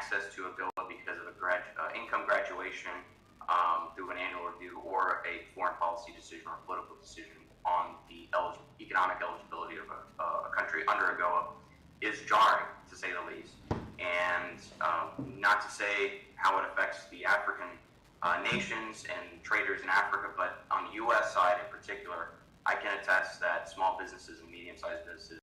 access to AGOA because of income graduation through an annual review or a foreign policy decision or political decision on the economic eligibility of a country under AGOA is jarring, to say the least. And not to say how it affects the African nations and traders in Africa, but on the U.S. side in particular, I can attest that small businesses and medium-sized businesses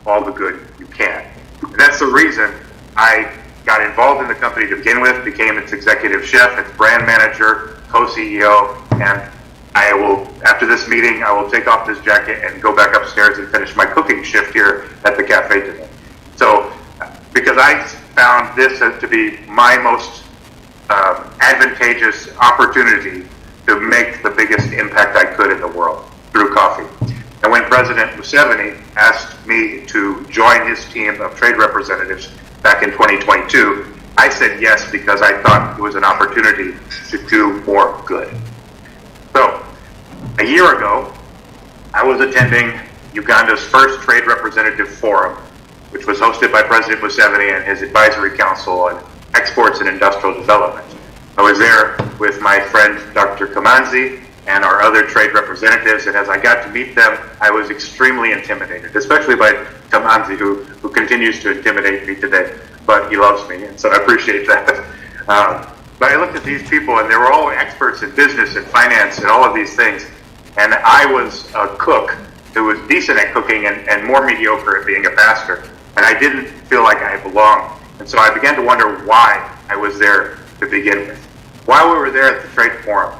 all the good you can. And that's the reason I got involved in the company to begin with, became its executive chef, its brand manager, co-CEO, and I will, after this meeting, I will take off this jacket and go back upstairs and finish my cooking shift here at the cafe today. So, because I found this to be my most advantageous opportunity to make the biggest impact I could in the world through coffee. And when President Museveni asked me to join his team of trade representatives back in 2022, I said yes because I thought it was an opportunity to do more good. So, a year ago, I was attending Uganda's first trade representative forum, which was hosted by President Museveni and his advisory council on exports and industrial development. I was there with my friend Dr. Kamanzi and our other trade representatives, and as I got to meet them, I was extremely intimidated, especially by Kamanzi, who continues to intimidate me today, but he loves me, and so I appreciate that. But I looked at these people, and they were all experts in business and finance and all of these things, and I was a cook who was decent at cooking and more mediocre at being a pastor, and I didn't feel like I belonged. And so I began to wonder why I was there to begin with. While we were there at the Trade Forum,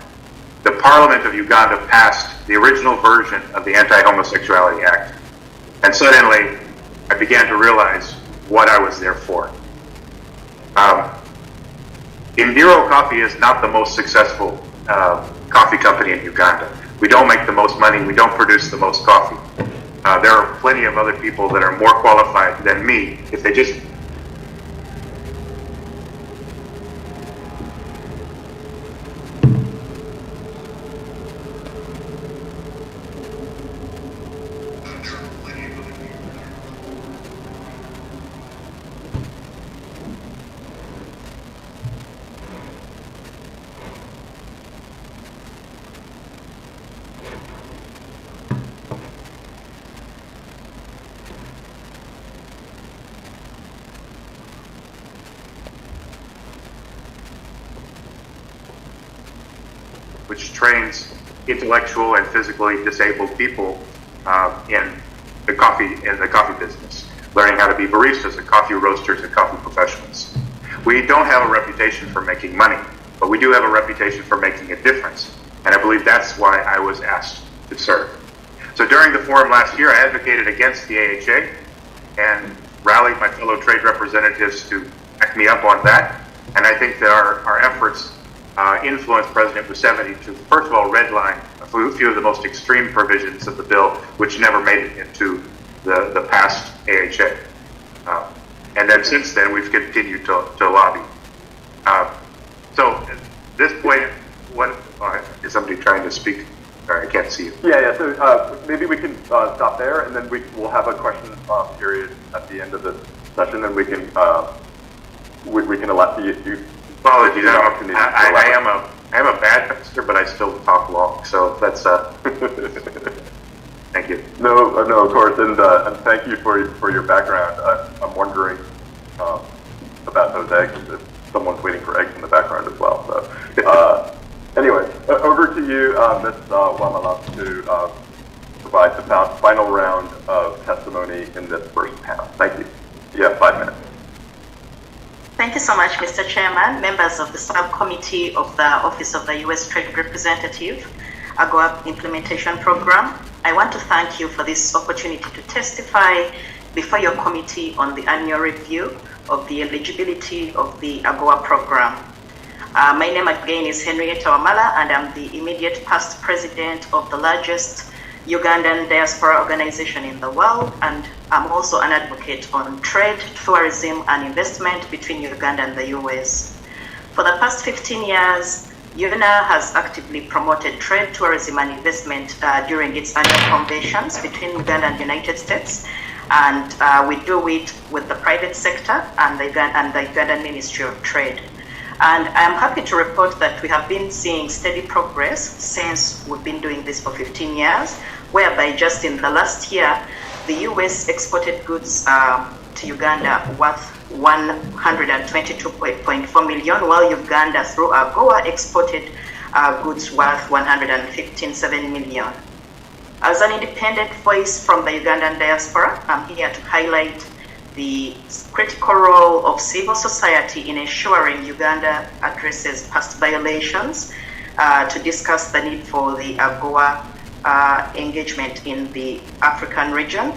the Parliament of Uganda passed the original version of the Anti-Homosexuality Act. And suddenly, I began to realize what I was there for. Indiro Coffee is not the most successful coffee company in Uganda. We don't make the most money. We don't produce the most coffee. There are plenty of other people that are more qualified than me if they just which trains intellectual and physically disabled people in the coffee business, learning how to be baristas and coffee roasters and coffee professionals. We don't have a reputation for making money, but we do have a reputation for making a difference, and I believe that's why I was asked to serve. So during the forum last year, I advocated against the AHA and rallied my fellow trade representatives to back me up on that, and I think that our efforts influenced President Museveni to, first of all, redline a few of the most extreme provisions of the bill, which never made it into the past AHA. And then since then, we've continued to lobby. So at this point, what is somebody trying to speak? Sorry, I can't see you. Yeah. So maybe we can stop there, and then we'll have a question period at the end of the session, and we can elect you. Apologies, I am a bad pastor, but I still talk long. So that's thank you. No, of course, and thank you for your background. I'm wondering about those eggs. If someone's waiting for eggs in the background as well. So anyway, over to you, Ms. Wamala, to provide the final round of testimony in this first panel. Thank you. You have 5 minutes. Thank you so much, Mr. Chairman, members of the subcommittee of the Office of the U.S. Trade Representative, AGOA Implementation Program. I want to thank you for this opportunity to testify before your committee on the annual review of the eligibility of the AGOA program. My name again is Henrietta Wamala, and I'm the immediate past president of the largest Ugandan diaspora organization in the world, and I'm also an advocate on trade, tourism, and investment between Uganda and the US. For the past 15 years, UNA has actively promoted trade, tourism, and investment during its annual conventions between Uganda and the United States, and we do it with the private sector and the Ugandan Ministry of Trade. And I'm happy to report that we have been seeing steady progress since we've been doing this for 15 years, whereby just in the last year, the US exported goods to Uganda worth $122.4 million, while Uganda, through AGOA, exported goods worth $115.7 million. As an independent voice from the Ugandan diaspora, I'm here to highlight the critical role of civil society in ensuring Uganda addresses past violations, to discuss the need for the AGOA engagement in the African region,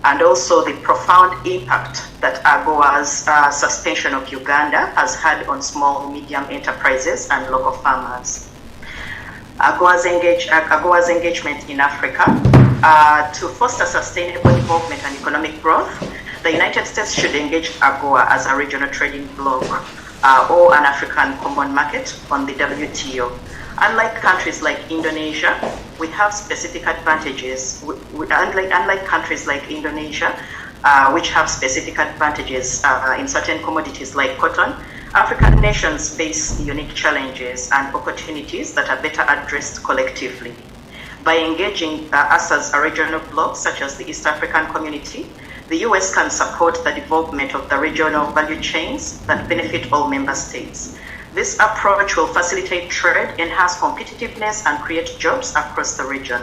and also the profound impact that AGOA's suspension of Uganda has had on small, medium enterprises and local farmers. AGOA's engagement in Africa to foster sustainable development and economic growth. The United States should engage AGOA as a regional trading bloc or an African common market on the WTO. Unlike countries like Indonesia, we have specific advantages. Unlike countries like Indonesia, which have specific advantages in certain commodities like cotton, African nations face unique challenges and opportunities that are better addressed collectively. By engaging us as a regional bloc, such as the East African Community, the US can support the development of the regional value chains that benefit all member states. This approach will facilitate trade, enhance competitiveness, and create jobs across the region.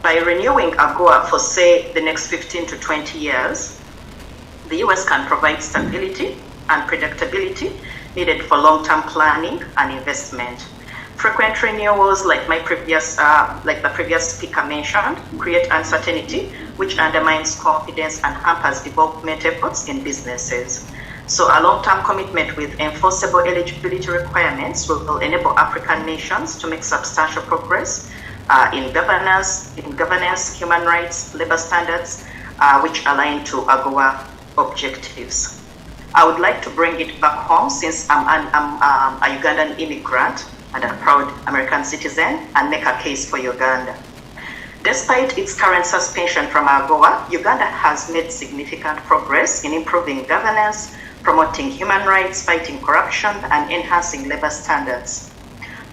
By renewing AGOA for, say, the next 15 to 20 years, the US can provide stability and predictability needed for long-term planning and investment. Frequent renewals, like the previous speaker mentioned, create uncertainty, which undermines confidence and hampers development efforts in businesses. So a long-term commitment with enforceable eligibility requirements will enable African nations to make substantial progress in governance, human rights, labor standards, which align to AGOA objectives. I would like to bring it back home, since I'm a Ugandan immigrant and a proud American citizen, and make a case for Uganda. Despite its current suspension from AGOA, Uganda has made significant progress in improving governance, promoting human rights, fighting corruption, and enhancing labor standards.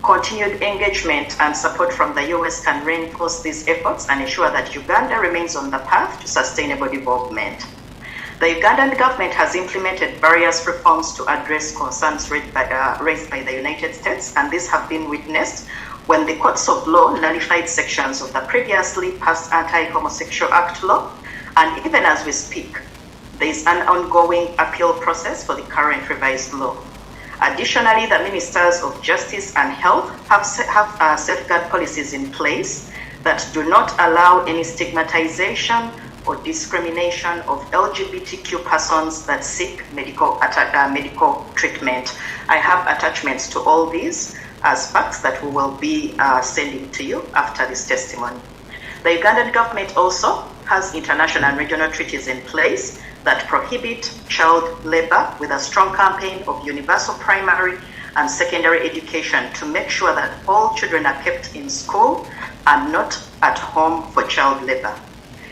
Continued engagement and support from the US can reinforce these efforts and ensure that Uganda remains on the path to sustainable development. The Ugandan government has implemented various reforms to address concerns raised by the United States, and these have been witnessed when the courts of law nullified sections of the previously passed Anti-Homosexual Act law, and even as we speak, there is an ongoing appeal process for the current revised law. Additionally, the Ministers of Justice and Health have safeguard policies in place that do not allow any stigmatization or discrimination of LGBTQ persons that seek medical treatment. I have attachments to all these as facts that we will be sending to you after this testimony. The Ugandan government also has international and regional treaties in place that prohibit child labor, with a strong campaign of universal primary and secondary education to make sure that all children are kept in school and not at home for child labor.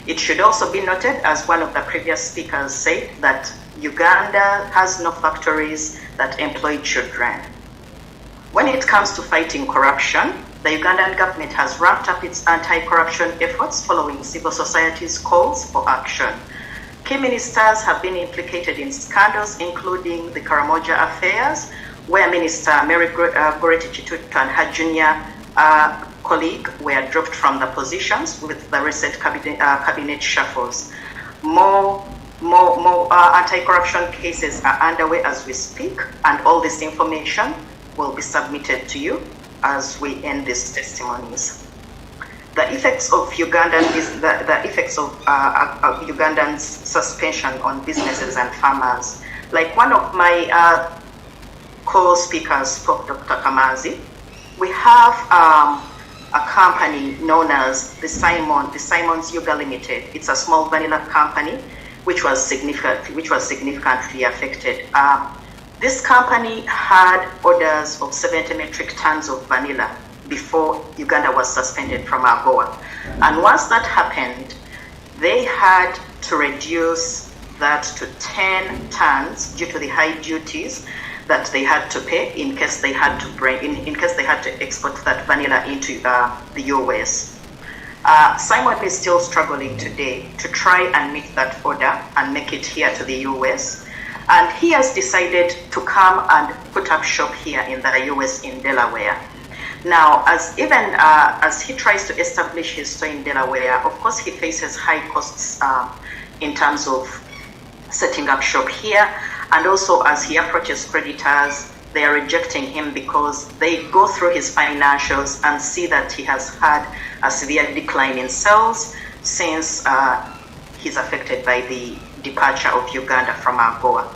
It should also be noted, as one of the previous speakers said, that Uganda has no factories that employ children. When it comes to fighting corruption, the Ugandan government has ramped up its anti-corruption efforts following civil society's calls for action. Key ministers have been implicated in scandals, including the Karamoja affairs, where Minister Mary Goretti Chitutu and her junior colleague were dropped from the positions with the recent cabinet shuffles. More anti-corruption cases are underway as we speak, and all this information will be submitted to you as we end these testimonies. The effects of Ugandan's suspension on businesses and farmers. Like one of my co-speakers spoke, Dr. Kamazi, we have a company known as the Simon's Yuga Limited. It's a small vanilla company which was significantly affected. This company had orders of 70 metric tons of vanilla before Uganda was suspended from AGOA. And once that happened, they had to reduce that to 10 tons due to the high duties that they had to pay in case they had to export that vanilla into the US. Simon is still struggling today to try and meet that order and make it here to the US. And he has decided to come and put up shop here in the US in Delaware. Now, as he tries to establish his store in Delaware, of course he faces high costs in terms of setting up shop here, and also as he approaches creditors, they are rejecting him because they go through his financials and see that he has had a severe decline in sales since he's affected by the departure of Uganda from AGOA.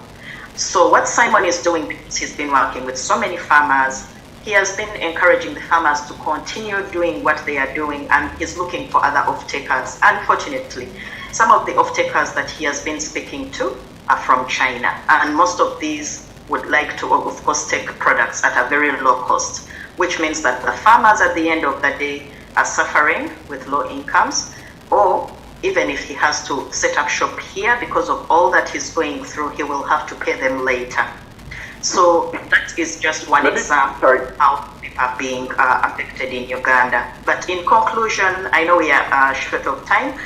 So what Simon is doing, because he's been working with so many farmers, he has been encouraging the farmers to continue doing what they are doing, and he's looking for other off-takers. Unfortunately, some of the off-takers that he has been speaking to are from China, and most of these would like to, of course, take products at a very low cost, which means that the farmers at the end of the day are suffering with low incomes, or even if he has to set up shop here because of all that he's going through, he will have to pay them later. So that is just one example of how people are being affected in Uganda. But in conclusion, I know we are short of time.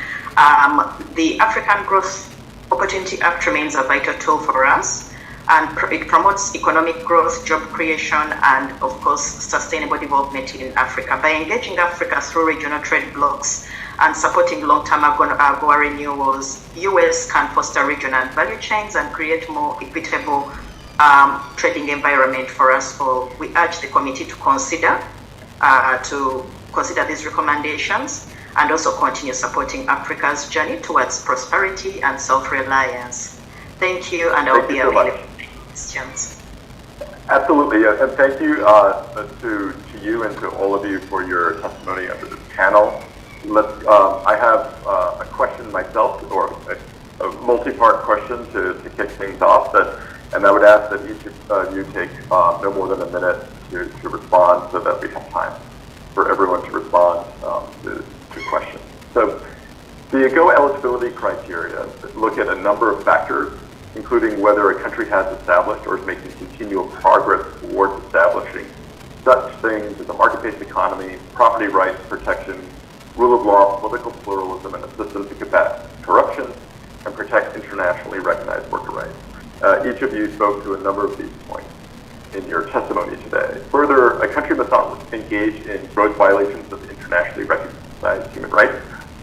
The African Growth Opportunity Act remains a vital tool for us, and it promotes economic growth, job creation, and of course sustainable development in Africa. By engaging Africa through regional trade blocs and supporting long-term AGOA renewals, US can foster regional value chains and create more equitable trading environment for us all. We urge the committee to consider these recommendations and also continue supporting Africa's journey towards prosperity and self-reliance. Thank you, and I'll be available for questions. Absolutely, yes, and thank you to you and to all of you for your testimony under this panel. I have a question myself, or a multi-part question to kick things off, and I would ask that each of you take no more than a minute to respond, so that we have time for everyone to respond to questions. So the AGOA eligibility criteria look at a number of factors, including whether a country has established or is making continual progress towards establishing such things as a market-based economy, property rights protection, rule of law, political pluralism, and a system to combat corruption and protect internationally recognized worker rights. Each of you spoke to a number of these points in your testimony today. Further, a country must not engage in gross violations of internationally recognized human rights,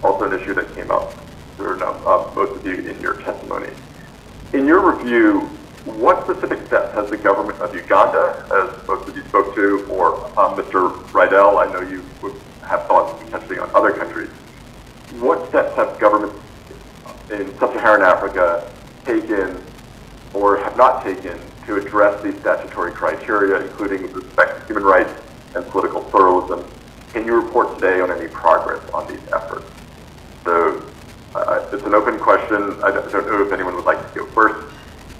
also an issue that came up for most of you in your testimony. In your review, what specific steps has the government of Uganda, as most of you spoke to, or Mr. Rydell, I know you would have thoughts potentially on other countries, what steps have governments in sub-Saharan Africa taken or have not taken to address these statutory criteria, including with respect to human rights and political pluralism? Can you report today on any progress on these efforts? So it's an open question. I don't know if anyone would like to go first.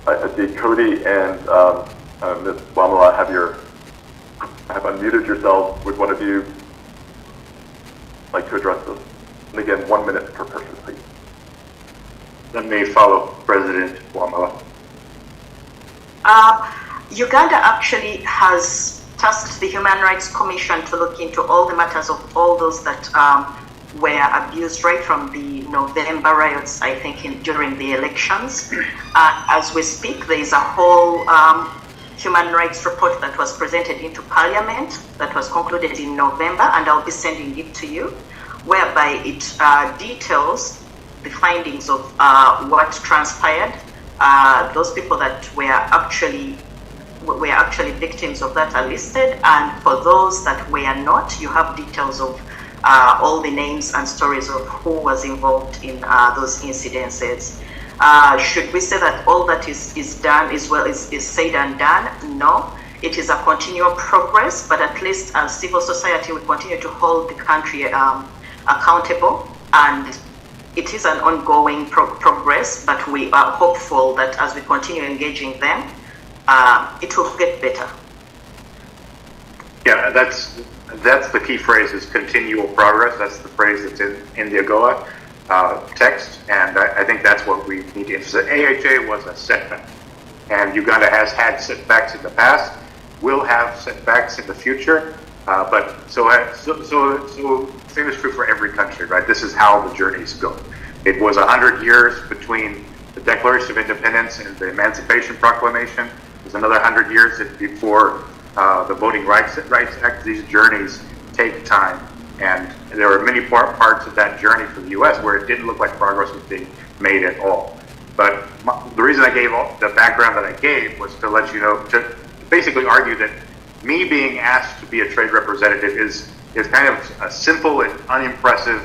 I see Cody and Ms. Wamala have unmuted yourselves. Would one of you like to address this? And again, 1 minute per person, please. Let me follow President Wamala. Uganda actually has tasked the Human Rights Commission to look into all the matters of all those that were abused right from the November riots, I think, during the elections. As we speak, there is a whole human rights report that was presented into Parliament that was concluded in November, and I'll be sending it to you, whereby it details the findings of what transpired. Those people that were actually victims of that are listed, and for those that were not, you have details of all the names and stories of who was involved in those incidences. Should we say that all that is done is said and done? No. It is a continual progress, but at least as civil society, we continue to hold the country accountable, and it is an ongoing progress, but we are hopeful that as we continue engaging them, it will get better. Yeah, that's the key phrase, is continual progress. That's the phrase that's in the AGOA text, and I think that's what we need to emphasize. AHA was a setback, and Uganda has had setbacks in the past, will have setbacks in the future, but so same is true for every country, right? This is how the journeys go. It was 100 years between the Declaration of Independence and the Emancipation Proclamation. It was another 100 years before the Voting Rights Act. These journeys take time, and there were many parts of that journey for the U.S. where it didn't look like progress was being made at all. But the reason I gave the background that I gave was to let you know, to basically argue that me being asked to be a trade representative is kind of a simple and unimpressive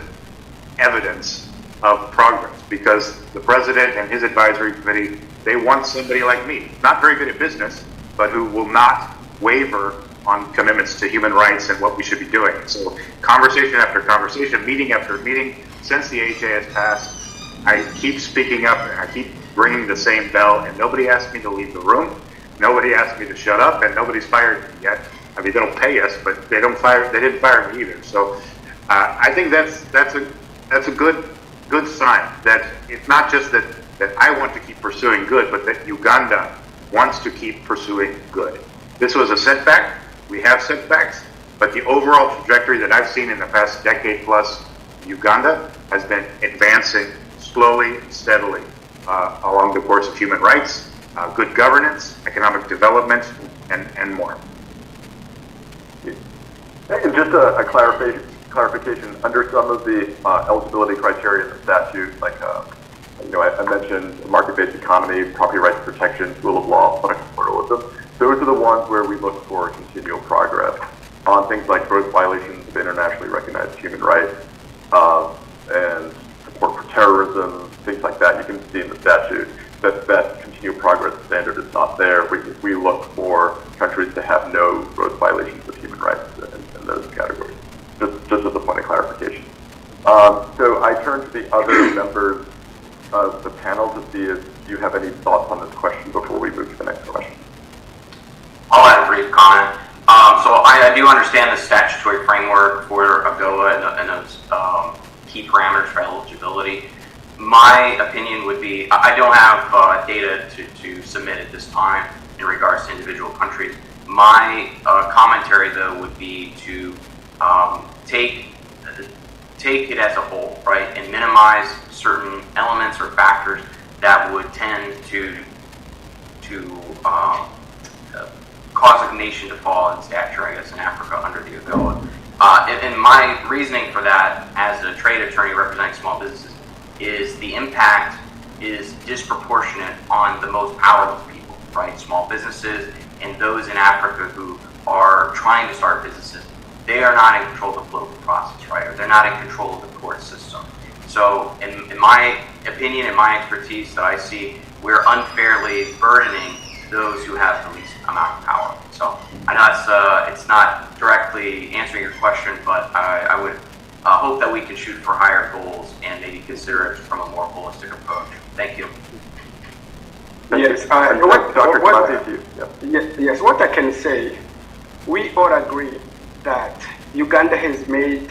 evidence of progress, because the president and his advisory committee, they want somebody like me, not very good at business, but who will not waver on commitments to human rights and what we should be doing. So conversation after conversation, meeting after meeting, since the AHA has passed, I keep speaking up and I keep ringing the same bell, and nobody asked me to leave the room. Nobody asked me to shut up, and nobody's fired me yet. I mean, they don't pay us, but they didn't fire me either. So I think that's a good sign that it's not just that I want to keep pursuing good, but that Uganda wants to keep pursuing good. This was a setback. We have setbacks, but the overall trajectory that I've seen in the past decade plus, Uganda has been advancing slowly and steadily along the course of human rights, good governance, economic development, and more. And just a clarification, under some of the eligibility criteria in the statute, like I mentioned market-based economy, property rights protection, rule of law, political pluralism. Those are the ones where we look for continual progress on things like gross violations of internationally recognized human rights and support for terrorism, things like that. You can see in the statute that continual progress standard is not there. We look for countries to have no gross violations of human rights in those categories, just as a point of clarification. So I turn to the other members of the panel to see if you have any thoughts on this question before we move to the next question. I'll add a brief comment. So I do understand the statutory framework for AGOA and those key parameters for eligibility. My opinion would be, I don't have data to submit at this time in regards to individual countries. My commentary, though, would be to take it as a whole, right, and minimize certain elements or factors that would tend to cause a nation to fall in stature, I guess, in Africa under the AGOA. And my reasoning for that, as a trade attorney representing small businesses, is the impact is disproportionate on the most powerless people, right? Small businesses and those in Africa who are trying to start businesses, they are not in control of the political process, right? Or they're not in control of the court system. So in my opinion and my expertise that I see, we're unfairly burdening those who have the least amount of power. So I know it's not directly answering your question, but I would hope that we can shoot for higher goals and maybe consider it from a more holistic approach. Thank you. Yes, yes, what I can say, we all agree that Uganda has made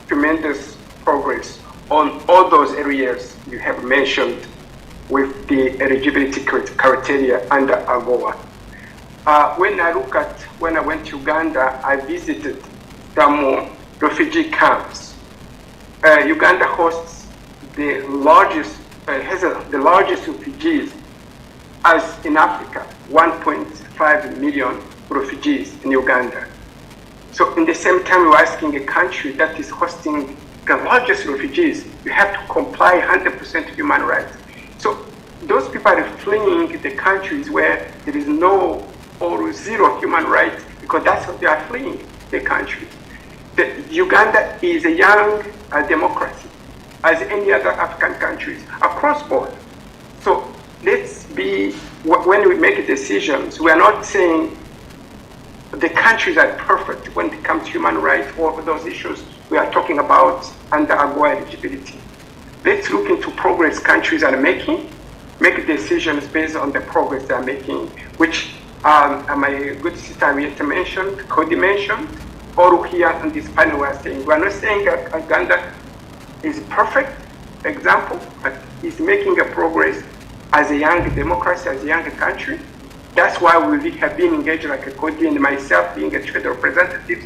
tremendous progress on all those areas you have mentioned with the eligibility criteria under AGOA. When I went to Uganda, I visited some refugee camps. Uganda hosts the largest refugees as in Africa, 1.5 million refugees in Uganda. So in the same time, we're asking a country that is hosting the largest refugees, you have to comply 100% human rights. So those people are fleeing the countries where there is no or zero human rights, because that's what they are fleeing the country. Uganda is a young democracy, as any other African countries across board. So let's be, when we make decisions, we are not saying the countries are perfect when it comes to human rights or those issues we are talking about under AGOA eligibility. Let's look into progress countries are making, make decisions based on the progress they are making, which my good sister Arietta mentioned, Cody mentioned, or here on this panel we are saying. We are not saying that Uganda is perfect example, but is making a progress as a young democracy, as a young country. That's why we have been engaged, like Cody and myself, being a trade representative,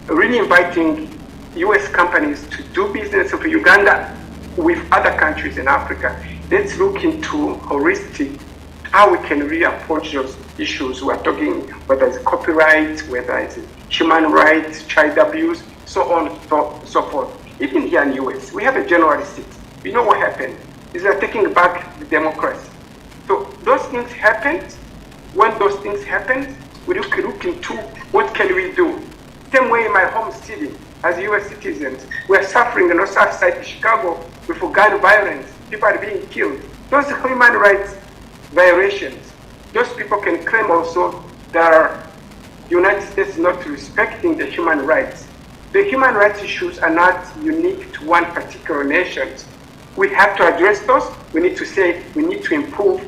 really inviting U.S. companies to do business with Uganda with other countries in Africa. Let's look into holistic, how we can really approach those issues. We're talking whether it's copyright, whether it's human rights, child abuse, so on, so forth. Even here in the US, we have a January 6th. We know what happened. Is they're taking back the democracy. So those things happened. When those things happened, we look into what can we do. Same way in my home city, as US citizens, we're suffering in North South Side, Chicago, with gun violence. People are being killed. Those human rights violations, those people can claim also that the United States is not respecting the human rights. The human rights issues are not unique to one particular nation. We have to address those. We need to say we need to improve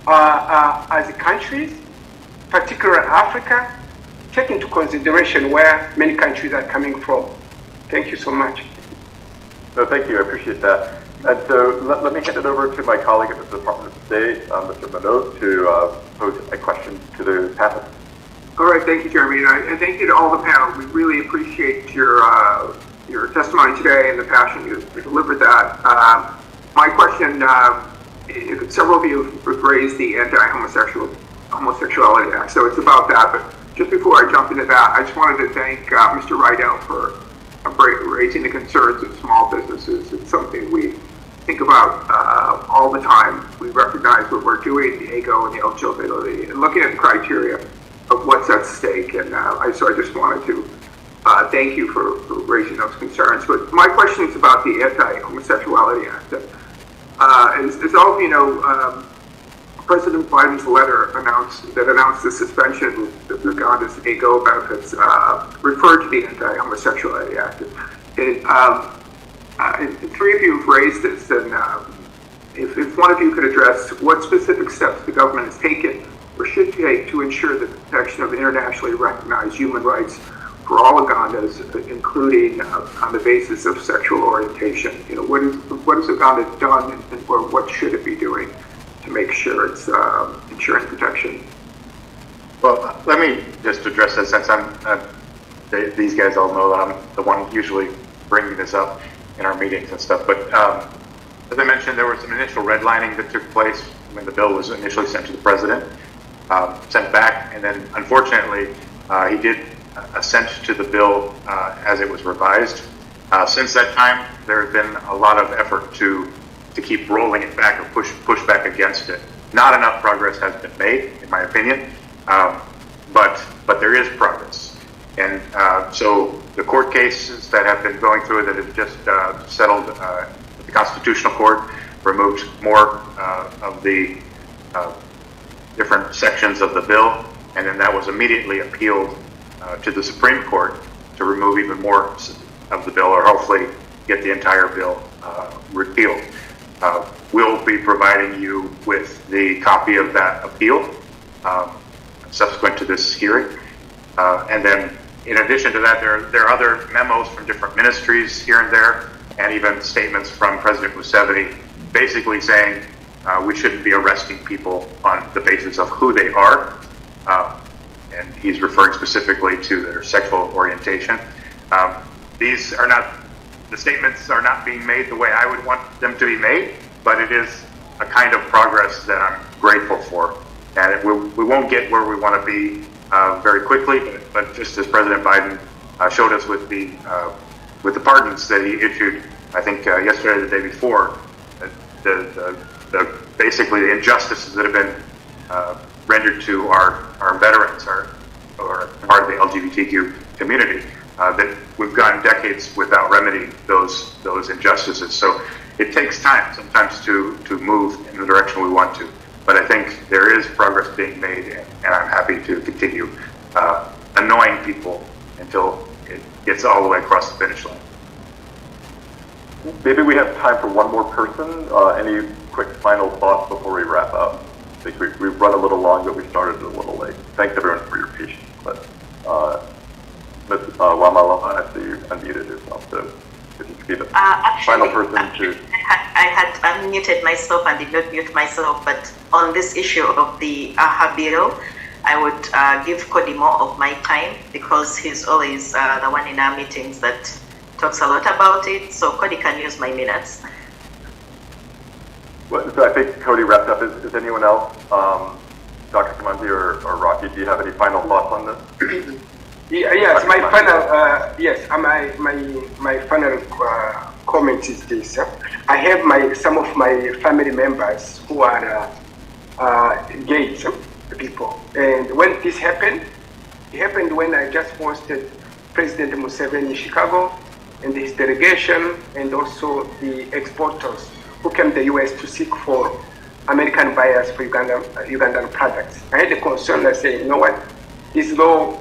as countries, particularly Africa, take into consideration where many countries are coming from. Thank you so much. No, thank you. I appreciate that. And so let me hand it over to my colleague at the Department of State, Mr. Minot, to pose a question to the panel. All right, thank you, Jeremy, and thank you to all the panel. We really appreciate your testimony today and the passion you delivered that. My question, several of you have raised the Anti-Homosexuality Act, so it's about that. But just before I jump into that, I just wanted to thank Mr. Rydell for raising the concerns of small businesses. It's something we think about all the time. We recognize what we're doing, the AGOA and the eligibility, and looking at the criteria of what's at stake. And so I just wanted to thank you for raising those concerns. But my question is about the Anti-Homosexuality Act. As all of you know, President Biden's letter announced the suspension of Uganda's AGOA benefits referred to the Anti-Homosexuality Act. And three of you have raised this, and if one of you could address what specific steps the government has taken or should take to ensure the protection of internationally recognized human rights for all Ugandans, including on the basis of sexual orientation. You know, what has Uganda done, or what should it be doing to make sure it's ensuring protection? Well, let me just address that, since these guys all know that I'm the one usually bringing this up in our meetings and stuff. But as I mentioned, there was some initial redlining that took place when the bill was initially sent to the president, sent back, and then unfortunately he did assent to the bill as it was revised. Since that time, there has been a lot of effort to keep rolling it back or push back against it. Not enough progress has been made, in my opinion, but there is progress. And so the court cases that have been going through, that have just settled at the Constitutional Court, removed more of the different sections of the bill, and then that was immediately appealed to the Supreme Court to remove even more of the bill, or hopefully get the entire bill repealed. We'll be providing you with the copy of that appeal subsequent to this hearing. And then in addition to that, there are other memos from different ministries here and there, and even statements from President Museveni basically saying we shouldn't be arresting people on the basis of who they are. And he's referring specifically to their sexual orientation. The statements are not being made the way I would want them to be made, but it is a kind of progress that I'm grateful for. And we won't get where we want to be very quickly, but just as President Biden showed us with the pardons that he issued, I think yesterday or the day before, basically the injustices that have been rendered to our veterans or part of the LGBTQ community, that we've gone decades without remedying those injustices. So it takes time sometimes to move in the direction we want to. But I think there is progress being made, and I'm happy to continue annoying people until it gets all the way across the finish line. Maybe we have time for one more person. Any quick final thoughts before we wrap up? I think we've run a little long, but we started a little late. Thanks everyone for your patience. But Ms. Wamala, I see you unmuted yourself, so if you could be the final person to... I had unmuted myself and did not mute myself, but on this issue of the AHA bill, I would give Cody more of my time, because he's always the one in our meetings that talks a lot about it. So Cody can use my minutes. Well, so I think Cody wrapped up. Is anyone else Dr. Kamanzi or Rocky, do you have any final thoughts on this? Yes, my final my final comment is this. I have some of my family members who are gay people, and when this happened, it happened when I just hosted President Museveni in Chicago and his delegation, and also the exporters who came to the U.S. to seek for American buyers for Ugandan products. I had a concern. I said, you know what, this law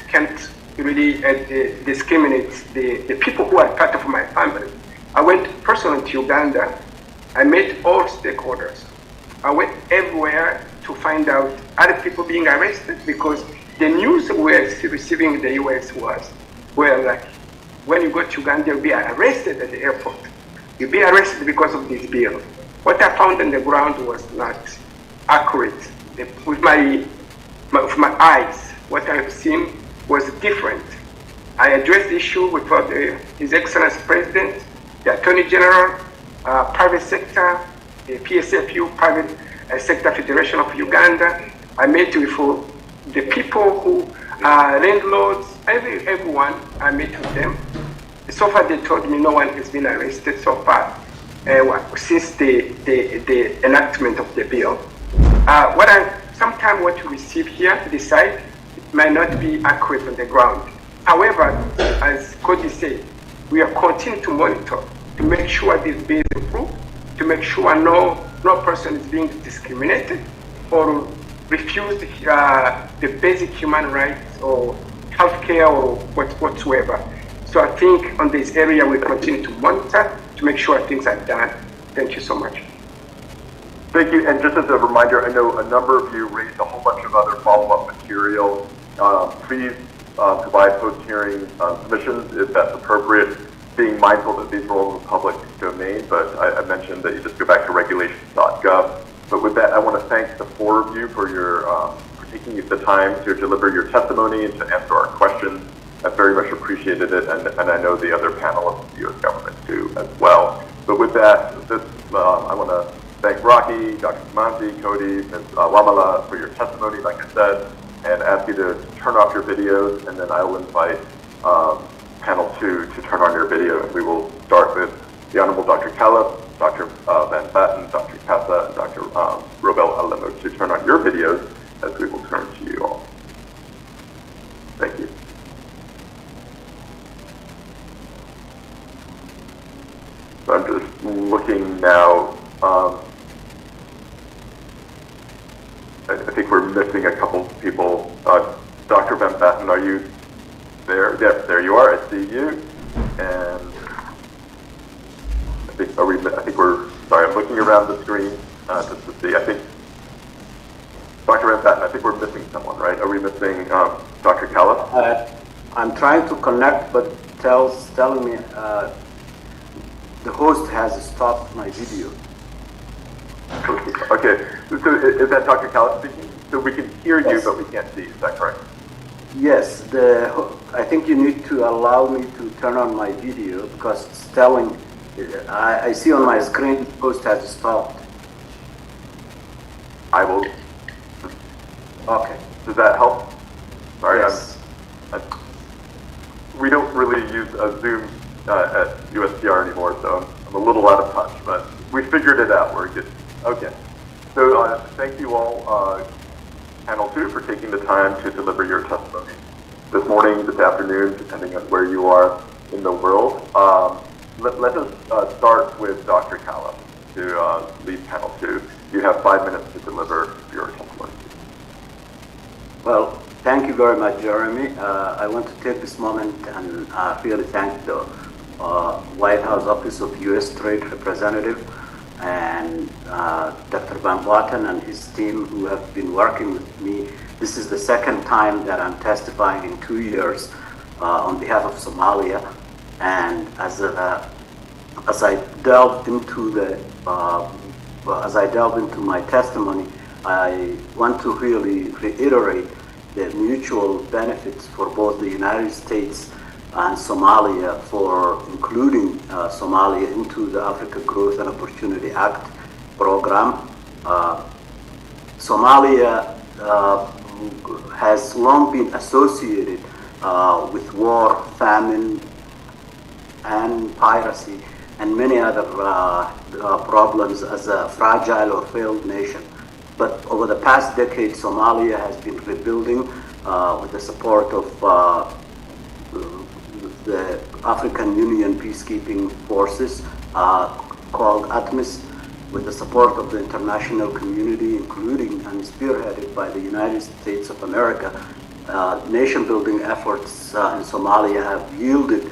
can't really discriminate the people who are part of my family. I went personally to Uganda. I met all stakeholders. I went everywhere to find out other people being arrested, because the news we were receiving in the U.S. was, well, like, when you go to Uganda, you'll be arrested at the airport. You'll be arrested because of this bill. What I found on the ground was not accurate. With my eyes, what I've seen was different. I addressed the issue with His Excellency President, the Attorney General, private sector, the PSFU, Private Sector Federation of Uganda. I met with the people who are landlords, everyone. I met with them. So far, they told me no one has been arrested so far since the enactment of the bill. Sometimes what you receive here to decide might not be accurate on the ground. However, as Cody said, we are continuing to monitor to make sure this bill is approved, to make sure no person is being discriminated or refused the basic human rights or healthcare or whatsoever. So I think on this area we continue to monitor to make sure things are done. Thank you so much. Thank you. And just as a reminder, I know a number of you raised a whole bunch of other follow-up material. Please provide post-hearing submissions if that's appropriate, being mindful that these are all in the public domain, but I mentioned that you just go back to regulations.gov. But with that, I want to thank the four of you for for taking the time to deliver your testimony and to answer our questions. I very much appreciated it, and I know the other panelists of the U.S. government do as well. But with that, I want to thank Rocky, Dr. Kamanzi, Cody, Ms. Wamala for your testimony, like I said, and ask you to turn off your videos, and then I will invite panel 2 to turn on your video. And we will start with the Honorable Dr. Caleb, Dr. Van Batten, Dr. Casa, and Dr. Robel Alemo to turn on your videos as we will turn to you all. Thank you. So I'm just looking now. I think we're missing a couple people. Dr. Van Batten, are you there? Yes, there you are. I see you. And I think we're sorry. I'm looking around the screen just to see. I think Dr. Van Batten, I think we're missing someone, right? Are we missing Dr. Callis? I'm trying to connect, but telling me the host has stopped my video. Okay, so is that Dr. Callis speaking? So we can hear you, Yes. but we can't see you. Is that correct? Yes, I think you need to allow me to turn on my video because it's telling, I see on my screen, the host has stopped. I will. Okay. Does that help? Sorry, Yes. we don't really use Zoom at USTR anymore, so I'm a little out of touch, but we figured it out. We're good. Okay. So thank you all, panel 2, for taking the time to deliver your testimony this morning, this afternoon, depending on where you are in the world. Let us start with Dr. Callis to lead panel 2. You have 5 minutes to deliver your testimony. Well, thank you very much, Jeremy. I want to take this moment and really thank the White House Office of U.S. Trade Representative and Dr. Van Batten and his team who have been working with me. This is the second time that I'm testifying in 2 years on behalf of Somalia. And as I delved into my testimony, I want to really reiterate the mutual benefits for both the United States and Somalia for including Somalia into the Africa Growth and Opportunity Act program. Somalia has long been associated with war, famine, and piracy, and many other problems as a fragile or failed nation. But over the past decade, Somalia has been rebuilding with the support of the African Union peacekeeping forces called ATMIS, with the support of the international community, including and spearheaded by the United States of America. Nation-building efforts in Somalia have yielded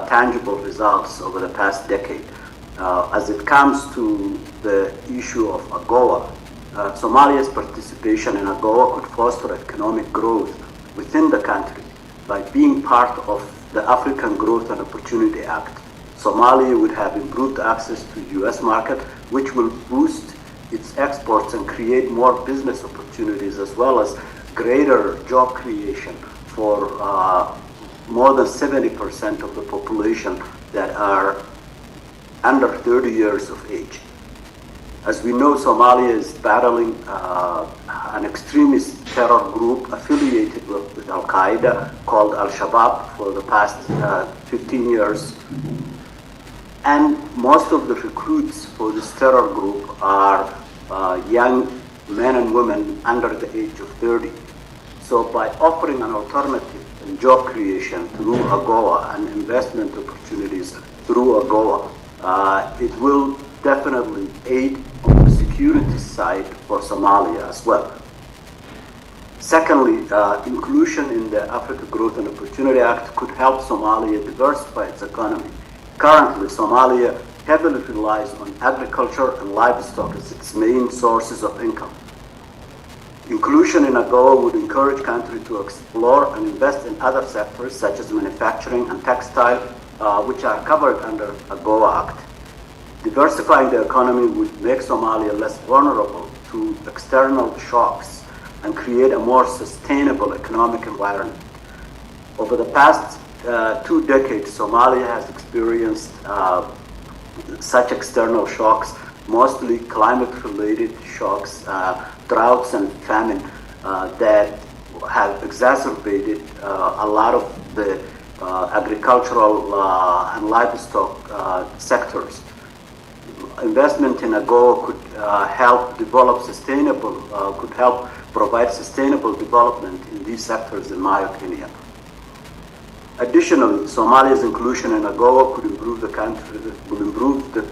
tangible results over the past decade. As it comes to the issue of AGOA, Somalia's participation in AGOA could foster economic growth within the country by being part of the African Growth and Opportunity Act. Somalia would have improved access to the U.S. market, which will boost its exports and create more business opportunities, as well as greater job creation for more than 70% of the population that are under 30 years of age. As we know, Somalia is battling an extremist terror group affiliated with Al-Qaeda called Al-Shabaab for the past 15 years. And most of the recruits for this terror group are young men and women under the age of 30. So by offering an alternative in job creation through AGOA and investment opportunities through AGOA, it will definitely aid on the security side for Somalia as well. Secondly, inclusion in the Africa Growth and Opportunity Act could help Somalia diversify its economy. Currently, Somalia heavily relies on agriculture and livestock as its main sources of income. Inclusion in AGOA would encourage country to explore and invest in other sectors such as manufacturing and textile, which are covered under AGOA Act. Diversifying the economy would make Somalia less vulnerable to external shocks and create a more sustainable economic environment. Over the past 2 decades, Somalia has experienced such external shocks, mostly climate-related shocks, droughts and famine that have exacerbated a lot of the agricultural and livestock sectors. Investment in AGOA could help develop could help provide sustainable development in these sectors, in my opinion. Additionally, Somalia's inclusion in AGOA could improve the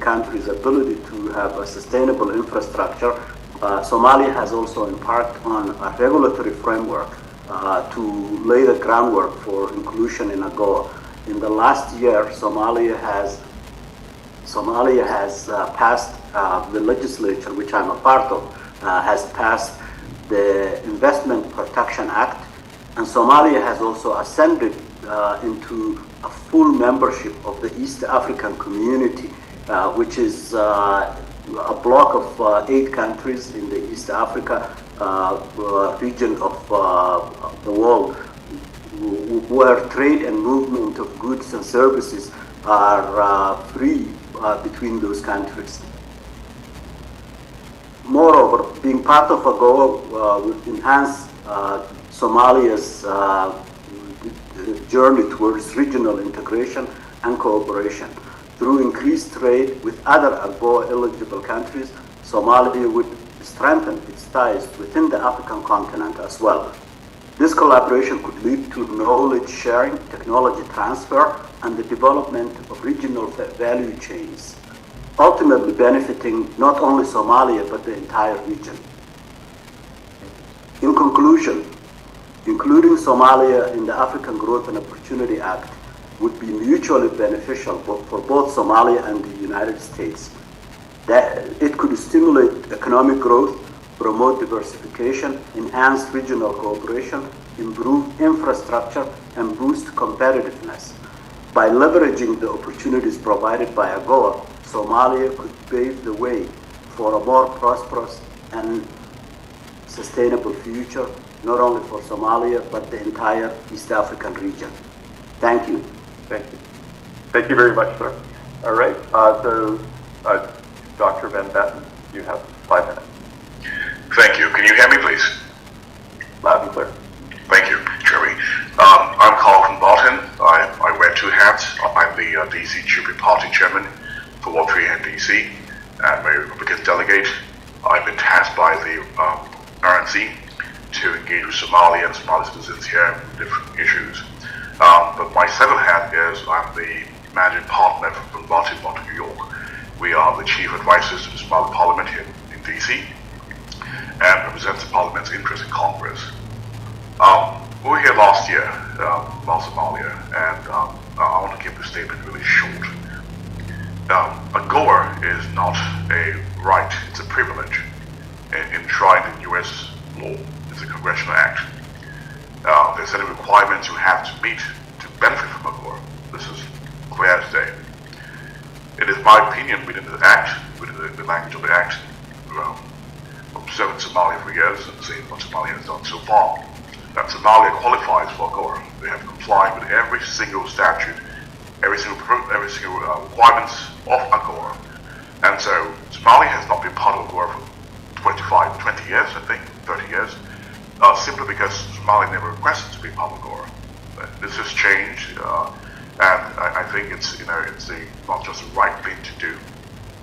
country's ability to have a sustainable infrastructure. Somalia has also embarked on a regulatory framework to lay the groundwork for inclusion in AGOA. In the last year, Somalia has passed the legislature, which I'm a part of, has passed the Investment Protection Act, and Somalia has also ascended into a full membership of the East African Community, which is a block of 8 countries in the East Africa region of the world, where trade and movement of goods and services are free between those countries. Moreover, being part of AGOA will enhance Somalia's journey towards regional integration and cooperation. Through increased trade with other AGOA-eligible countries, Somalia would strengthen its ties within the African continent as well. This collaboration could lead to knowledge sharing, technology transfer, and the development of regional value chains, ultimately benefiting not only Somalia but the entire region. In conclusion, including Somalia in the African Growth and Opportunity Act would be mutually beneficial for both Somalia and the United States. That it could stimulate economic growth, promote diversification, enhance regional cooperation, improve infrastructure, and boost competitiveness. By leveraging the opportunities provided by AGOA, Somalia could pave the way for a more prosperous and sustainable future, not only for Somalia, but the entire East African region. Thank you. Thank you. Thank you very much, sir. All right. Dr. Van Batten, you have 5 minutes. Thank you. Can you hear me, please? Loud and clear. Thank you, Jeremy. I'm Carl from Barton. I wear two hats. I'm the DC Jubilee Party Chairman for Ward 3 and DC, and my Republican delegate. I've been tasked by the RNC to engage with Somalia and Somali citizens here on different issues. But my second hat is I'm the managing partner from Baltimore to New York. We are the chief advisors to the Somali Parliament here in DC and represent the Parliament's interest in Congress. We were here last year about Somalia, and I want to keep the statement really short. AGOA is not a right, it's a privilege enshrined in US law. It's a congressional act. There are certain requirements you have to meet to benefit from AGOA. This is clear today. It is my opinion within the act, within the language of the act, observing Somalia for years and seeing what Somalia has done so far, that Somalia qualifies for AGOA. They have complied with every single statute, every single requirements of AGOA. And so Somalia has not been part of AGOA for 20 years, I think, 30 years, simply because Somalia never requested to be part of AGOA. This has changed, and I think it's not just the right thing to do,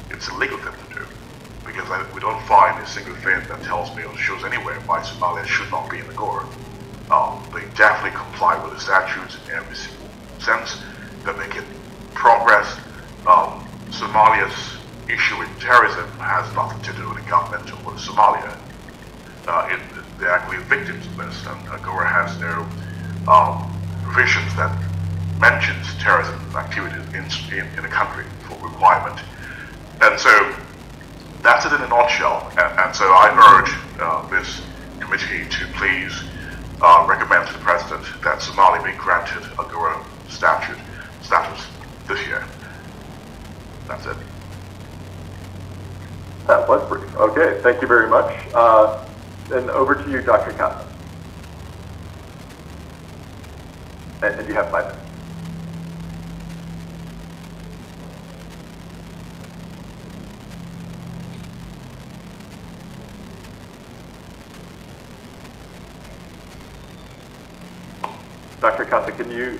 it's a legal thing to do. Because we don't find a single thing that tells me or shows anywhere why Somalia should not be in AGOA. They definitely comply with the statutes in every single sense. They're making progress. Somalia's issue with terrorism has nothing to do with the government or Somalia. They're actually victims of this, and AGOA has no provisions that mentions terrorism activities in the country for requirement. And so that's it in a nutshell. And so I urge this committee to please recommend to the President that Somalia be granted AGOA status this year. That's it. That was brief. Okay, thank you very much. Then over to you, Dr. Kassa. And you have 5 minutes. Dr. Kassa, can you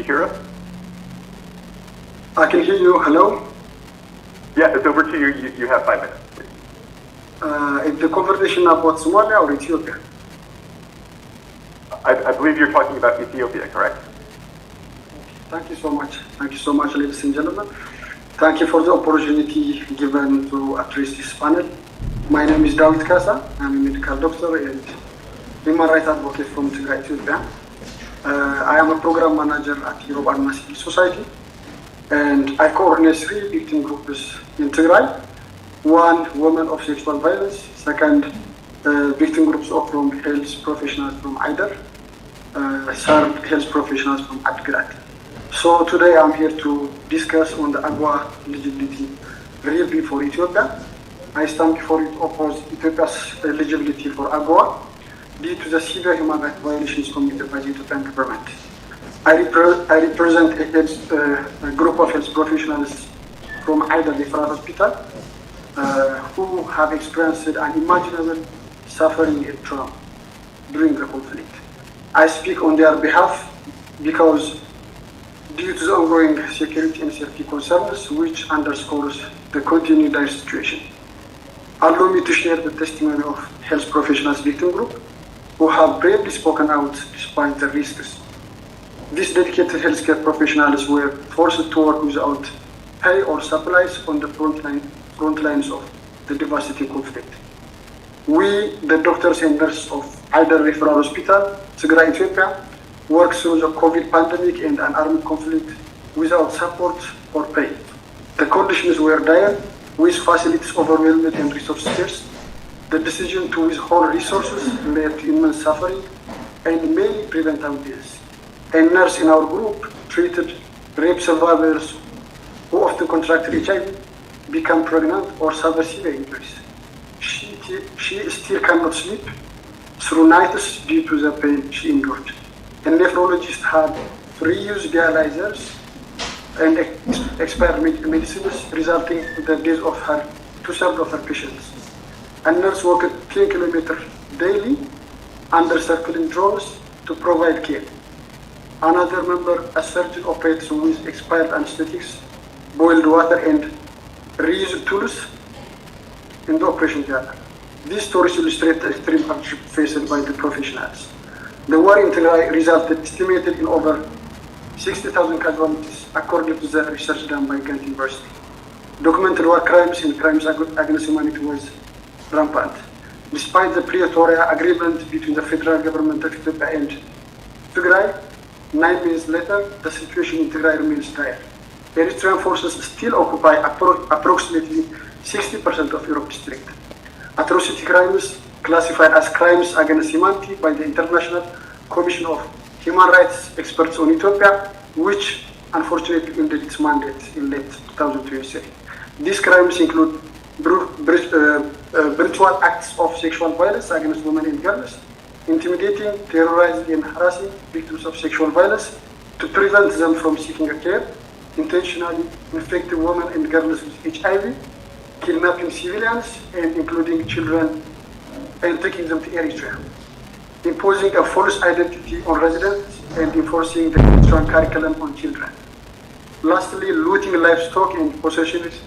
hear us? I can hear you. Hello? Yeah, it's over to you. You have 5 minutes, please. Is the conversation about Somalia or Ethiopia? I believe you're talking about Ethiopia, correct? Thank you so much. Thank you so much, ladies and gentlemen. Thank you for the opportunity given to address this panel. My name is David Kassa. I'm a medical doctor and human rights advocate from Tigray, Ethiopia. I am a program manager at Europe and Civil Society, and I coordinate 3 victim groups in Tigray. 1, women of sexual violence. 2nd, victim groups from health professionals from IDER. 3rd, health professionals from Adgrat. So today I'm here to discuss on the AGOA eligibility review for Ethiopia. I stand before you to oppose Ethiopia's eligibility for AGOA due to the severe human rights violations committed by the Ethiopian government. I represent a group of health professionals from IDER Referral Hospital who have experienced unimaginable suffering and trauma during the conflict. I speak on their behalf because due to the ongoing security and safety concerns, which underscores the continued dire situation. Allow me to share the testimony of health professionals victim group who have bravely spoken out despite the risks. These dedicated healthcare professionals were forced to work without pay or supplies on the front lines of the devastating conflict. We, the doctors and nurses of IDER Referral Hospital, Tigray, Ethiopia, worked through the COVID pandemic and an armed conflict without support or pay. The conditions were dire, with facilities overwhelmed and resources scarce. The decision to withhold resources led to immense suffering and many preventable deaths. A nurse in our group treated rape survivors who often contracted HIV, become pregnant, or suffer severe injuries. She still cannot sleep through nights due to the pain she endured. A nephrologist had reused dialyzers and expired medicines, resulting in the death of her 2/3 of her patients. A nurse walked 10 kilometers daily under circling drones to provide care. Another member, a surgeon, operates with expired anesthetics, boiled water, and reused tools in the operation theater. These stories illustrate the extreme hardship faced by the professionals. The war in Tigray resulted estimated in over 60,000 casualties, according to the research done by Ghent University. Documented war crimes and crimes against humanity was rampant. Despite the Pretoria agreement between the federal government of Ethiopia and Tigray, 9 years later, the situation in Tigray remains dire. Eritrean forces still occupy approximately 60% of Europe district. Atrocity crimes classified as crimes against humanity by the International Commission of Human Rights Experts on Ethiopia, which unfortunately ended its mandate in late 2023. These crimes include brutal acts of sexual violence against women and girls, intimidating, terrorizing, and harassing victims of sexual violence to prevent them from seeking care, intentionally infecting women and girls with HIV, kidnapping civilians, and including children, and taking them to Eritrea, imposing a false identity on residents, and enforcing the Eritrean curriculum on children. Lastly, looting livestock and possessions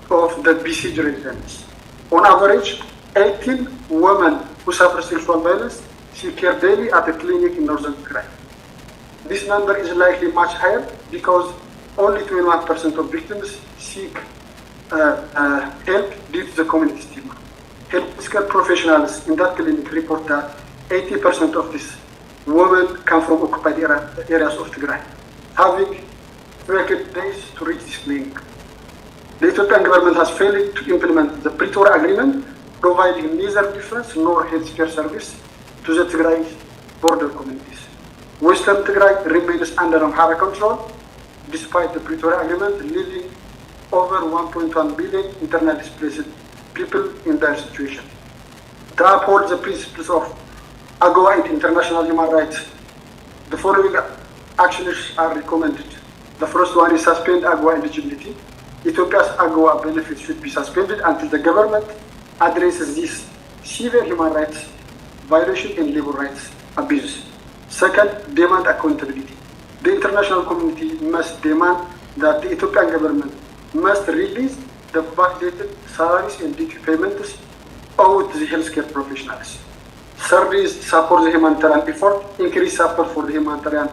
of the besieged residents. On average, 18 women who suffer sexual violence seek care daily at a clinic in northern Tigray. This number is likely much higher because only 21% of victims seek help due to the community stigma. Healthcare professionals in that clinic report that 80% of these women come from occupied areas of Tigray, having worked days to reach this clinic. The Ethiopian government has failed to implement the Pretoria Agreement, providing neither defense nor healthcare service to the Tigray border communities. Western Tigray remains under Amhara control, despite the Pretoria Agreement, leaving over 1.1 billion internally displaced people in their situation. To uphold the principles of AGOA and international human rights, the following actions are recommended. The first one is suspend AGOA eligibility. Ethiopia's AGOA benefits should be suspended until the government addresses this severe human rights violation and labor rights abuses. Second, demand accountability. The international community must demand that the Ethiopian government must release the backdated salaries and duty payments owed to the healthcare professionals. Third is support the humanitarian effort, increase support for the humanitarian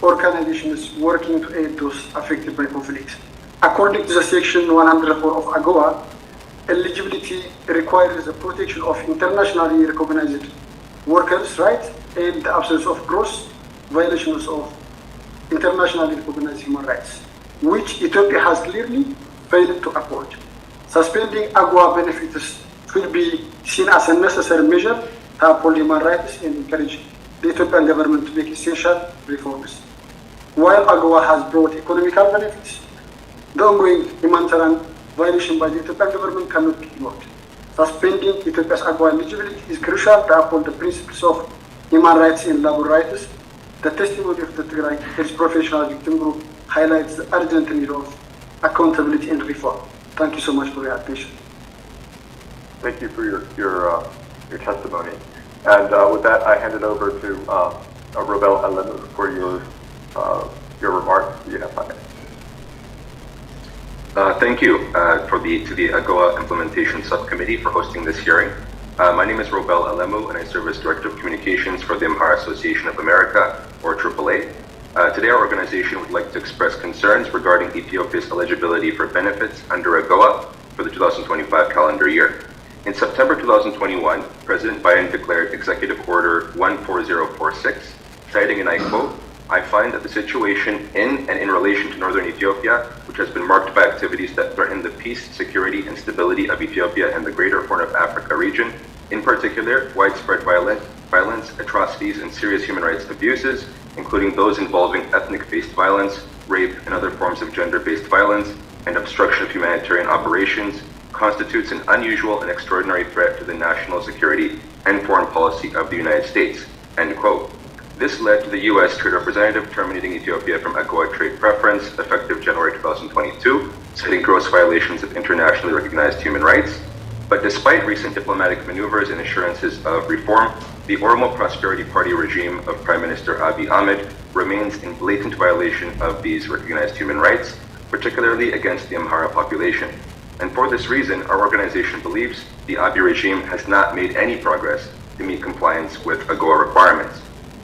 organizations working to aid those affected by conflict. According to the section 104 of AGOA, eligibility requires the protection of internationally recognized workers' rights and the absence of gross violations of internationally recognized human rights, which Ethiopia has clearly failed to uphold. Suspending AGOA benefits will be seen as a necessary measure to uphold human rights and encourage the Ethiopian government to make essential reforms. While AGOA has brought economical benefits, the ongoing humanitarian violation by the Ethiopian government cannot be ignored. Suspending Ethiopia's AGOA eligibility is crucial to uphold the principles of human rights and labor rights. The testimony of the Tigray Health Professional Victim Group highlights the urgent need of accountability and reform. Thank you so much for your attention. Thank you for your testimony. And with that, I hand it over to Robel Alemu for your remarks. You have 5 minutes. Thank you to the AGOA Implementation Subcommittee for hosting this hearing. My name is Robel Alemu, and I serve as Director of Communications for the Amhara Association of America, or AAA. Today, our organization would like to express concerns regarding Ethiopia's eligibility for benefits under AGOA for the 2025 calendar year. In September 2021, President Biden declared Executive Order 14046, citing, and I quote, "I find that the situation in and in relation to northern Ethiopia, which has been marked by activities that threaten the peace, security, and stability of Ethiopia and the greater Horn of Africa region, in particular, widespread violence, atrocities, and serious human rights abuses, including those involving ethnic-based violence, rape, and other forms of gender-based violence, and obstruction of humanitarian operations, constitutes an unusual and extraordinary threat to the national security and foreign policy of the United States," end quote. This led to the U.S. Trade Representative terminating Ethiopia from AGOA trade preference effective January 2022, citing gross violations of internationally recognized human rights. But despite recent diplomatic maneuvers and assurances of reform, the Oromo Prosperity Party regime of Prime Minister Abiy Ahmed remains in blatant violation of these recognized human rights, particularly against the Amhara population. And for this reason, our organization believes the Abiy regime has not made any progress to meet compliance with AGOA requirements.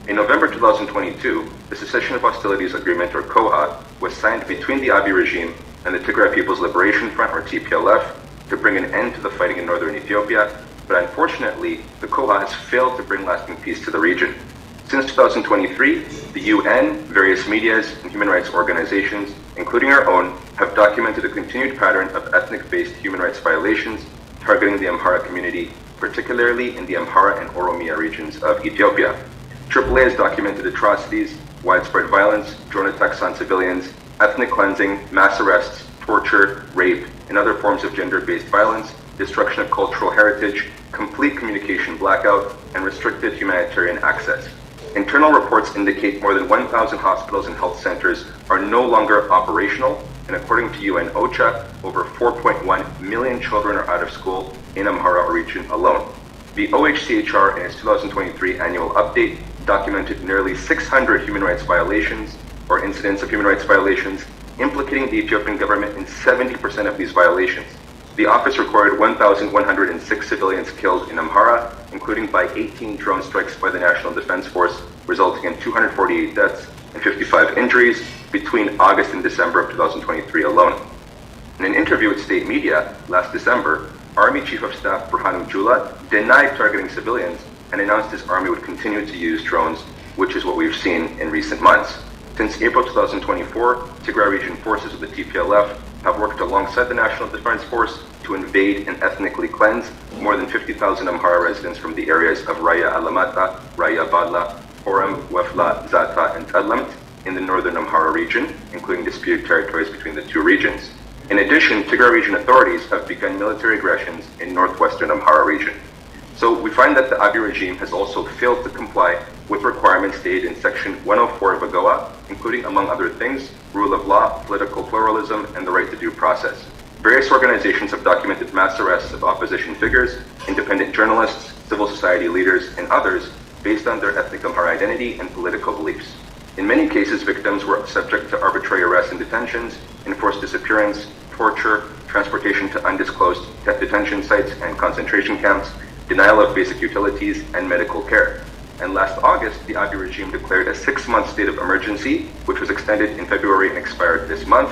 In November 2022, the Cessation of Hostilities Agreement, or COHA, was signed between the Abiy regime and the Tigray People's Liberation Front, or TPLF, to bring an end to the fighting in northern Ethiopia, but unfortunately, the COHA has failed to bring lasting peace to the region. Since 2023, the UN, various medias, and human rights organizations, including our own, have documented a continued pattern of ethnic-based human rights violations targeting the Amhara community, particularly in the Amhara and Oromia regions of Ethiopia. AAA has documented atrocities, widespread violence, drone attacks on civilians, ethnic cleansing, mass arrests, torture, rape, and other forms of gender-based violence, destruction of cultural heritage, complete communication blackout, and restricted humanitarian access. Internal reports indicate more than 1,000 hospitals and health centers are no longer operational, and according to UN OCHA, over 4.1 million children are out of school in Amhara region alone. The OHCHR in its 2023 annual update documented nearly 600 human rights violations or incidents of human rights violations, implicating the Ethiopian government in 70% of these violations. The office recorded 1,106 civilians killed in Amhara, including by 18 drone strikes by the National Defense Force, resulting in 248 deaths and 55 injuries between August and December of 2023 alone. In an interview with state media last December, Army Chief of Staff Burhanu Jula denied targeting civilians and announced his army would continue to use drones, which is what we've seen in recent months. Since April 2024, Tigray region forces of the TPLF have worked alongside the National Defense Force to invade and ethnically cleanse more than 50,000 Amhara residents from the areas of Raya Alamata, Raya Badla, Orem, Wefla, Zata, and Tadlamt in the northern Amhara region, including disputed territories between the two regions. In addition, Tigray region authorities have begun military aggressions in northwestern Amhara region. So we find that the Abiy regime has also failed to comply with requirements stated in Section 104 of AGOA, including, among other things, rule of law, political pluralism, and the right to due process. Various organizations have documented mass arrests of opposition figures, independent journalists, civil society leaders, and others based on their ethnic Amhara identity and political beliefs. In many cases, victims were subject to arbitrary arrests and detentions, enforced disappearance, torture, transportation to undisclosed detention sites and concentration camps, denial of basic utilities, and medical care. And last August, the Abiy regime declared a 6-month state of emergency, which was extended in February and expired this month.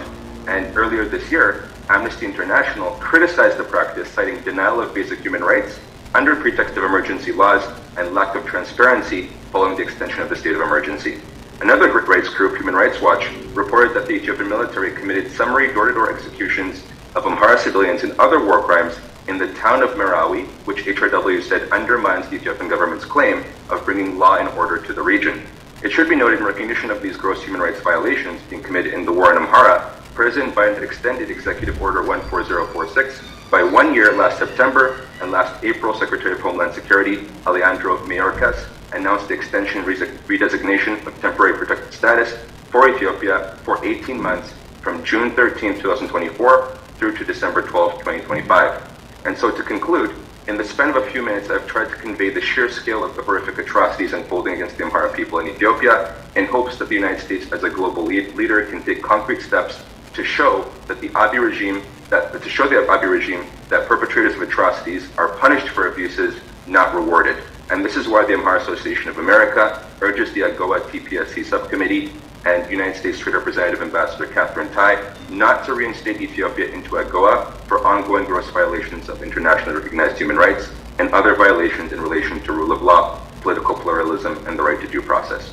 And earlier this year, Amnesty International criticized the practice, citing denial of basic human rights under pretext of emergency laws and lack of transparency following the extension of the state of emergency. Another rights group, Human Rights Watch, reported that the Ethiopian military committed summary door-to-door executions of Amhara civilians and other war crimes in the town of Merawi, which HRW said undermines the Ethiopian government's claim of bringing law and order to the region. It should be noted, in recognition of these gross human rights violations being committed in the war in Amhara, President Biden had extended Executive Order 14046 by 1 year last September, and last April, Secretary of Homeland Security Alejandro Mayorkas announced the extension and redesignation of temporary protected status for Ethiopia for 18 months from June 13, 2024 through to December 12, 2025. And so to conclude, in the span of a few minutes, I've tried to convey the sheer scale of the horrific atrocities unfolding against the Amhara people in Ethiopia in hopes that the United States as a global leader can take concrete steps to show that the Abiy regime, that perpetrators of atrocities are punished for abuses, not rewarded. And this is why the Amhara Association of America urges the AGOA TPSC subcommittee and United States Trade Representative Ambassador Catherine Tai not to reinstate Ethiopia into AGOA for ongoing gross violations of internationally recognized human rights and other violations in relation to rule of law, political pluralism, and the right to due process.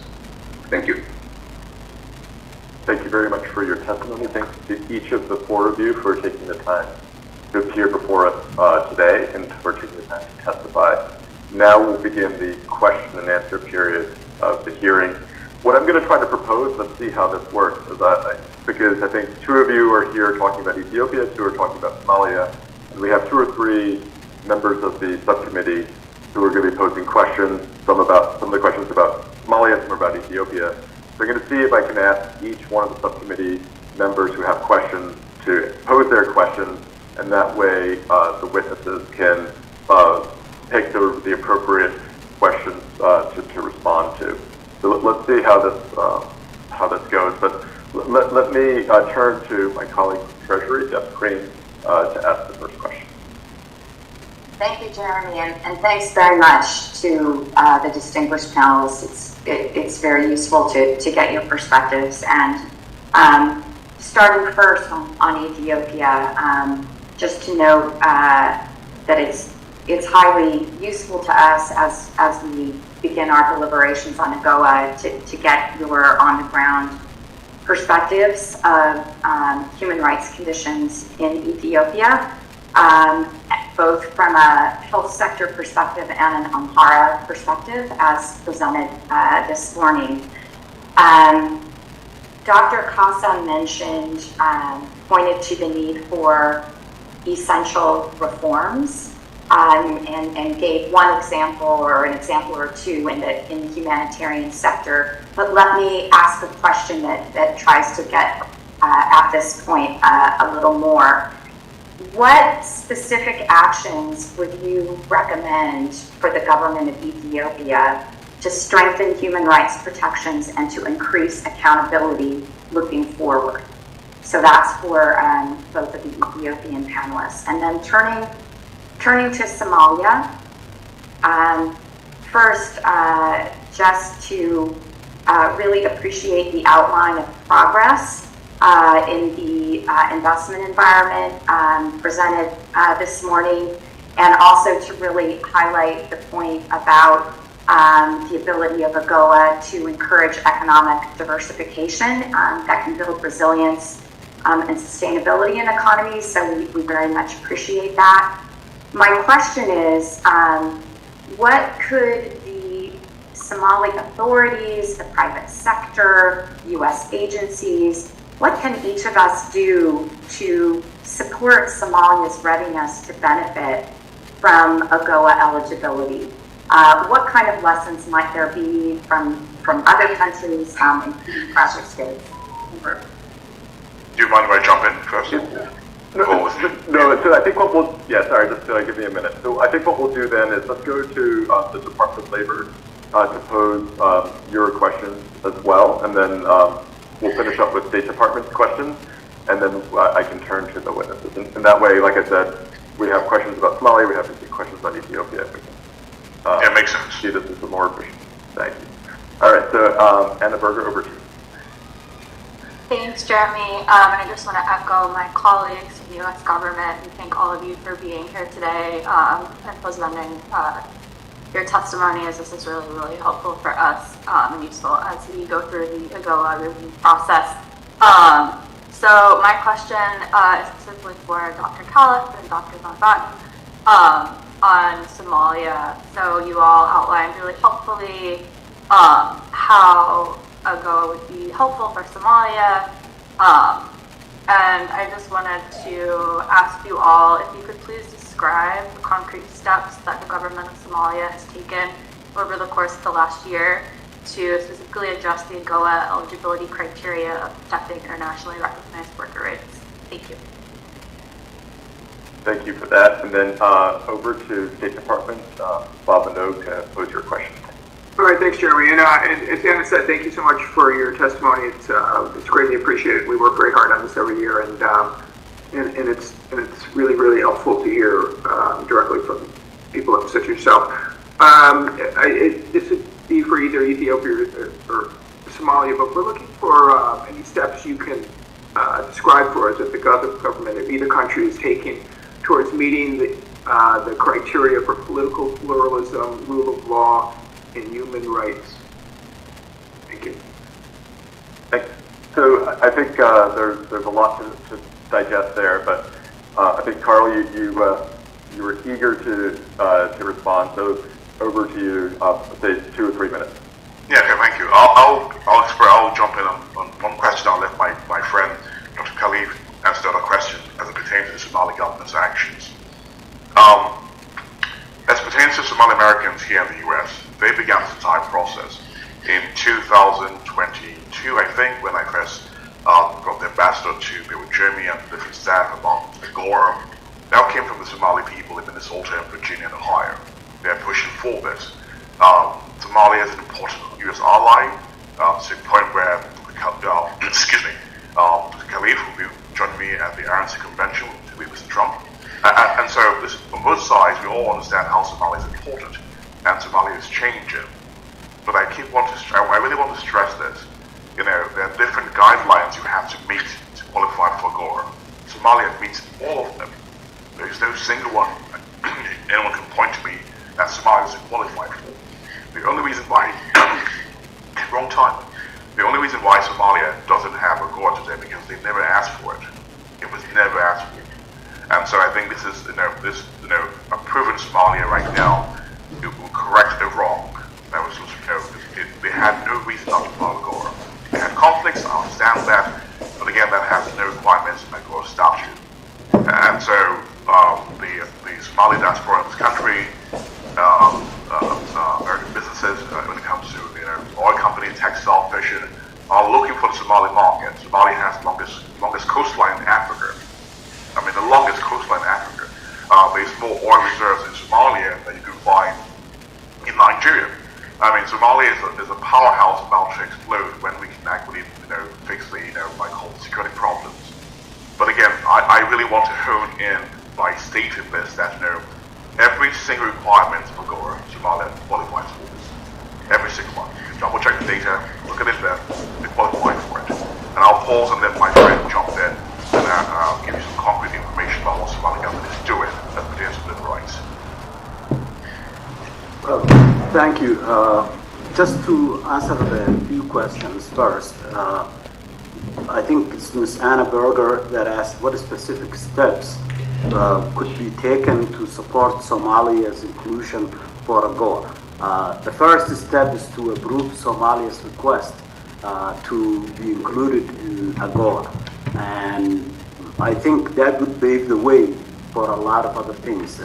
Thank you. Thank you very much for your testimony. Thanks to each of the four of you for taking the time to appear before us today and for taking the time to testify. Now we'll begin the question and answer period of the hearing. What I'm going to try to propose, let's see how this works, is because I think two of you are here talking about Ethiopia, two are talking about Somalia, and we have two or three members of the subcommittee who are going to be posing questions, some of the questions about Somalia, some about Ethiopia. So I'm going to see if I can ask each one of the subcommittee members who have questions to pose their questions and that way the witnesses can take the appropriate questions to respond to. So let's see how this goes. But let me turn to my colleague from Treasury, Deb Crean, to ask the first question. Thank you, Jeremy, and thanks very much to the distinguished panelists. It's very useful to get your perspectives. And starting first on Ethiopia, just to note that it's highly useful to us as we begin our deliberations on AGOA to get your on-the-ground perspectives of human rights conditions in Ethiopia, both from a health sector perspective and an Amhara perspective, as presented this morning. Dr. Kasa mentioned, pointed to the need for essential reforms, and gave one example or an example or two in the humanitarian sector. But let me ask a question that tries to get at this point a little more. What specific actions would you recommend for the government of Ethiopia to strengthen human rights protections and to increase accountability looking forward? So that's for both of the Ethiopian panelists. And then turning to Somalia, first, just to really appreciate the outline of progress in the investment environment presented this morning, and also to really highlight the point about the ability of AGOA to encourage economic diversification that can build resilience and sustainability in economies. So we very much appreciate that. My question is, what could the Somali authorities, the private sector, U.S. agencies, what can each of us do to support Somalia's readiness to benefit from AGOA eligibility? What kind of lessons might there be from other countries, including private states? Do you mind if I jump in first? No, so I think what we'll, just give me a minute. So I think what we'll do then is let's go to the Department of Labor to pose your questions as well, and then we'll finish up with State Department's questions, and then I can turn to the witnesses. And that way, like I said, we have questions about Somalia, we have questions about Ethiopia. Yeah, makes sense. See, this is more efficient. Thank you. All right, so Anna Berger, over to you. Thanks, Jeremy. And I just want to echo my colleagues in the U.S. government and thank all of you for being here today and presenting your testimony, as this is really, really helpful for us and useful as we go through the AGOA review process. So my question is specifically for Dr. Caliph and Dr. Van Batten on Somalia. So you all outlined really helpfully how AGOA would be helpful for Somalia. And I just wanted to ask you all if you could please describe the concrete steps that the government of Somalia has taken over the course of the last year to specifically adjust the AGOA eligibility criteria of protecting internationally recognized worker rights. Thank you. Thank you for that. And then over to State Department, Bob Minogue, to pose your question. All right, thanks, Jeremy. And as Anna said, thank you so much for your testimony. It's greatly appreciated. We work very hard on this every year, and it's really, really helpful to hear directly from people such as yourself. This would be for either Ethiopia or Somalia, but we're looking for any steps you can describe for us that the government of either country is taking towards meeting the criteria for political pluralism, rule of law, and human rights. Thank you. Thanks. So I think there's a lot to digest there, but I think Carl, you were eager to respond. So over to you. Say 2 or 3 minutes. Yeah, okay, thank you. I'll jump in on one question. I'll let my friend Dr. Khalif answer the other question as it pertains to the Somali government's actions. As it pertains to Somali Americans here in the U.S., they began this entire process in 2022, I think, when I first got the ambassador to be with Jeremy and different staff among AGOA came from the Somali people in Minnesota and Virginia and Ohio. They're pushing for this. Somalia is an important U.S. ally to the point where, the Caliph will be joining me at the RNC convention with Mr. Trump. And so this, on both sides, we all understand how Somalia is important and Somalia is changing. But I really want to stress this. There are different guidelines you have to meet to qualify for AGOA. Somalia meets all of them. There is no single one anyone can point to me that Somalia is qualified for. The only reason why, wrong time. The only reason why Somalia doesn't have AGOA today because they never asked for it. It was never asked for. And so I think this is, a proven Somalia right now. It will correct the wrong. That was, they had no reason not to follow AGOA. They had conflicts. I understand that, but again, that has no requirements in the AGOA statute. And so the Somali diaspora in this country, American businesses, when it comes to oil companies, textile, fishing, are looking for the Somali market. Somalia has the longest coastline in Africa. I mean, the longest coastline in Africa. There's more oil reserves in Somalia than you can find in Nigeria. I mean, Somalia is a powerhouse about to explode when we can actually, fix the, like whole security problems. But again, I really want to hone in by stating this, that, every single requirement for AGOA, Somalia qualifies for this. Every single one. You can double check the data, look at it there, they qualify for it. And I'll pause and let my friend jump in and give you some concrete information about what Somali government is doing as pertains to human rights. Thank you. Just to answer the few questions first, I think it's Ms. Anna Berger that asked what specific steps could be taken to support Somalia's inclusion for AGOA. The first step is to approve Somalia's request to be included in AGOA. And I think that would pave the way for a lot of other things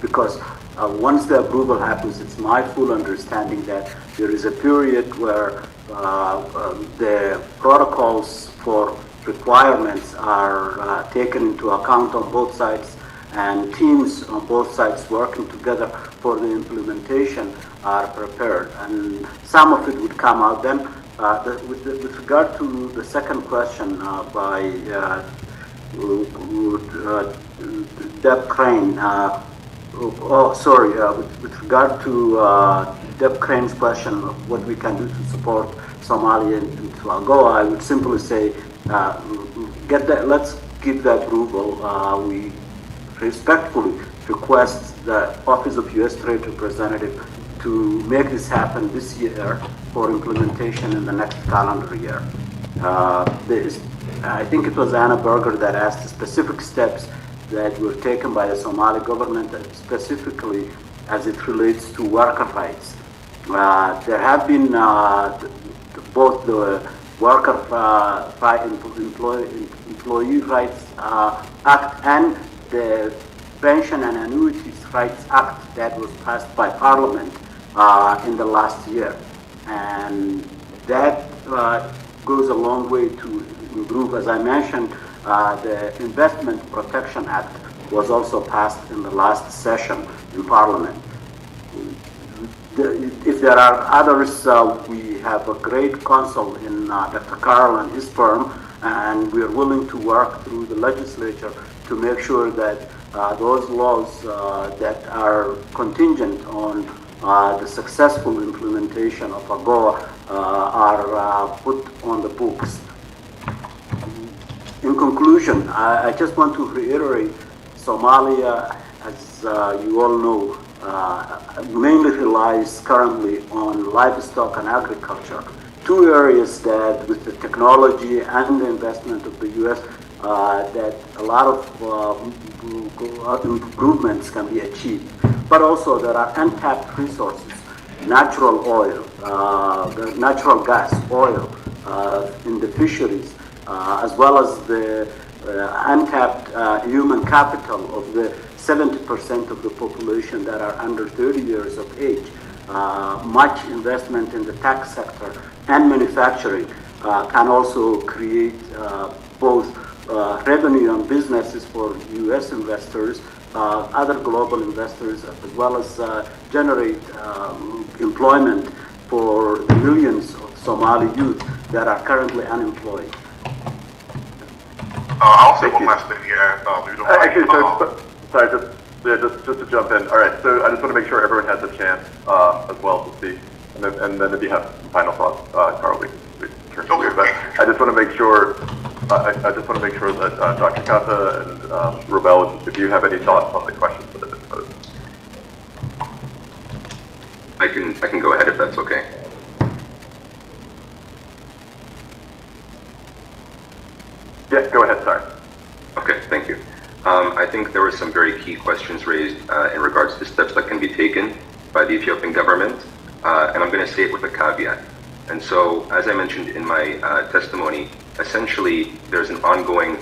because once the approval happens, it's my full understanding that there is a period where the protocols for requirements are taken into account on both sides, and teams on both sides working together for the implementation are prepared, and some of it would come out then. With regard to the second question by Deb Crane, with regard to Deb Crane's question of what we can do to support Somalia into AGOA, I would simply say, let's give the approval. We respectfully request the Office of U.S. Trade Representative to make this happen this year for implementation in the next calendar year. I think it was Anna Berger that asked specific steps that were taken by the Somali government, specifically as it relates to worker rights. There have been both the Worker Employee Rights Act and the Pension and Annuities Rights Act that was passed by Parliament in the last year. And that goes a long way to improve. As I mentioned, the Investment Protection Act was also passed in the last session in Parliament. If there are others, we have a great counsel in Dr. Carl and his firm, and we are willing to work through the legislature to make sure that those laws that are contingent on the successful implementation of AGOA are put on the books. In conclusion, I just want to reiterate, Somalia, as you all know, mainly relies currently on livestock and agriculture, two areas that with the technology and the investment of the U.S. That a lot of improvements can be achieved. But also there are untapped resources, natural oil, natural gas, oil in the fisheries, as well as the untapped human capital of the 70% of the population that are under 30 years of age. Much investment in the tech sector and manufacturing can also create both revenue and businesses for U.S. investors, other global investors, as well as generate employment for the millions of Somali youth that are currently unemployed. I'll say one last thing here. Actually, sorry, just to jump in. All right, so I just want to make sure everyone has a chance as well to speak, and then if you have some final thoughts, Carl, we turn to you. But I just want to make sure. I just want to make sure that Dr. Kata and Robel, if you have any thoughts on the questions that have been posed. I can go ahead if that's okay. Yeah, go ahead, sorry. Okay, thank you. I think there were some very key questions raised in regards to steps that can be taken by the Ethiopian government, and I'm going to say it with a caveat. And so, as I mentioned in my testimony, essentially there's an ongoing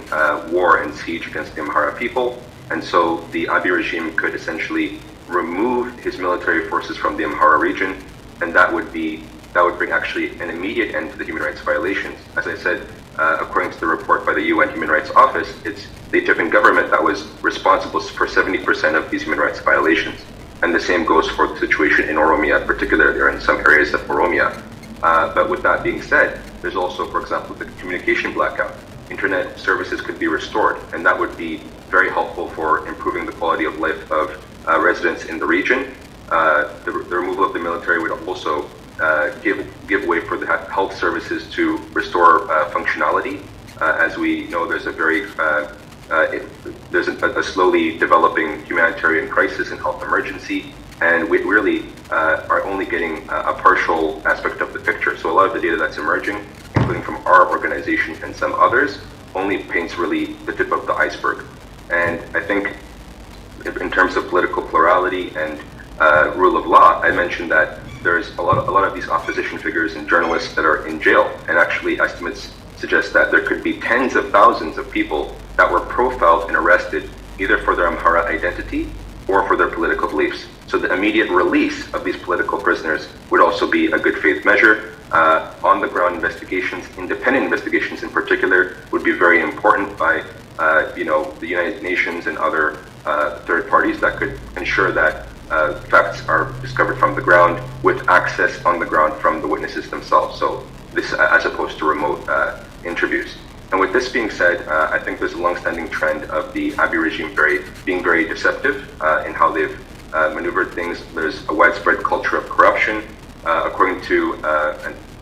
war and siege against the Amhara people, and so the Abiy regime could essentially remove his military forces from the Amhara region, and that would bring actually an immediate end to the human rights violations. As I said, according to the report by the UN Human Rights Office, it's the Ethiopian government that was responsible for 70% of these human rights violations. And the same goes for the situation in Oromia, particularly or in some areas of Oromia. But with that being said, there's also, for example, the communication blackout. Internet services could be restored, and that would be very helpful for improving the quality of life of residents in the region. The removal of the military would also give way for the health services to restore functionality. As we know, there's a slowly developing humanitarian crisis and health emergency, and we really are only getting a partial aspect of the picture. So a lot of the data that's emerging, including from our organization and some others, only paints really the tip of the iceberg. And I think in terms of political plurality and rule of law, I mentioned that there's a lot of these opposition figures and journalists that are in jail, and actually estimates suggest that there could be tens of thousands of people that were profiled and arrested either for their Amhara identity or for their political beliefs. So the immediate release of these political prisoners would also be a good faith measure. On-the-ground investigations, independent investigations in particular, would be very important by the United Nations and other third parties that could ensure that facts are discovered from the ground with access on the ground from the witnesses themselves. So this, as opposed to remote interviews. And with this being said, I think there's a long-standing trend of the Abiy regime being very deceptive in how they've maneuvered things. There's a widespread culture of corruption. According to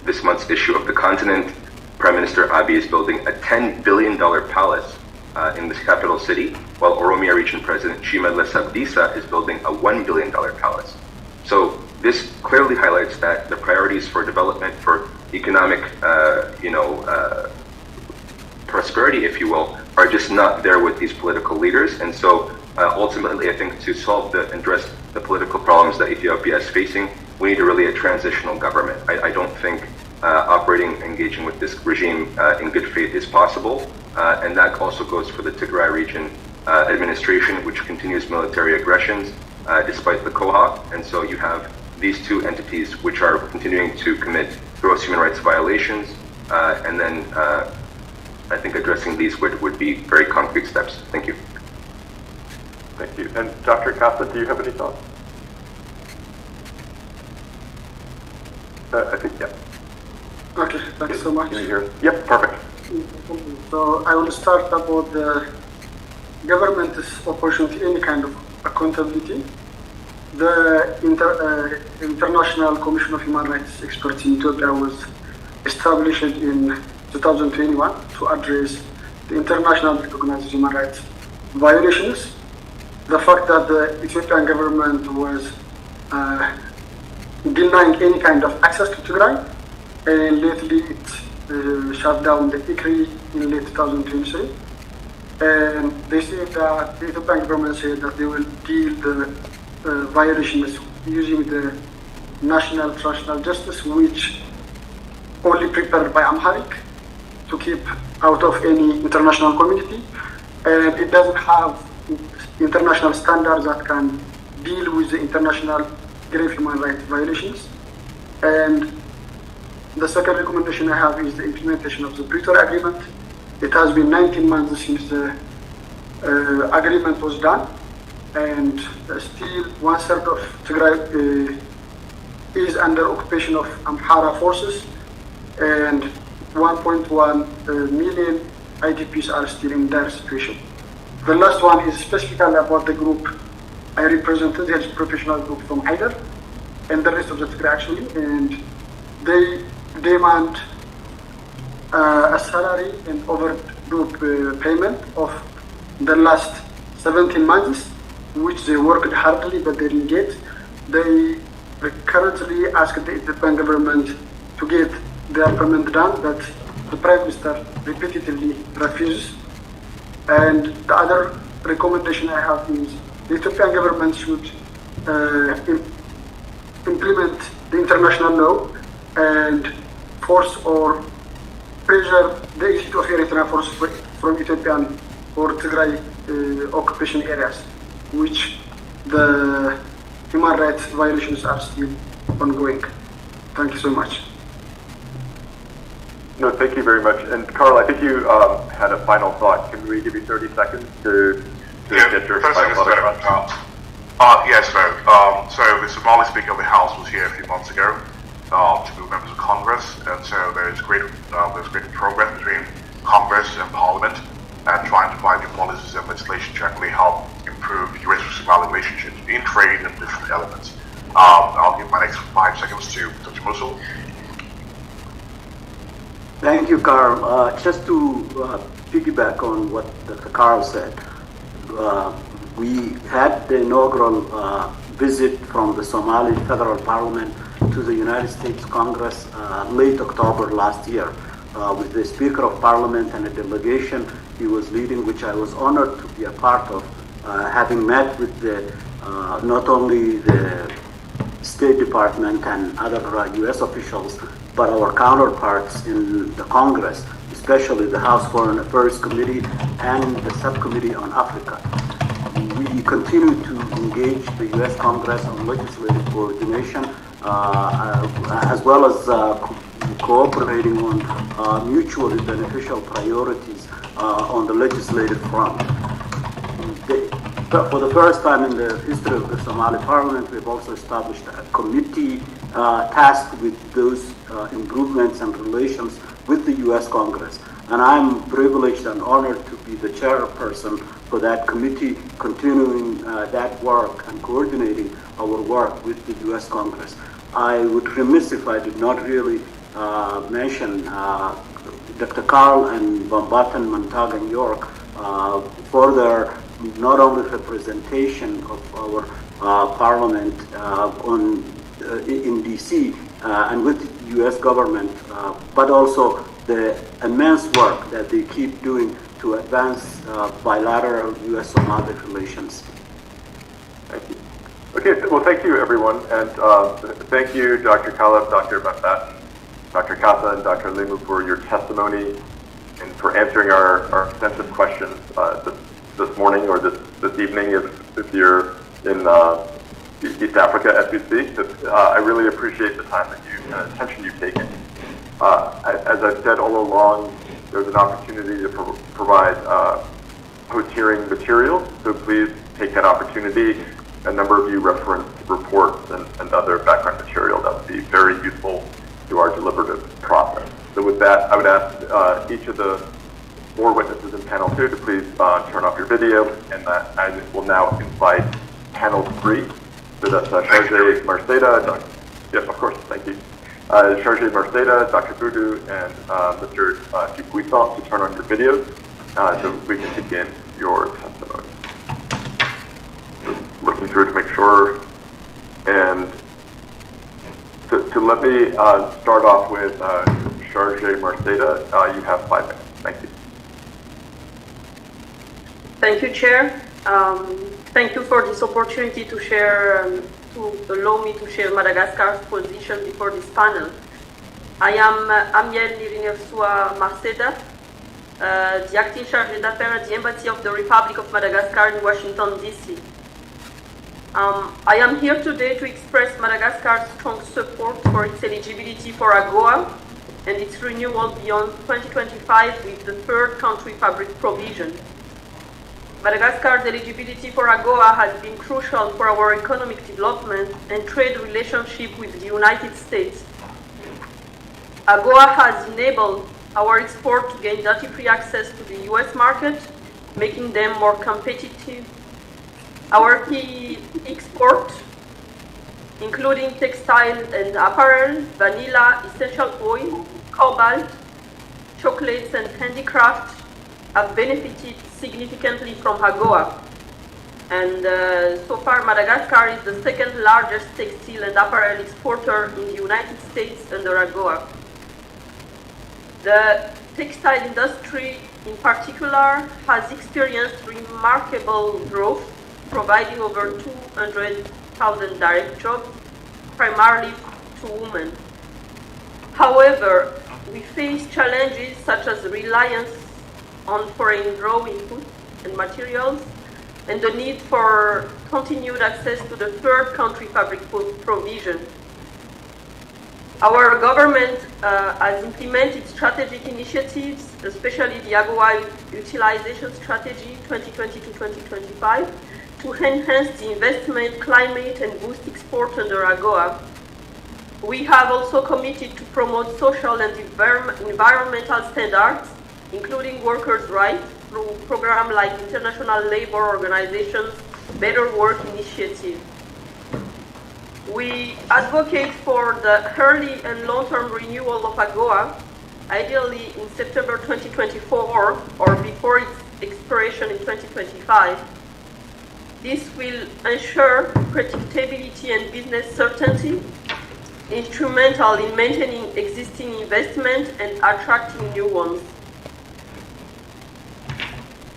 this month's issue of The Continent, Prime Minister Abiy is building a $10 billion palace in the capital city, while Oromia Region President Shimallis Abdiisa is building a $1 billion palace. So this clearly highlights that the priorities for development, for economic, prosperity, if you will, are just not there with these political leaders. And so ultimately, I think to solve and address the political problems that Ethiopia is facing, we need really a transitional government. I don't think engaging with this regime in good faith is possible. And that also goes for the Tigray region administration, which continues military aggressions despite the COHA. And so you have these two entities which are continuing to commit gross human rights violations. And then I think addressing these would be very concrete steps. Thank you. Thank you. And Dr. Kata, do you have any thoughts? I think, yeah. Okay, thanks so much. Can you hear us? Yep, perfect. So I will start about the government's opportunity, any kind of accountability. The International Commission of Human Rights Experts in Ethiopia was established in 2021 to address the internationally recognized human rights violations. The fact that the Ethiopian government was denying any kind of access to Tigray, and lately it shut down the ICRI in late 2023. And they say that the Ethiopian government said that they will deal the violations using the national transitional justice, which only prepared by Amharic to keep out of any international community, and it doesn't have international standards that can deal with the international grave human rights violations. And the second recommendation I have is the implementation of the Pretoria Agreement, it has been 19 months since the agreement was done, and still 1/3 of Tigray is under occupation of Amhara forces, and 1.1 million IDPs are still in their situation. The last one is specifically about the group I represented, the professional group from Haider, and the rest of the Tigray actually, and they demand a salary and overdue payment of the last 17 months, which they worked hardly but they didn't get. They currently ask the Ethiopian government to get their payment done, but the Prime Minister repetitively refuses. And the other recommendation I have is the Ethiopian government should implement the international law and force or pressure the exit of Eritrean forces from Ethiopian or Tigray occupation areas, which the human rights violations are still ongoing. Thank you so much. No, thank you very much. And Carl, I think you had a final thought. Can we give you 30 seconds to get your final thought across? Yes, so the Somali Speaker of the House was here a few months ago to be members of Congress, and so there's great progress between Congress and Parliament and trying to find new policies and legislation to actually help improve U.S.-Somali relationships in trade and different elements. I'll give my next 5 seconds to Dr. Musul. Thank you, Carl. Just to piggyback on what Dr. Carl said, we had the inaugural visit from the Somali Federal Parliament to the United States Congress late October last year with the Speaker of Parliament and a delegation he was leading, which I was honored to be a part of, having met with not only the State Department and other U.S. officials, but our counterparts in the Congress, especially the House Foreign Affairs Committee and the Subcommittee on Africa. We continue to engage the U.S. Congress on legislative coordination, as well as cooperating on mutually beneficial priorities on the legislative front. For the first time in the history of the Somali Parliament, we've also established a committee tasked with those improvements and relations with the U.S. Congress. And I'm privileged and honored to be the chairperson for that committee, continuing that work and coordinating our work with the U.S. Congress. I would remiss if I did not really mention Dr. Carl and Bambatan, Montague, and York for their not only representation of our Parliament in D.C. And with the U.S. government, but also the immense work that they keep doing to advance bilateral U.S.-Somali relations. Thank you. Okay, well, thank you, everyone. And thank you, Dr. Khaleb, Dr. Bambatan, Dr. Kasa, and Dr. Limu for your testimony and for answering our extensive questions this morning or this evening if you're in East Africa as we speak. I really appreciate the time that attention you've taken. As I've said all along, there's an opportunity to provide post-hearing materials, so please take that opportunity. A number of you referenced reports and other background material that would be very useful to our deliberative process. So with that, I would ask each of the 4 witnesses in panel 2 to please turn off your video, and I will now invite panel 3. So that's Chargé Marceda, yeah, of course, thank you. Chargé Marceda, Dr. Boudou, and Mr. Dupuissant to turn on your videos so we can begin your testimony. Just looking through to make sure. And to let me start off with Chargé Marceda, you have 5 minutes. Thank you. Thank you, Chair. Thank you for this opportunity to share, to allow me to share Madagascar's position before this panel. I am Amiel Nirinersua Marceda, the acting chargé d'affaires at the Embassy of the Republic of Madagascar in Washington, D.C. I am here today to express Madagascar's strong support for its eligibility for AGOA, and its renewal beyond 2025 with the third country fabric provision. Madagascar's eligibility for AGOA has been crucial for our economic development and trade relationship with the United States. AGOA has enabled our export to gain duty-free access to the US market, making them more competitive. Our key export, including textile and apparel, vanilla, essential oil, cobalt, chocolates, and handicraft, have benefited significantly from AGOA. And so far, Madagascar is the second largest textile and apparel exporter in the United States under AGOA. The textile industry in particular has experienced remarkable growth, providing over 200,000 direct jobs, primarily to women. However, we face challenges such as reliance on foreign raw inputs and materials, and the need for continued access to the third country fabric provision. Our government has implemented strategic initiatives, especially the AGOA Utilization Strategy 2020-2025, to enhance the investment climate and boost export under AGOA. We have also committed to promote social and environmental standards, including workers' rights, through programs like International Labour Organization's Better Work Initiative. We advocate for the early and long-term renewal of AGOA, ideally in September 2024 or before its expiration in 2025. This will ensure predictability and business certainty, instrumental in maintaining existing investment and attracting new ones.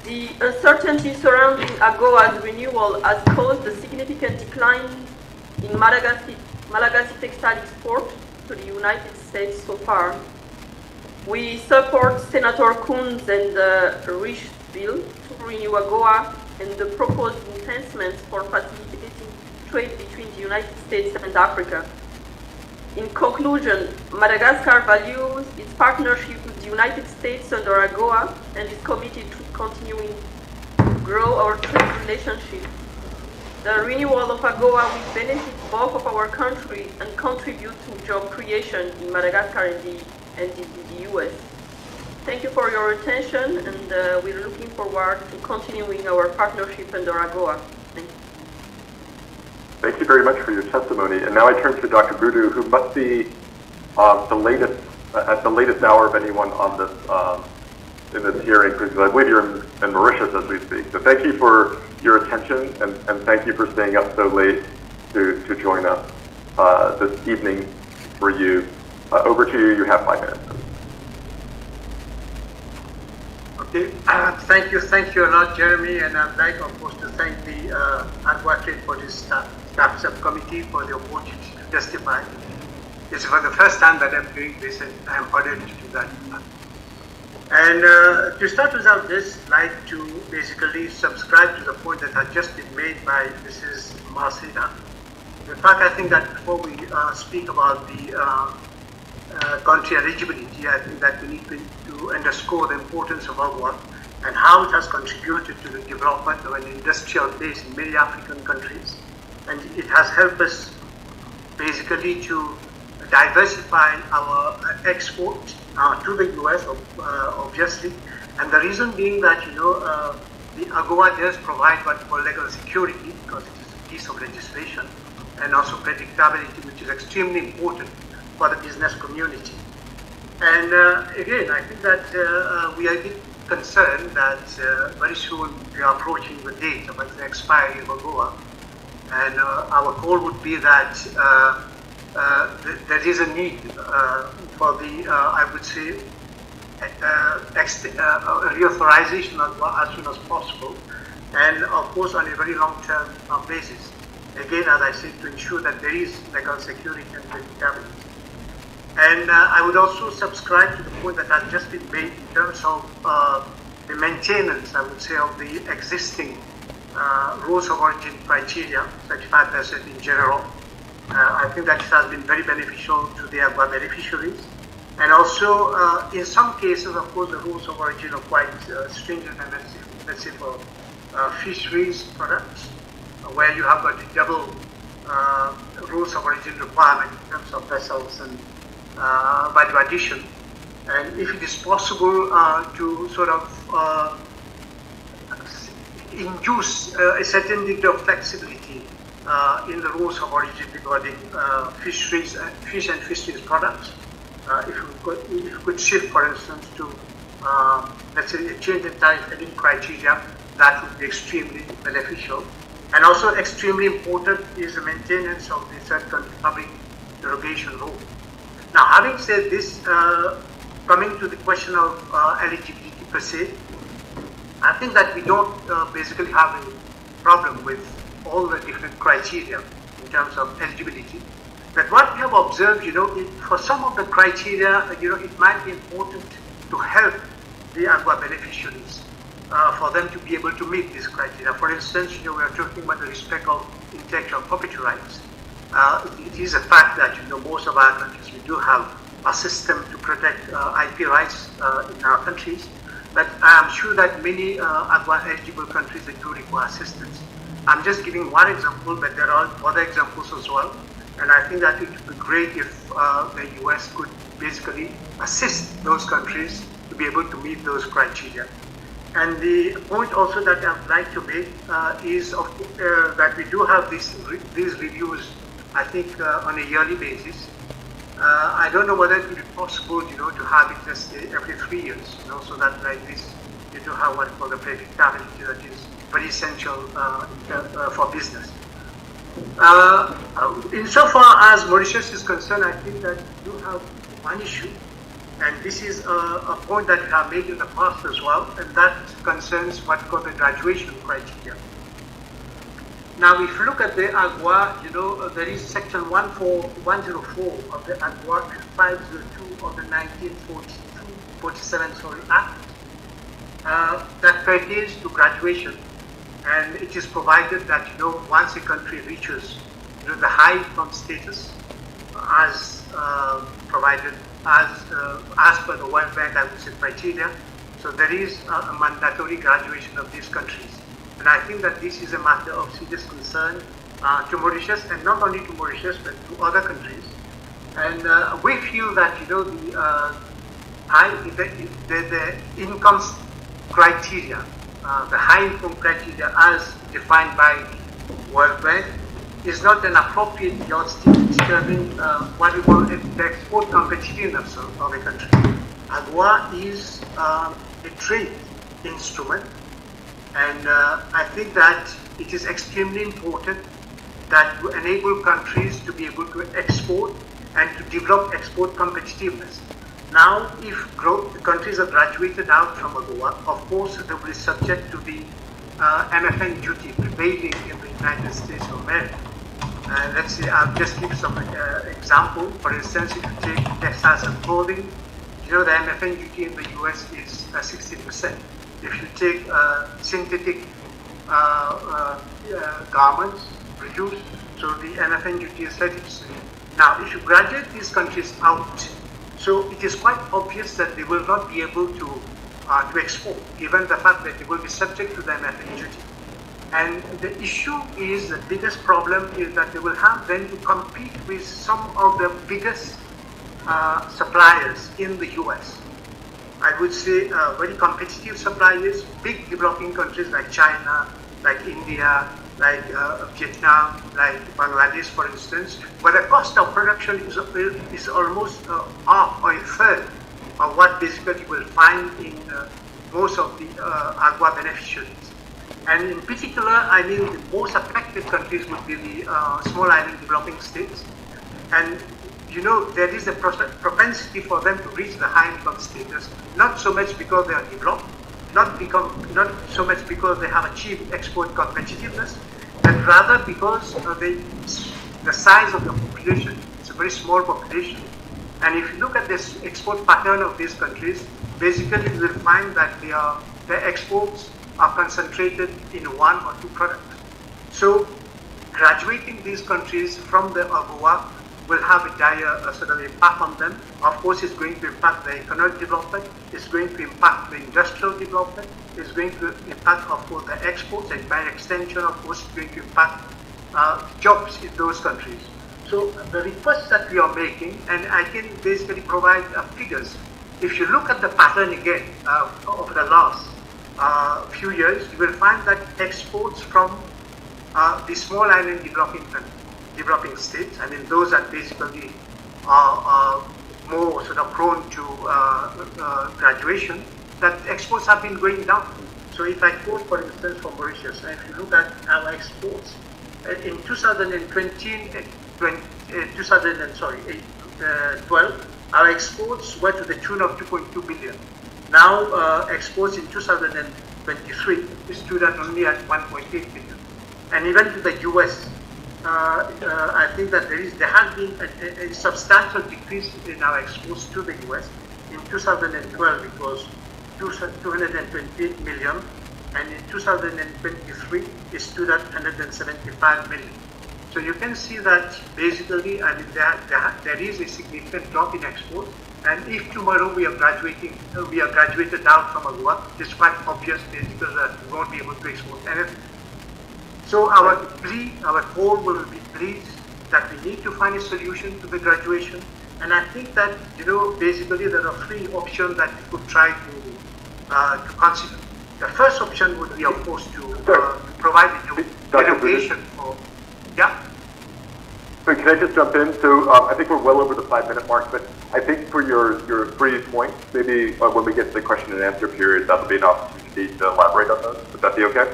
The uncertainty surrounding AGOA's renewal has caused a significant decline in Malagasy textile export to the United States so far. We support Senator Koon's and Rich bill to renew AGOA and the proposed enhancements for facilitating trade between the United States and Africa. In conclusion, Madagascar values its partnership with the United States under AGOA and is committed to continuing to grow our trade relationship. The renewal of AGOA will benefit both of our countries and contribute to job creation in Madagascar and the US. Thank you for your attention, and we're looking forward to continuing our partnership under AGOA. Thank you. Thank you very much for your testimony. And now I turn to Dr. Boudou, who must be the latest hour of anyone on this in this hearing, because I believe you're in Mauritius as we speak. So thank you for your attention, and thank you for staying up so late to join us this evening for you. Over to you. You have 5 minutes. Okay. Thank you a lot, Jeremy, and I'd like, of course, to thank the advocate for this staff subcommittee for the opportunity to testify. It's for the first time that I'm doing this, and I'm honored to do that. And to start us out, this, I'd like to basically subscribe to the point that had just been made by Mrs. Marcina. In fact, I think that before we speak about the country eligibility, I think that we need to underscore the importance of AGOA and how it has contributed to the development of an industrial base in many African countries. And it has helped us basically to diversify our export to the US, obviously. And the reason being that, the AGOA does provide for legal security, because it is a piece of legislation, and also predictability, which is extremely important for the business community. And again, I think that we are a bit concerned that very soon we are approaching the date of the expiry of AGOA. And our call would be that there is a need for the, I would say, reauthorization as soon as possible, and of course on a very long-term basis. Again, as I said, to ensure that there is legal security and predictability. And I would also subscribe to the point that has just been made in terms of the maintenance, I would say, of the existing rules of origin criteria, 35% in general. I think that it has been very beneficial to the AGOA beneficiaries. And also, in some cases, of course, the rules of origin are quite stringent, and let's say for fisheries products, where you have got the double rules of origin requirement in terms of vessels and value addition. And if it is possible to sort of induce a certain degree of flexibility in the rules of origin regarding fish and fisheries products, if you could shift, for instance, to let's say a change in tariff heading criteria, that would be extremely beneficial. And also extremely important is the maintenance of the third country public derogation rule. Now, having said this, coming to the question of eligibility per se, I think that we don't basically have a problem with all the different criteria in terms of eligibility. But what we have observed, for some of the criteria, it might be important to help the AGOA beneficiaries for them to be able to meet these criteria. For instance, we are talking about the respect of intellectual property rights. It is a fact that, most of our countries, we do have a system to protect IP rights in our countries. But I am sure that many AGOA eligible countries, they do require assistance. I'm just giving one example, but there are other examples as well. And I think that it would be great if the US could basically assist those countries to be able to meet those criteria. And the point also that I would like to make is that we do have these reviews, I think, on a yearly basis. I don't know whether it would be possible, to have it just every 3 years, so that like this, you do have what we call the predictability that is very essential for business. Insofar as Mauritius is concerned, I think that we do have one issue, and this is a point that we have made in the past as well, and that concerns what we call the graduation criteria. Now, if you look at the AGOA, there is section 104 of the AGOA and 502 of the 1947 Act that pertains to graduation. And it is provided that, once a country reaches, the high income status as provided as per the World Bank, I would say, criteria. So there is a mandatory graduation of these countries. And I think that this is a matter of serious concern to Mauritius, and not only to Mauritius, but to other countries. And we feel that, the income criteria, the high income criteria as defined by the World Bank, is not an appropriate yardstick to determine what we call the export competitiveness of a country. AGOA is a trade instrument, and I think that it is extremely important that to enable countries to be able to export and to develop export competitiveness. Now, if countries are graduated out from AGOA, of course, they will be subject to the MFN duty prevailing in the United States of America. Let's say, I'll just give some example. For instance, if you take textiles and clothing, the MFN duty in the US is 60%. If you take synthetic garments produced, so the MFN duty is 30%. Now, if you graduate these countries out, so it is quite obvious that they will not be able to export, given the fact that they will be subject to the MFN duty. And the issue is, the biggest problem is that they will have then to compete with some of the biggest suppliers in the US. I would say very competitive suppliers, big developing countries like China, like India, like Vietnam, like Bangladesh, for instance, where the cost of production is almost half or a third of what basically you will find in most of the AGOA beneficiaries. And in particular, I mean, the most affected countries would be the small island developing states. And there is a propensity for them to reach the high income status, not so much because they are developed, not so much because they have achieved export competitiveness, but rather because the size of the population. It's a very small population. And if you look at this export pattern of these countries, basically you will find that their exports are concentrated in one or two products. So graduating these countries from the AGOA will have a dire sort of impact on them. Of course, it's going to impact the economic development, it's going to impact the industrial development, it's going to impact, of course, the exports, and by extension, of course, it's going to impact jobs in those countries. So the request that we are making, and I can basically provide figures. If you look at the pattern again over the last few years, you will find that exports from the small island developing states, I mean those that basically are more sort of prone to graduation, that exports have been going down. So if I quote, for instance, from Mauritius, and if you look at our exports, in 2012, our exports were to the tune of 2.2 billion. Now, exports in 2023 stood at only at 1.8 billion. And even to the US, I think that there has been a substantial decrease in our exports to the US. In 2012, it was 228 million, and in 2023, it stood at 175 million. So you can see that basically, I mean, there is a significant drop in exports. And if tomorrow we are graduated out from AGOA, it's quite obvious basically that we won't be able to export anything. So our call will be please that we need to find a solution to the graduation. And I think that, basically there are three options that we could try to consider. The first option would be, of course, to provide a derogation for, yeah. So can I just jump in? So I think we're well over the 5-minute mark, but I think for your 3 points, maybe when we get to the question and answer period, that'll be an opportunity to elaborate on those. Would that be okay?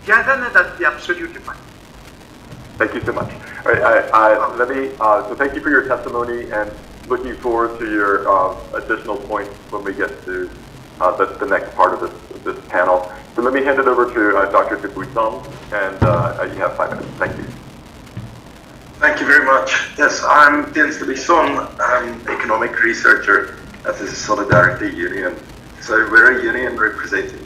Yeah, then that'd be absolutely fine. Thank you so much. All right, so thank you for your testimony, and looking forward to your additional points when we get to the next part of this panel. So let me hand it over to Dr. Dubuisson, and you have 5 minutes. Thank you. Thank you very much. Yes, I'm Jens Dubuisson. I'm economic researcher at the Solidarity Union. So we're a union representing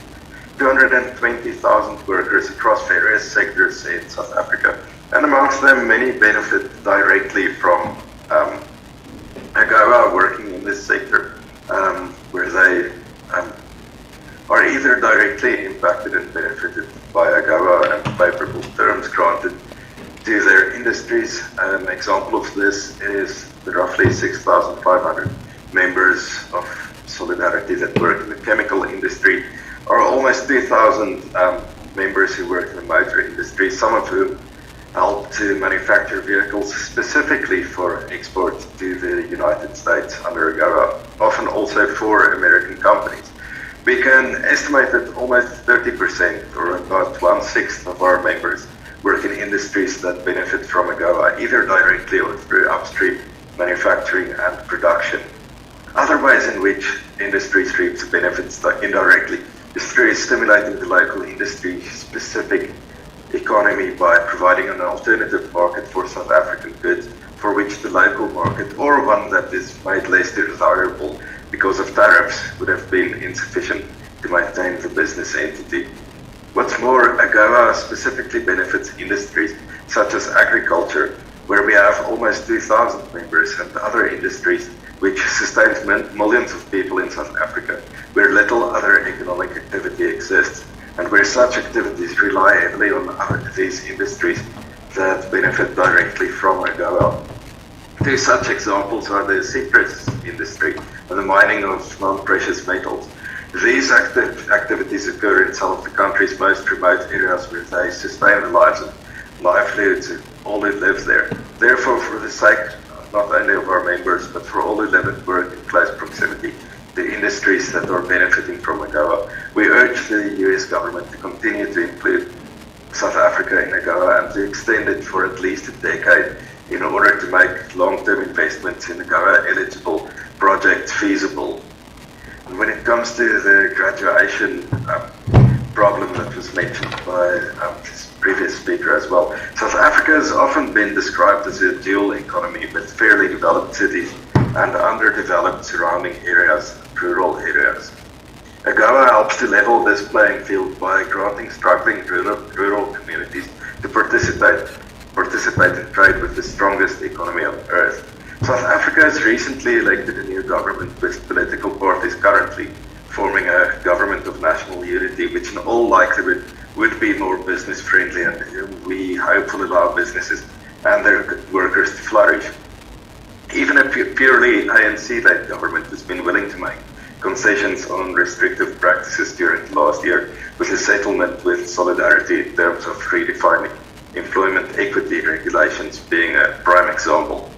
220,000 workers across various sectors in South Africa. And amongst them, many benefit directly from AGOA working in this sector, where they are either directly impacted and benefited by AGOA and favorable terms granted to their industries. An example of this is the roughly 6,500 members of Solidarity that work in the chemical industry, or almost 2,000 members who work in the motor industry, some of whom help to manufacture vehicles specifically for export to the United States under AGOA, often also for American companies. We can estimate that almost 30%, or about 1/6 of our members, work in industries that benefit from AGOA, either directly or through upstream manufacturing and production. Other ways in which industry reaps benefits indirectly is through stimulating the local industry-specific economy by providing an alternative market for South African goods for which the local market, or one that is made less desirable because of tariffs, would have been insufficient to maintain the business entity. What's more, AGOA specifically benefits industries such as agriculture, where we have almost 2,000 members, and other industries which sustains millions of people in South Africa, where little other economic activity exists, and where such activities rely heavily on these industries that benefit directly from AGOA. Two such examples are the citrus industry and the mining of non-precious metals. These activities occur in some of the country's most remote areas where they sustain the lives and livelihoods of all who live there. Therefore, for the sake not only of our members, but for all who live and work in close proximity to industries that are benefiting from AGOA, we urge the US government to continue to include South Africa in AGOA and to extend it for at least a decade in order to make long-term investments in AGOA-eligible projects feasible. And when it comes to the graduation problem that was mentioned by this previous speaker as well, South Africa has often been described as a dual economy with fairly developed cities and underdeveloped surrounding areas, rural areas. AGOA helps to level this playing field by granting struggling rural communities to participate in trade with the strongest economy on earth. South Africa has recently elected a new government with political parties currently forming a government of national unity, which in all likelihood would be more business friendly and we hope will allow businesses and their workers to flourish. Even a purely ANC-led government has been willing to make concessions on restrictive practices during the last year, with a settlement with Solidarity in terms of redefining employment equity regulations being a prime example.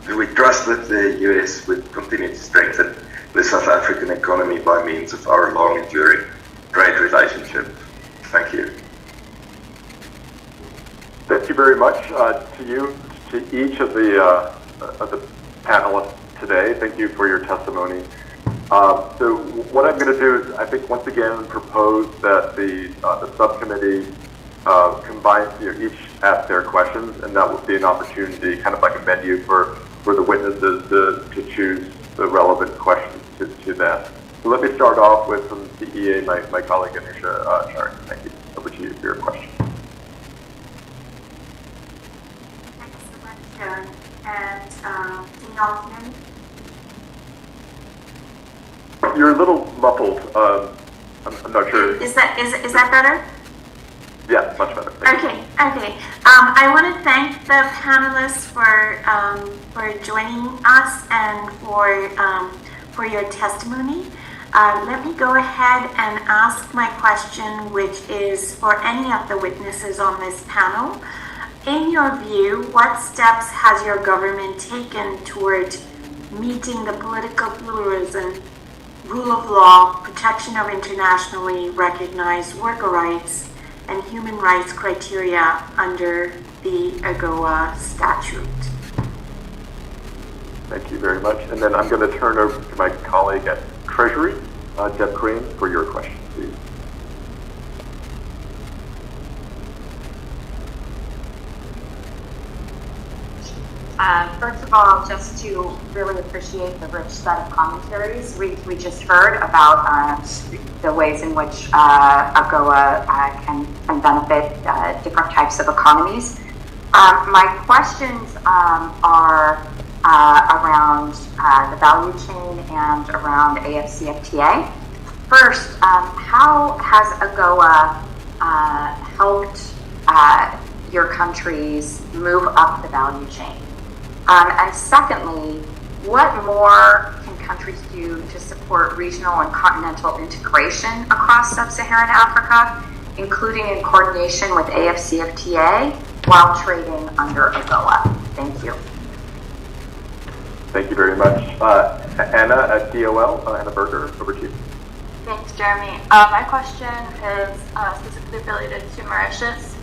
We trust that the US would continue to strengthen the South African economy by means of our long-enduring trade relationship. Thank you. Thank you very much to you, to each of the panelists today. Thank you for your testimony. So what I'm going to do is, I think, once again, propose that the subcommittee combine, each ask their questions, and that will be an opportunity, kind of like a menu for the witnesses to choose the relevant questions to them. So let me start off with from CEA, my colleague Anusha Chari. Thank you. Over to you for your question. Thanks so much, Sharon. And can you all hear me? You're a little muffled. I'm not sure. Is that better? Yeah, much better. Okay. I want to thank the panelists for joining us and for your testimony. Let me go ahead and ask my question, which is for any of the witnesses on this panel. In your view, what steps has your government taken toward meeting the political pluralism, rule of law, protection of internationally recognized worker rights, and human rights criteria under the AGOA statute? Thank you very much. And then I'm going to turn over to my colleague at Treasury, Deb Crane, for your question, please. First of all, just to really appreciate the rich set of commentaries we just heard about the ways in which AGOA can benefit different types of economies. My questions are around the value chain and around AFCFTA. First, how has AGOA helped your countries move up the value chain? And secondly, what more can countries do to support regional and continental integration across sub-Saharan Africa, including in coordination with AFCFTA while trading under AGOA? Thank you. Thank you very much. Anna at DOL, Anna Berger, over to you. Thanks, Jeremy. My question is specifically related to Mauritius.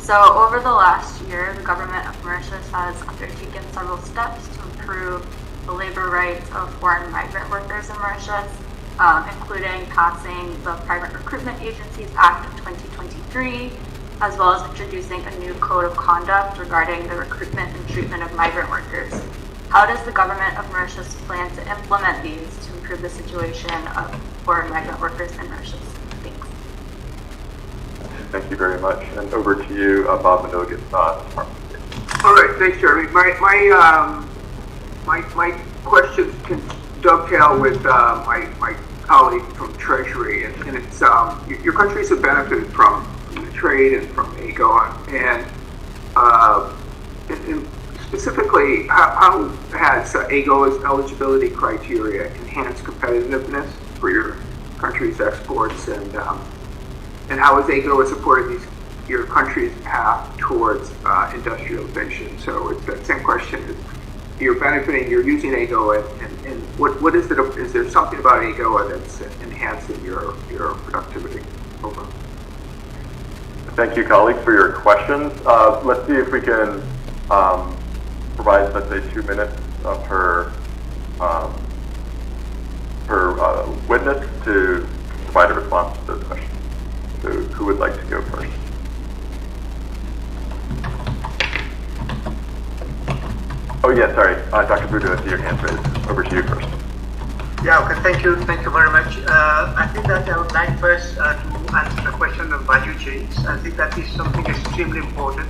So over the last year, the government of Mauritius has undertaken several steps to improve the labor rights of foreign migrant workers in Mauritius, including passing the Private Recruitment Agencies Act of 2023, as well as introducing a new code of conduct regarding the recruitment and treatment of migrant workers. How does the government of Mauritius plan to implement these to improve the situation of foreign migrant workers in Mauritius? Thanks. Thank you very much. And over to you, Bob Minogue, Department. All right, thanks, Jeremy. My questions can dovetail with my colleague from Treasury, and it's your countries have benefited from the trade and from AGOA, and specifically, how has AGOA's eligibility criteria enhanced competitiveness for your country's exports, and how has AGOA supported your country's path towards industrialization? So it's that same question: is you're benefiting, you're using AGOA, and what is it? Is there something about AGOA that's enhancing your productivity? Over. Thank you, colleagues, for your questions. Let's see if we can provide, let's say, 2 minutes per witness to provide a response to those questions. So who would like to go first? Oh yeah, sorry, Dr. Budu, I see your hand raised. Over to you first. Yeah, okay, thank you very much. I think that I would like first to answer the question of value chains. I think that is something extremely important.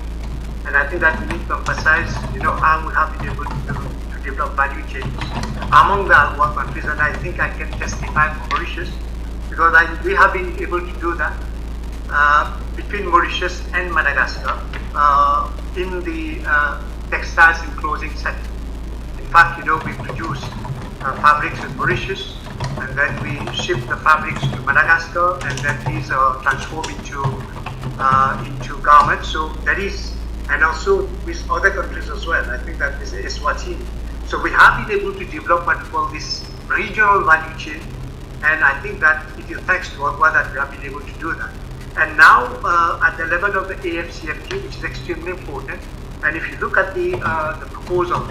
And I think that we need to emphasize, how we have been able to develop value chains among the AGOA countries, and I think I can testify for Mauritius, because we have been able to do that between Mauritius and Madagascar in the textiles and clothing sector. In fact, we produce fabrics in Mauritius, and then we ship the fabrics to Madagascar, and then these are transformed into garments. So that is, and also with other countries as well. I think that is Eswatini. So we have been able to develop what we call this regional value chain, and I think that it is thanks to AGOA that we have been able to do that. And now at the level of the AFCFT, which is extremely important, and if you look at the proposal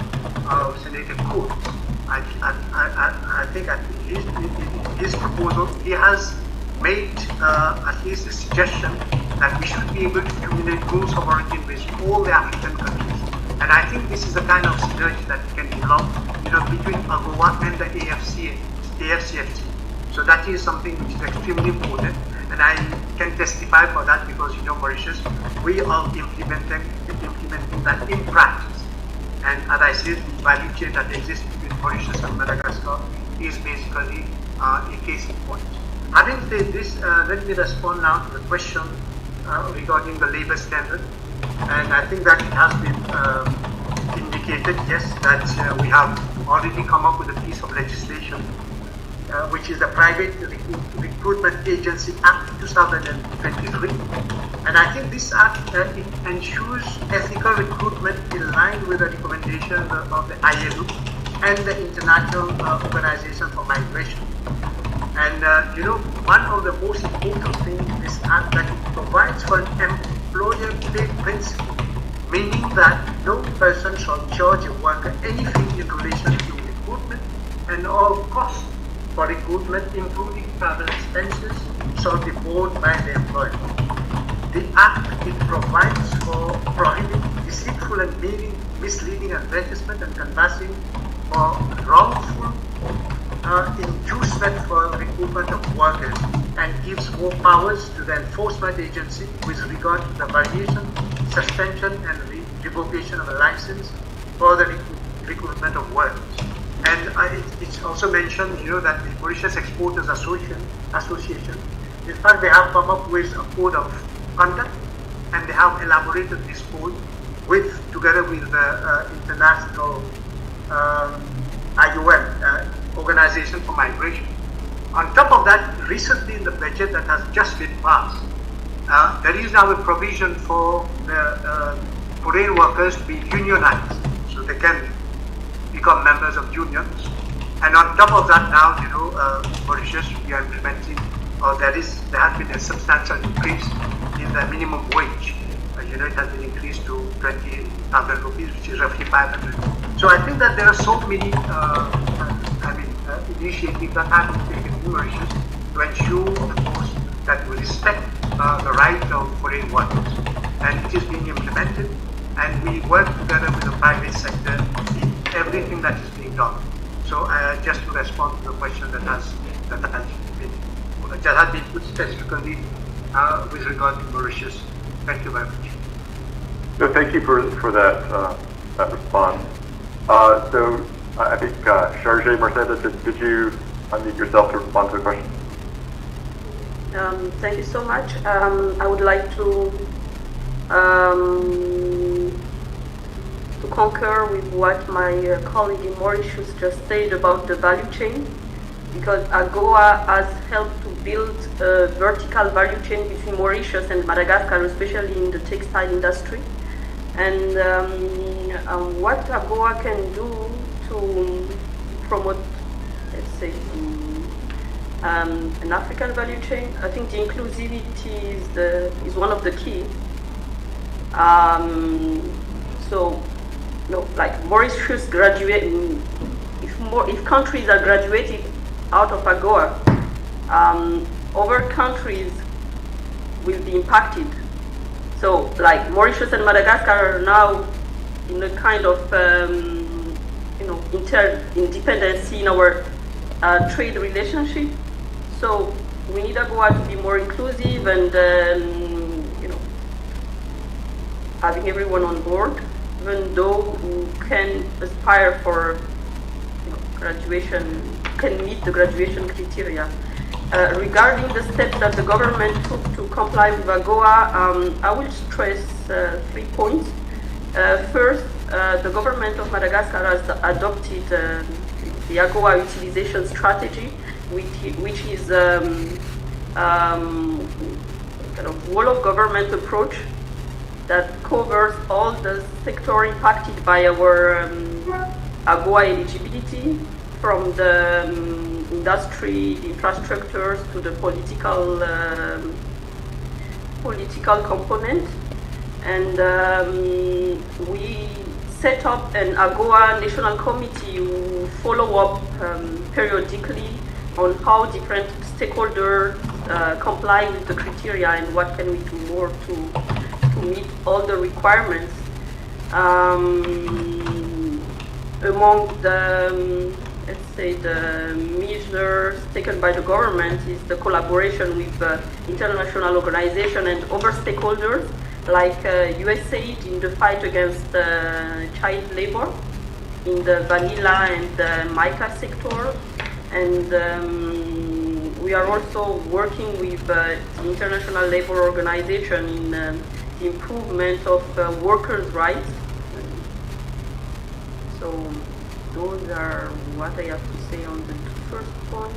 of Senator Cook, I think at his proposal, he has made at least a suggestion that we should be able to accumulate rules of origin with all the African countries. And I think this is the kind of synergy that we can develop, between AGOA and the AFCFT. So that is something which is extremely important, and I can testify for that because, Mauritius, we are implementing that in practice. And as I said, the value chain that exists between Mauritius and Madagascar is basically a case in point. Having said this, let me respond now to the question regarding the labor standard. And I think that it has been indicated, yes, that we have already come up with a piece of legislation, which is the Private Recruitment Agency Act 2023. And I think this act it ensures ethical recruitment in line with the recommendations of the ILO and the International Organization for Migration. And one of the most important things in this act that it provides for an employer pay principle, meaning that no person shall charge a worker anything in relation to recruitment, and all costs for recruitment, including travel expenses, shall be borne by the employer. The Act, it provides for prohibiting deceitful and misleading advertisement and canvassing for wrongful inducement for recruitment of workers, and gives more powers to the enforcement agency with regard to the variation, suspension, and revocation of a license for the recruitment of workers. And it's also mentioned, that the Mauritius Exporters Association, in fact, they have come up with a code of conduct, and they have elaborated this code together with the international IOM, Organization for Migration. On top of that, recently in the budget that has just been passed, there is now a provision for the foreign workers to be unionized, so they can become members of unions. And on top of that now, Mauritius, we are implementing, there has been a substantial increase in the minimum wage. It has been increased to 20,000 rupees, which is roughly 500. So I think that there are so many initiatives that have been taken in Mauritius to ensure, of course, that we respect the rights of foreign workers. And it is being implemented, and we work together with the private sector in everything that is being done. So just to respond to the question that has been put specifically with regard to Mauritius. Thank you very much. So thank you for that response. So I think Charge Mercedes, did you unmute yourself to respond to the question? Thank you so much. I would like to concur with what my colleague in Mauritius just said about the value chain, because AGOA has helped to build a vertical value chain between Mauritius and Madagascar, especially in the textile industry. And what AGOA can do to promote, let's say, an African value chain, I think the inclusivity is one of the key. So, like Mauritius graduate, if countries are graduated out of AGOA, other countries will be impacted. So, like Mauritius and Madagascar are now in a kind of inter-independency in our trade relationship. So we need AGOA to be more inclusive, and having everyone on board, even though who can aspire for graduation, can meet the graduation criteria. Regarding the steps that the government took to comply with AGOA, I will stress 3 points. First, the government of Madagascar has adopted the AGOA utilization strategy, which is kind of whole of government approach that covers all the sector impacted by our AGOA eligibility, from the industry, infrastructures, to the political component. And we set up an AGOA national committee who follow up periodically on how different stakeholders comply with the criteria and what can we do more to meet all the requirements. Among the, let's say, the measures taken by the government is the collaboration with international organizations and other stakeholders, like USAID in the fight against child labor in the vanilla and the mica sector. And we are also working with the International Labor Organization in the improvement of workers' rights. So those are what I have to say on the first point.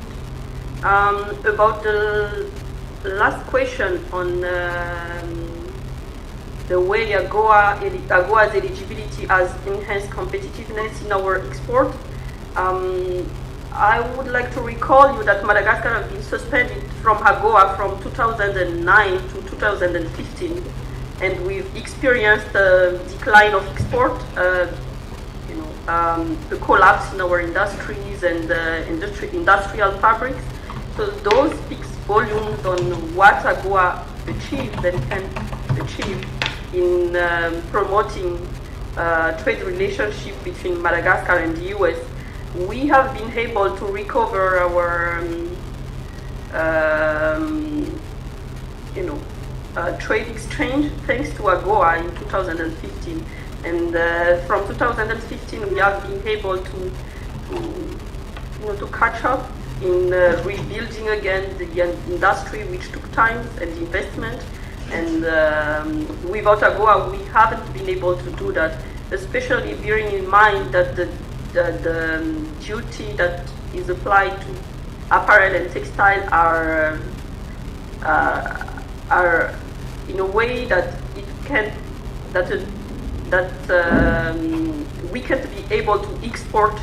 About the last question on the way AGOA's eligibility has enhanced competitiveness in our export, I would like to recall you that Madagascar has been suspended from AGOA from 2009 to 2015, and we've experienced a decline of export, the collapse in our industries and industrial fabrics. So those speaks volumes on what AGOA achieved and can achieve in promoting trade relationship between Madagascar and the US. We have been able to recover our, trade exchange thanks to AGOA in 2015. And from 2015, we have been able to catch up in rebuilding again the industry, which took time and investment. And without AGOA, we haven't been able to do that, especially bearing in mind that the duty that is applied to apparel and textile are in a way that we can't be able to export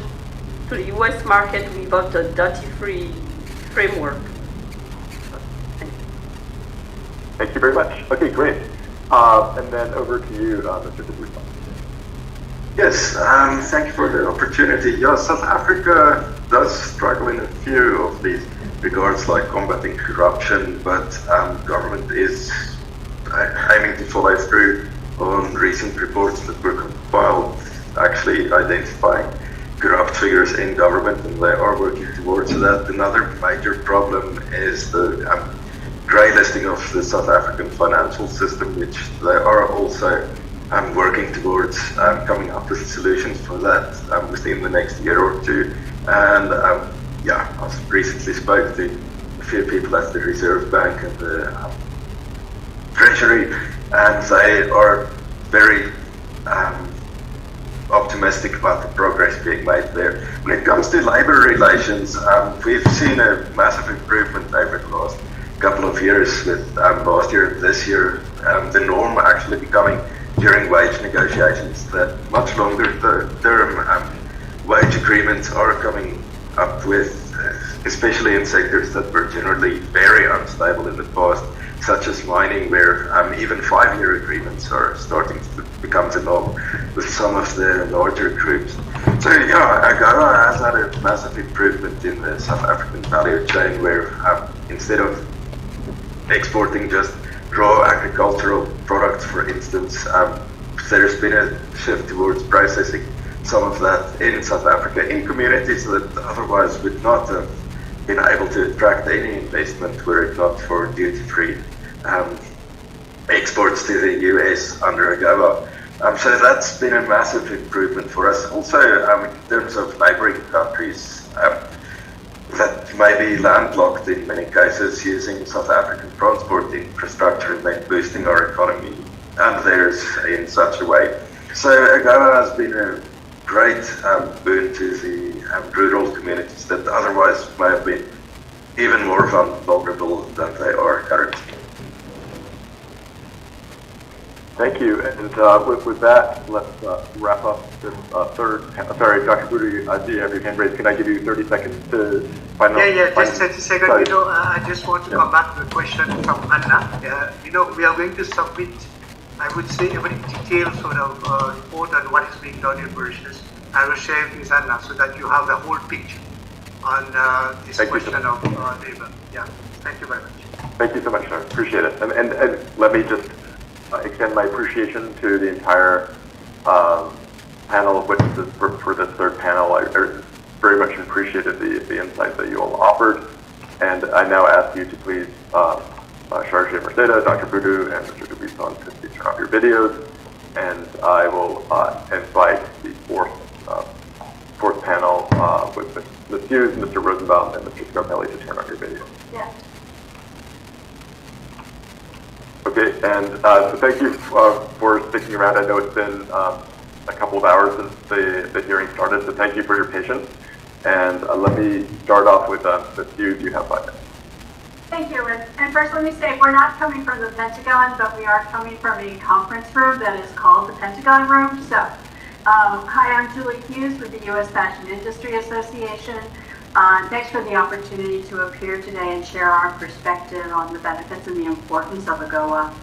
to the US market without a duty-free framework. Thank you very much. Okay, great. And then over to you, Mr. DeBruce. Yes, thank you for the opportunity. Yeah, South Africa does struggle in a few of these regards, like combating corruption, but government is aiming to follow through on recent reports that were compiled, actually identifying corrupt figures in government, and they are working towards that. Another major problem is the grey listing of the South African financial system, which they are also working towards coming up with solutions for that within the next year or two. And I've recently spoke to a few people at the Reserve Bank and the Treasury, and they are very optimistic about the progress being made there. When it comes to labor relations, we've seen a massive improvement over the last couple of years, with last year and this year the norm actually becoming during wage negotiations that much longer term wage agreements are coming up with, especially in sectors that were generally very unstable in the past, such as mining, where even 5-year agreements are starting to become the norm with some of the larger groups. So AGOA has had a massive improvement in the South African value chain, where instead of exporting just raw agricultural products, for instance, there's been a shift towards processing some of that in South Africa in communities that otherwise would not have been able to attract any investment were it not for duty-free exports to the US under AGOA. So that's been a massive improvement for us. Also, in terms of neighboring countries that may be landlocked in many cases, using South African transport infrastructure and then boosting our economy and theirs in such a way. So AGOA has been a great boon to the rural communities that otherwise may have been even more vulnerable than they are currently. Thank you. And with that, let's wrap up this third. Sorry, Dr. Budu, I see you have your hand raised. Can I give you 30 seconds to final? Just 30 seconds. I just want to come back to the question from Anna. We are going to submit, I would say, a very detailed sort of report on what is being done in Mauritius. I will share it with Anna so that you have the whole picture on this question of labor. Yeah, thank you very much. Thank you so much, sir. Appreciate it. And let me just extend my appreciation to the entire panel of witnesses for this third panel. I very much appreciated the insight that you all offered. And I now ask you to please, Charge Merceda, Dr. Budu, and Mr. Dubuisson to please turn off your videos. And I will invite the fourth panel with Ms. Hughes, Mr. Rosenbaum, and Mr. Scarpelli to turn on your videos. Yeah. Okay, and so thank you for sticking around. I know it's been a couple of hours since the hearing started, so thank you for your patience. And let me start off with Ms. Hughes. You have 5 minutes. Thank you. And first, let me say, we're not coming from the Pentagon, but we are coming from a conference room that is called the Pentagon Room. So, hi, I'm Julie Hughes with the U.S. Fashion Industry Association. Thanks for the opportunity to appear today and share our perspective on the benefits and the importance of AGOA.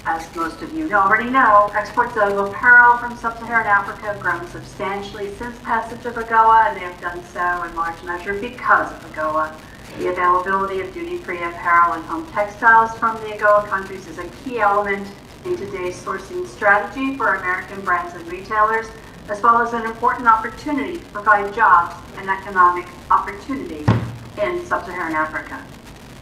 As most of you already know, exports of apparel from sub-Saharan Africa have grown substantially since passage of AGOA, and they have done so in large measure because of AGOA. The availability of duty-free apparel and home textiles from the AGOA countries is a key element in today's sourcing strategy for American brands and retailers, as well as an important opportunity to provide jobs and economic opportunity in sub-Saharan Africa.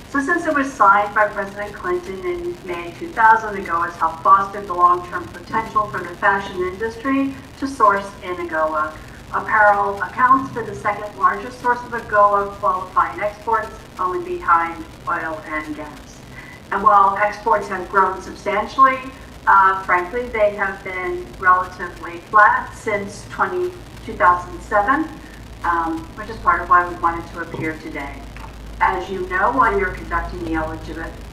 So since it was signed by President Clinton in May 2000, AGOA has helped foster the long-term potential for the fashion industry to source in AGOA. Apparel accounts for the second largest source of AGOA qualifying exports, only behind oil and gas. And while exports have grown substantially, frankly, they have been relatively flat since 2007, which is part of why we wanted to appear today. As you know, while you're conducting the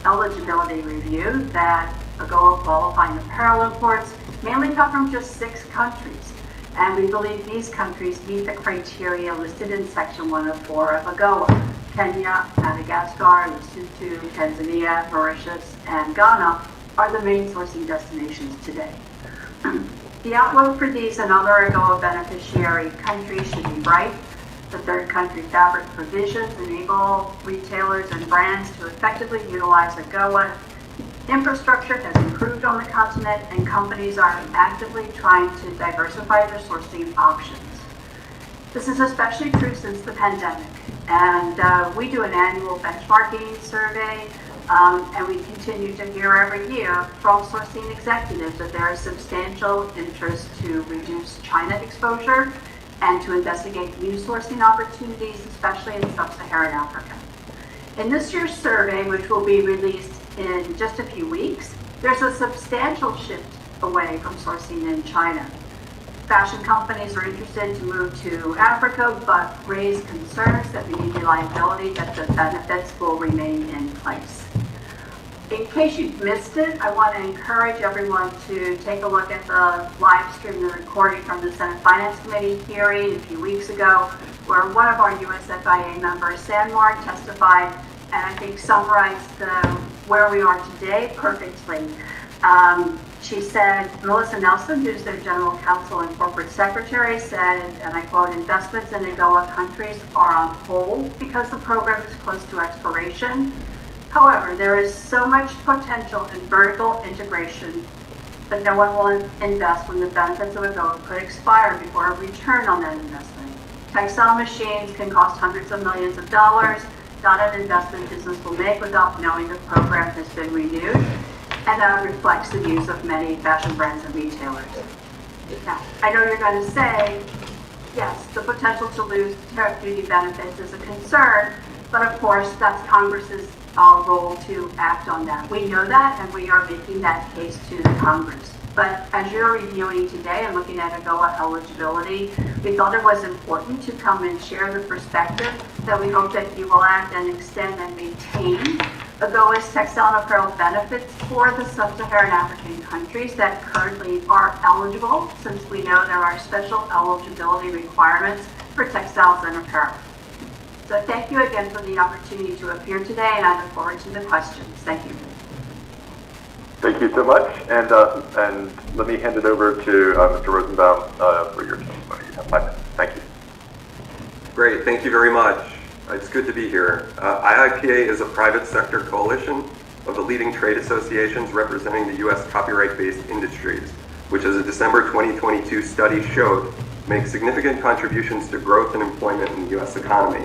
eligibility review, that AGOA qualifying apparel imports mainly come from just 6 countries. And we believe these countries meet the criteria listed in Section 104 of AGOA. Kenya, Madagascar, Lesotho, Tanzania, Mauritius, and Ghana are the main sourcing destinations today. The outlook for these and other AGOA beneficiary countries should be bright. The third country fabric provisions enable retailers and brands to effectively utilize AGOA. Infrastructure has improved on the continent, and companies are actively trying to diversify their sourcing options. This is especially true since the pandemic, and we do an annual benchmarking survey, and we continue to hear every year from sourcing executives that there is substantial interest to reduce China exposure and to investigate new sourcing opportunities, especially in sub-Saharan Africa. In this year's survey, which will be released in just a few weeks, there's a substantial shift away from sourcing in China. Fashion companies are interested to move to Africa, but raise concerns that the reliability that the benefits will remain in place. In case you've missed it, I want to encourage everyone to take a look at the live stream, the recording from the Senate Finance Committee hearing a few weeks ago, where one of our USFIA members, Sanmar, testified and I think summarized where we are today perfectly. She said, Melissa Nelson, who's their General Counsel and Corporate Secretary, said, and I quote, investments in AGOA countries are on hold because the program is close to expiration. However, there is so much potential in vertical integration that no one will invest when the benefits of AGOA could expire before a return on that investment. Textile machines can cost hundreds of millions of dollars, not an investment business will make without knowing the program has been renewed. and reflects the views of many fashion brands and retailers. Now, I know you're going to say, yes, the potential to lose tariff duty benefits is a concern, but of course, that's Congress's role to act on that. We know that, and we are making that case to the Congress. But as you're reviewing today and looking at AGOA eligibility, we thought it was important to come and share the perspective that we hope that you will act and extend and maintain AGOA's textile and apparel benefits for the sub-Saharan African countries that currently are eligible, since we know there are special eligibility requirements for textiles and apparel. So thank you again for the opportunity to appear today, and I look forward to the questions. Thank you. Thank you so much, and let me hand it over to Mr. Rosenbaum for your testimony. You have 5 minutes. Thank you. Great, thank you very much. It's good to be here. IIPA is a private sector coalition of the leading trade associations representing the U.S. copyright-based industries, which, as a December 2022 study showed, makes significant contributions to growth and employment in the U.S. economy.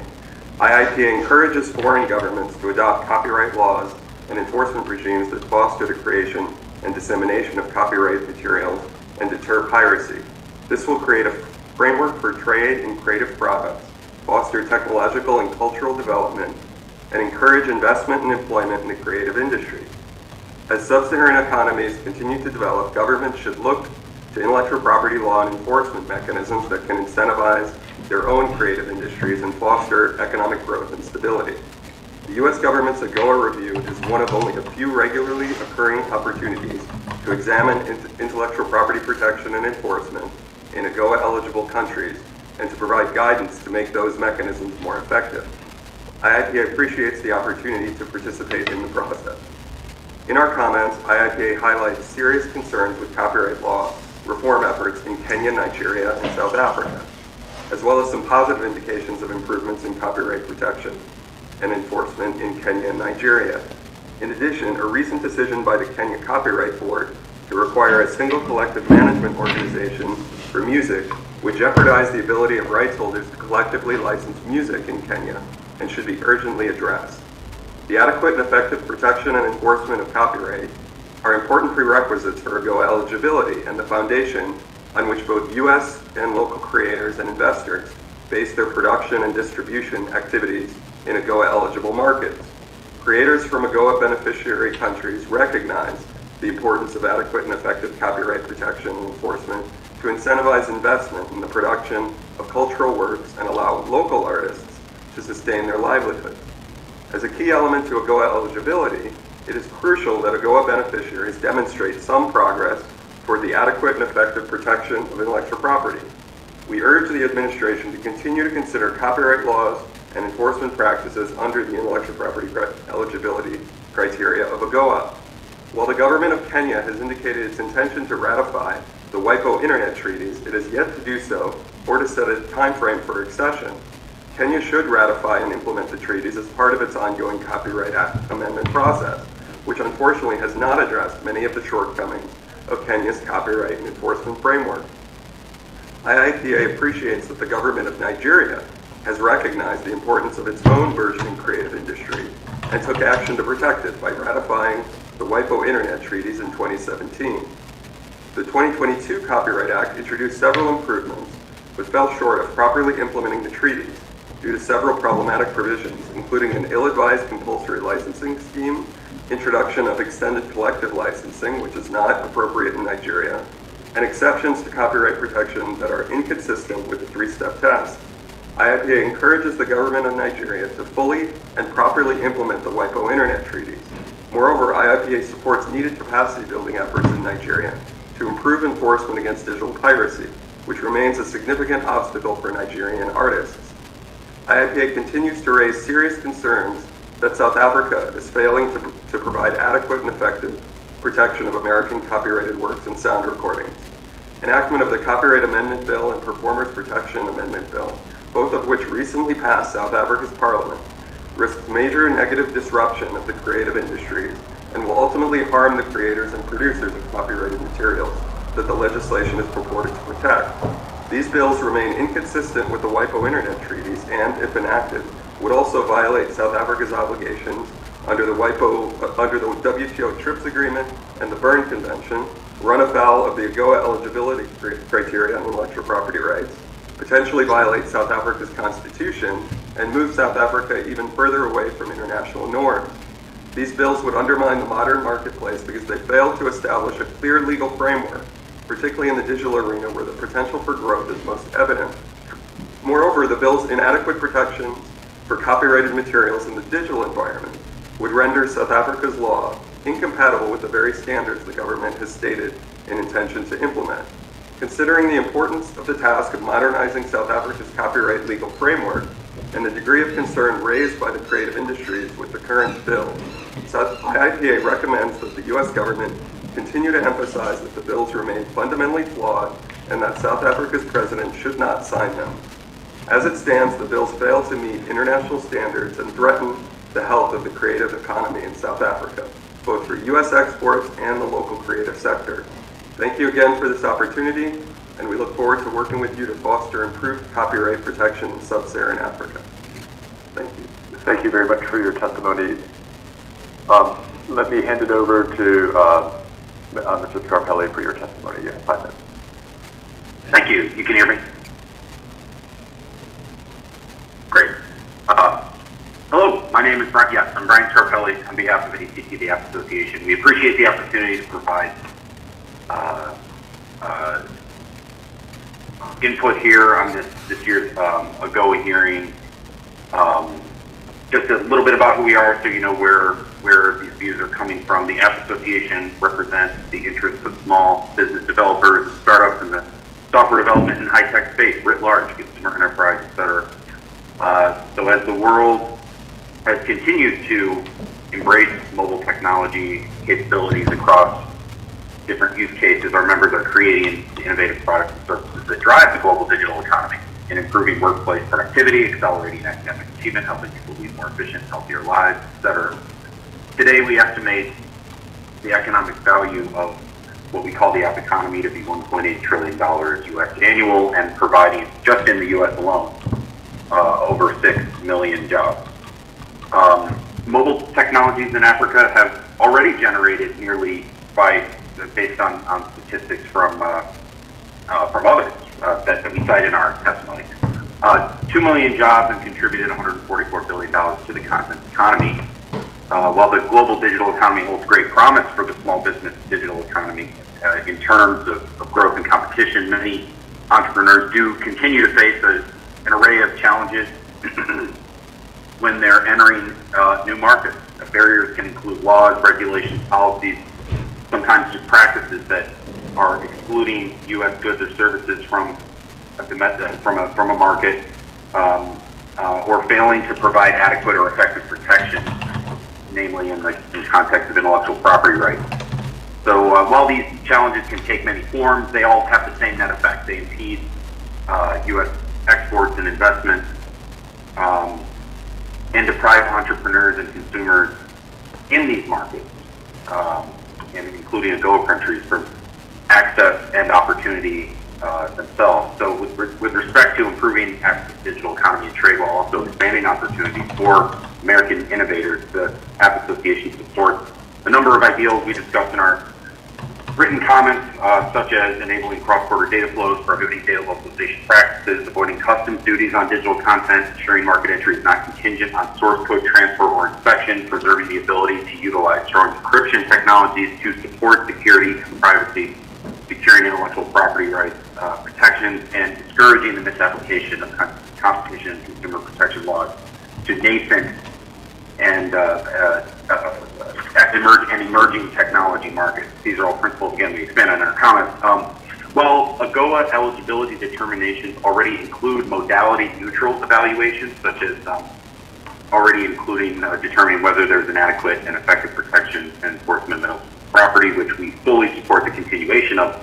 IIPA encourages foreign governments to adopt copyright laws and enforcement regimes that foster the creation and dissemination of copyright materials and deter piracy. This will create a framework for trade in creative products, foster technological and cultural development, and encourage investment and employment in the creative industry. As sub-Saharan economies continue to develop, governments should look to intellectual property law and enforcement mechanisms that can incentivize their own creative industries and foster economic growth and stability. The U.S. government's AGOA review is one of only a few regularly occurring opportunities to examine intellectual property protection and enforcement in AGOA-eligible countries and to provide guidance to make those mechanisms more effective. IIPA appreciates the opportunity to participate in the process. In our comments, IIPA highlights serious concerns with copyright law reform efforts in Kenya, Nigeria, and South Africa, as well as some positive indications of improvements in copyright protection and enforcement in Kenya and Nigeria. In addition, a recent decision by the Kenya Copyright Board to require a single collective management organization for music would jeopardize the ability of rights holders to collectively license music in Kenya and should be urgently addressed. The adequate and effective protection and enforcement of copyright are important prerequisites for AGOA eligibility and the foundation on which both U.S. and local creators and investors base their production and distribution activities in AGOA-eligible markets. Creators from AGOA beneficiary countries recognize the importance of adequate and effective copyright protection and enforcement to incentivize investment in the production of cultural works and allow local artists to sustain their livelihoods. As a key element to AGOA eligibility, it is crucial that AGOA beneficiaries demonstrate some progress toward the adequate and effective protection of intellectual property. We urge the administration to continue to consider copyright laws and enforcement practices under the intellectual property eligibility criteria of AGOA. While the government of Kenya has indicated its intention to ratify the WIPO Internet treaties, it has yet to do so or to set a time frame for accession. Kenya should ratify and implement the treaties as part of its ongoing Copyright Act amendment process, which unfortunately has not addressed many of the shortcomings of Kenya's copyright and enforcement framework. IIPA appreciates that the government of Nigeria has recognized the importance of its own burgeoning creative industry and took action to protect it by ratifying the WIPO Internet treaties in 2017. The 2022 Copyright Act introduced several improvements, but fell short of properly implementing the treaties due to several problematic provisions, including an ill-advised compulsory licensing scheme, introduction of extended collective licensing, which is not appropriate in Nigeria, and exceptions to copyright protection that are inconsistent with the three-step test. IIPA encourages the government of Nigeria to fully and properly implement the WIPO Internet treaties. Moreover, IIPA supports needed capacity-building efforts in Nigeria to improve enforcement against digital piracy, which remains a significant obstacle for Nigerian artists. IIPA continues to raise serious concerns that South Africa is failing to provide adequate and effective protection of American copyrighted works and sound recordings. Enactment of the Copyright Amendment Bill and Performers Protection Amendment Bill, both of which recently passed South Africa's parliament, risks major negative disruption of the creative industries and will ultimately harm the creators and producers of copyrighted materials that the legislation is purported to protect. These bills remain inconsistent with the WIPO Internet treaties and, if enacted, would also violate South Africa's obligations under the WTO TRIPS agreement and the Berne Convention run afoul of the AGOA eligibility criteria on intellectual property rights, potentially violate South Africa's constitution, and move South Africa even further away from international norms. These bills would undermine the modern marketplace because they fail to establish a clear legal framework, particularly in the digital arena where the potential for growth is most evident. Moreover, the bill's inadequate protections for copyrighted materials in the digital environment would render South Africa's law incompatible with the very standards the government has stated an intention to implement. Considering the importance of the task of modernizing South Africa's copyright legal framework and the degree of concern raised by the creative industries with the current bill, IIPA recommends that the U.S. government continue to emphasize that the bills remain fundamentally flawed and that South Africa's president should not sign them. As it stands, the bills fail to meet international standards and threaten the health of the creative economy in South Africa, both for U.S. exports and the local creative sector. Thank you again for this opportunity, and we look forward to working with you to foster improved copyright protection in sub-Saharan Africa. Thank you. Thank you very much for your testimony. Let me hand it over to Mr. Scarpelli for your testimony. You have 5 minutes. Thank you. You can hear me? Great. Hello, my name is Brian. Yes, I'm Brian Scarpelli on behalf of ACC, the App Association. We appreciate the opportunity to provide input here on this year's AGOA hearing. Just a little bit about who we are, so you know where these views are coming from. The App Association represents the interests of small business developers, startups in the software development and high-tech space writ large, consumer enterprise, et cetera. So as the world has continued to embrace mobile technology capabilities across different use cases, our members are creating innovative products and services that drive the global digital economy in improving workplace productivity, accelerating academic achievement, helping people lead more efficient, healthier lives, etc. Today, we estimate the economic value of what we call the app economy to be $1.8 trillion U.S. annual, and providing, just in the U.S. alone, over 6 million jobs. Mobile technologies in Africa have already generated nearly, based on statistics from others that we cite in our testimony, 2 million jobs and contributed $144 billion to the continent's economy. While the global digital economy holds great promise for the small business digital economy in terms of growth and competition, many entrepreneurs do continue to face an array of challenges when they're entering new markets. Barriers can include laws, regulations, policies, sometimes just practices that are excluding U.S. goods or services from a market, or failing to provide adequate or effective protection, namely in the context of intellectual property rights. So while these challenges can take many forms, they all have the same net effect. They impede U.S. exports and investments, and deprive entrepreneurs and consumers in these markets, and including AGOA countries, from access and opportunity themselves. So with respect to improving access to digital economy and trade, while also expanding opportunities for American innovators, the App Association supports a number of ideals we discussed in our written comments, such as enabling cross-border data flows, prohibiting data localization practices, avoiding customs duties on digital content, ensuring market entry is not contingent on source code transfer or inspection, preserving the ability to utilize strong encryption technologies to support security and privacy, securing intellectual property rights protections, and discouraging the misapplication of competition and consumer protection laws to nascent and emerging technology markets. These are all principles, again, we expand on our comments. While AGOA eligibility determinations already include modality-neutral evaluations, such as already including determining whether there's an adequate and effective protection and enforcement of property, which we fully support the continuation of,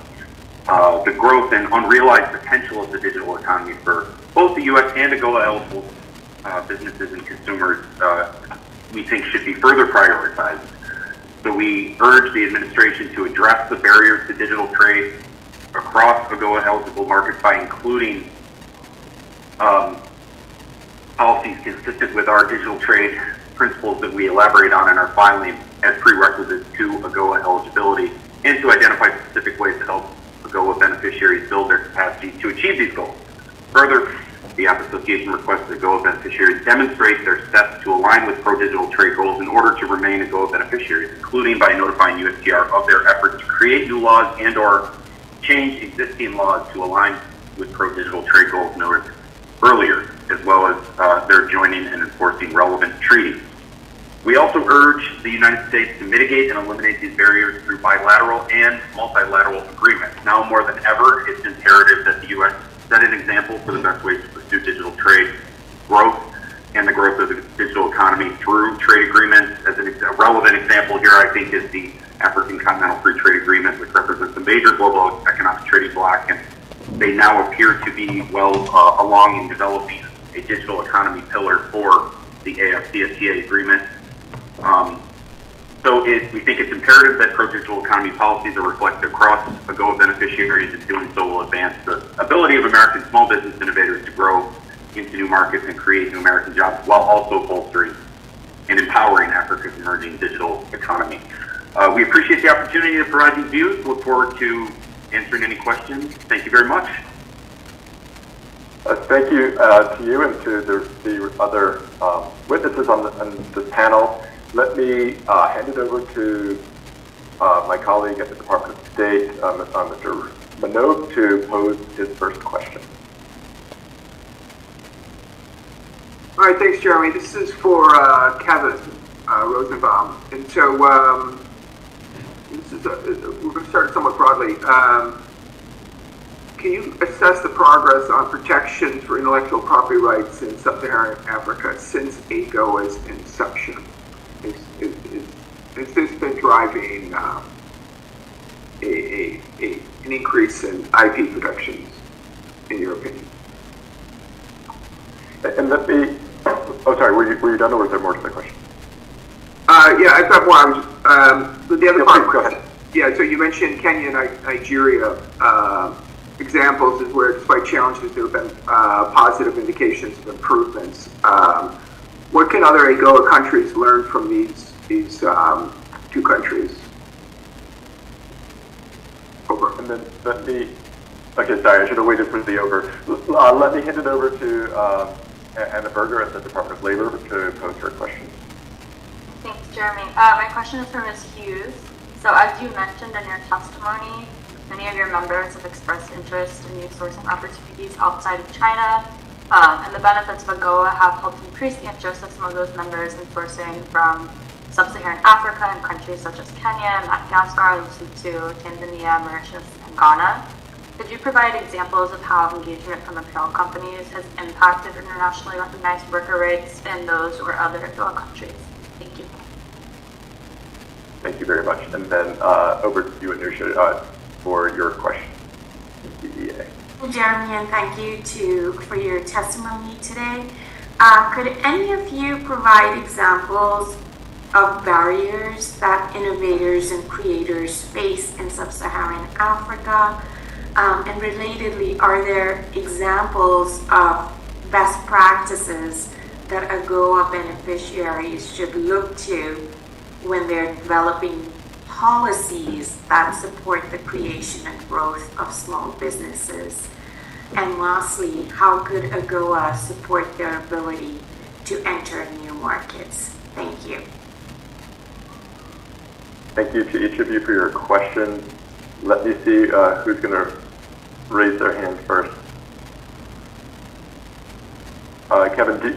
the growth and unrealized potential of the digital economy for both the U.S. and AGOA eligible businesses and consumers, we think should be further prioritized. So we urge the administration to address the barriers to digital trade across AGOA eligible markets by including policies consistent with our digital trade principles that we elaborate on in our filing as prerequisites to AGOA eligibility, and to identify specific ways to help AGOA beneficiaries build their capacity to achieve these goals. Further, the app association requests that AGOA beneficiaries demonstrate their steps to align with pro-digital trade goals in order to remain AGOA beneficiaries, including by notifying USTR of their efforts to create new laws and or change existing laws to align with pro-digital trade goals noted earlier, as well as their joining and enforcing relevant treaties. We also urge the United States to mitigate and eliminate these barriers through bilateral and multilateral agreements. Now more than ever, it's imperative that the U.S. set an example for the best ways to pursue digital trade growth and the growth of the digital economy through trade agreements. As a relevant example here, I think, is the African Continental Free Trade Agreement, which represents a major global economic trading bloc, and they now appear to be well along in developing a digital economy pillar for the AFCFTA agreement. We think it's imperative that pro-digital economy policies are reflected across AGOA beneficiaries, and doing so will advance the ability of American small business innovators to grow into new markets and create new American jobs, while also bolstering and empowering Africa's emerging digital economy. We appreciate the opportunity to provide these views. Look forward to answering any questions. Thank you very much. Thank you to you and to the other witnesses on this panel. Let me hand it over to my colleague at the Department of State, Mr. Minogue, to pose his first question. All right, thanks, Jeremy. This is for Kevin Rosenbaum. And so we're going to start somewhat broadly. Can you assess the progress on protections for intellectual property rights in sub-Saharan Africa since AGOA's inception? Has this been driving an increase in IP protections, in your opinion? And let me, oh, sorry, were you done, or was there more to the question? Yeah, I've got more. The other part, go ahead. Yeah, so you mentioned Kenya and Nigeria. Examples is where, despite challenges, there have been positive indications of improvements. What can other AGOA countries learn from these two countries? Over. And then let me, okay, sorry, I should have waited for the over. Let me hand it over to Anna Berger at the Department of Labor to pose her question. Thanks, Jeremy. My question is for Ms. Hughes. So as you mentioned in your testimony, many of your members have expressed interest in new sourcing opportunities outside of China, and the benefits of AGOA have helped increase the interest of some of those members in sourcing from sub-Saharan Africa and countries such as Kenya, Madagascar, Lesotho, Tanzania, Mauritius, and Ghana. Could you provide examples of how engagement from apparel companies has impacted internationally recognized worker rights in those or other AGOA countries? Thank you. Thank you very much. And then over to you, Anusha, for your question. Jeremy, and thank you for your testimony today. Could any of you provide examples of barriers that innovators and creators face in sub-Saharan Africa? And relatedly, are there examples of best practices that AGOA beneficiaries should look to when they're developing policies that support the creation and growth of small businesses? And lastly, how could AGOA support their ability to enter new markets? Thank you. Thank you to each of you for your questions. Let me see who's going to raise their hand first. Kevin, did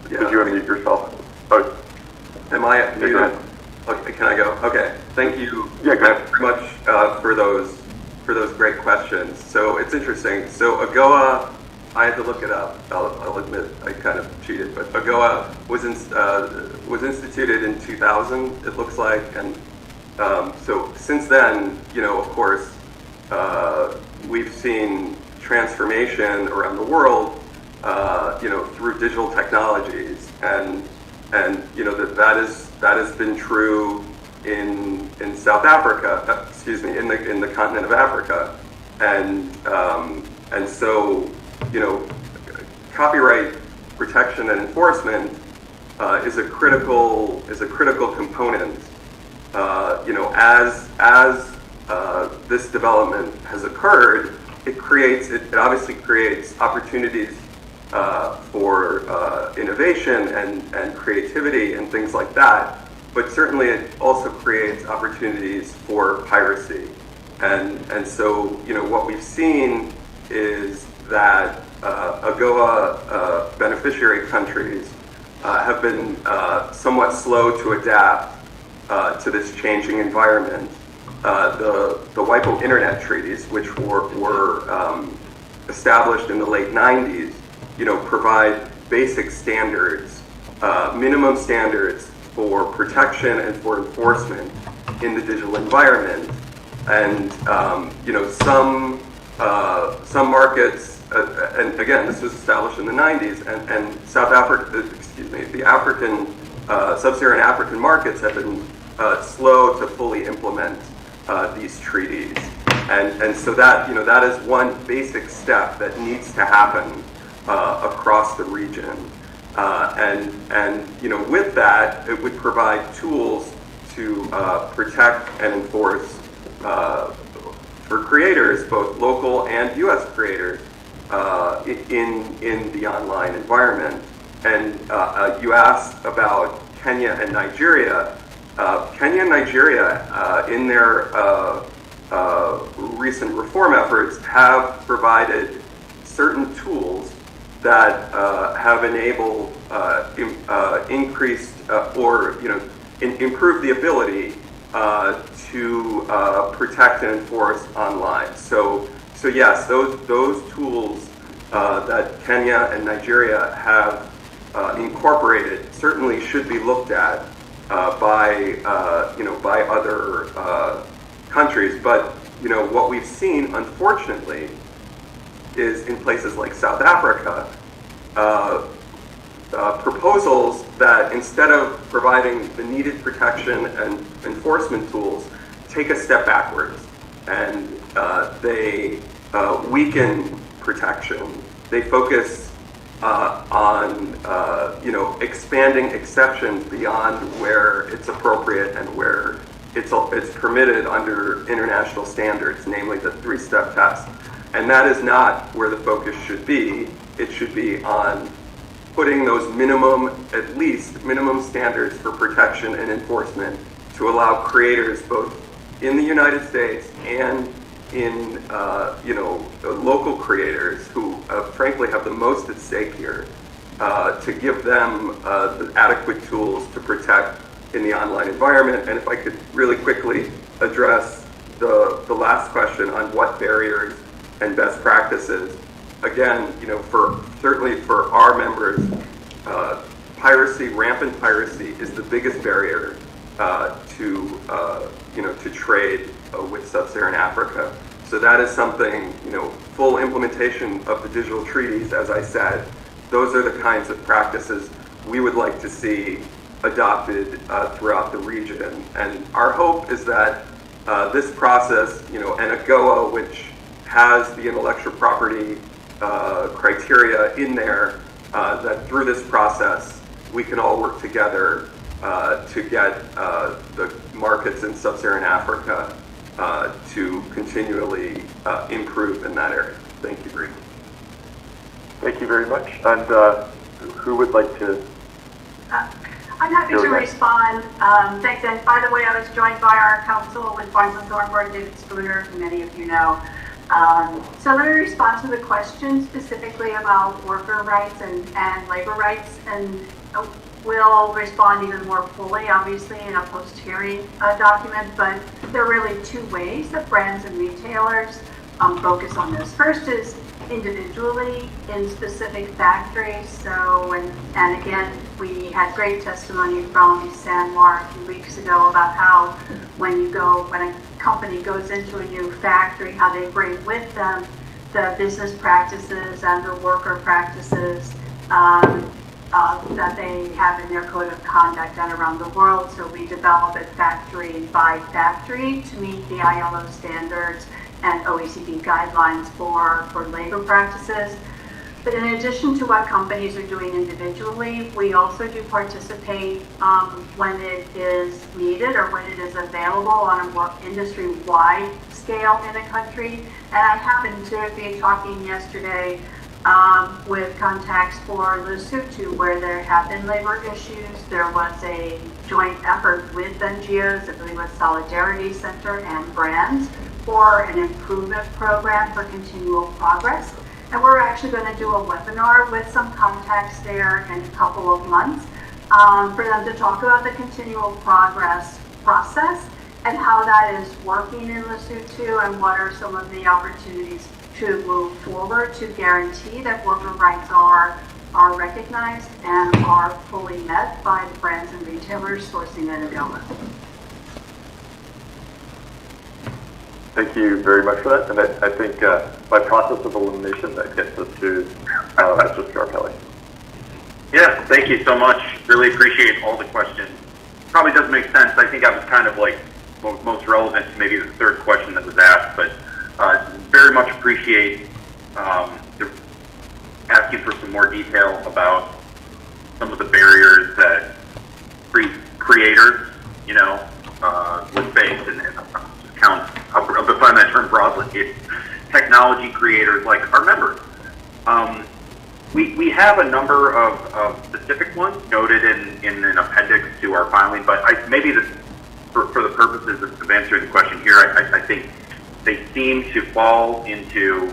you unmute yourself? Oh. Am I muted? Okay, can I go? Okay, thank you very much for those great questions. So it's interesting. So AGOA, I had to look it up. I'll admit I kind of cheated, but AGOA was instituted in 2000, it looks like, and so since then, of course, we've seen transformation around the world, through digital technologies, and that has been true in South Africa, in the continent of Africa, and so copyright protection and enforcement is a critical component. As this development has occurred, it obviously creates opportunities for innovation and creativity and things like that. But certainly it also creates opportunities for piracy. And so, what we've seen is that AGOA beneficiary countries have been somewhat slow to adapt to this changing environment. The WIPO Internet treaties, which were established in the late 90s, provide basic standards, minimum standards for protection and for enforcement in the digital environment. And some markets, and again, this was established in the 90s, and the sub-Saharan African markets have been slow to fully implement these treaties. And so that is one basic step that needs to happen across the region. And with that, it would provide tools to protect and enforce for creators, both local and U.S. creators, in the online environment. And you asked about Kenya and Nigeria. Kenya and Nigeria, in their recent reform efforts, have provided certain tools that have enabled increased or improve the ability to protect and enforce online. So yes, those tools that Kenya and Nigeria have incorporated certainly should be looked at by other countries. But what we've seen, unfortunately, is in places like South Africa, proposals that instead of providing the needed protection and enforcement tools, take a step backwards, and they weaken protection. They focus on expanding exceptions beyond where it's appropriate and where it's permitted under international standards, namely the three-step test. And that is not where the focus should be. It should be on putting those at least minimum standards for protection and enforcement to allow creators both in the United States and in local creators who frankly have the most at stake here, to give them the adequate tools to protect in the online environment. And if I could really quickly address the last question on what barriers and best practices. Again, certainly for our members, rampant piracy is the biggest barrier to trade with sub-Saharan Africa. So that is something, full implementation of the digital treaties, as I said, those are the kinds of practices we would like to see adopted throughout the region. And our hope is that this process, and AGOA, which has the intellectual property criteria in there, that through this process we can all work together to get the markets in sub-Saharan Africa to continually improve in that area. Thank you, Bree. Thank you very much. And who would like to? I'm happy to respond. Thanks. And by the way, I was joined by our counsel with Barnes & Thornburg, David Spooner, who many of you know. So let me respond to the question specifically about worker rights and labor rights, and we'll respond even more fully, obviously, in a post-hearing document, but there are really two ways that brands and retailers focus on this. First is individually in specific factories. So, and again, we had great testimony from Sanmar a few weeks ago about how when a company goes into a new factory, how they bring with them the business practices and the worker practices that they have in their code of conduct and around the world. So we develop it factory by factory to meet the ILO standards and OECD guidelines for labor practices. But in addition to what companies are doing individually, we also do participate when it is needed or when it is available on a more industry-wide scale in a country. And I happened to be talking yesterday with contacts for Lesotho, where there have been labor issues. There was a joint effort with NGOs, I believe with Solidarity Center and brands, for an improvement program for continual progress. And we're actually going to do a webinar with some contacts there in a couple of months for them to talk about the continual progress process and how that is working in Lesotho and what are some of the opportunities to move forward to guarantee that worker rights are recognized and are fully met by the brands and retailers sourcing at AGOA. Thank you very much for that. And I think by process of elimination, that gets us to Mr. Scarpelli. Yeah, thank you so much. Really appreciate all the questions. Probably doesn't make sense. I think I was kind of like most relevant to maybe the third question that was asked, but very much appreciate asking for some more detail about some of the barriers that creators, would face, and I'll define that term broadly. It's technology creators like our members. We have a number of specific ones noted in an appendix to our filing, but maybe for the purposes of answering the question here, I think they seem to fall into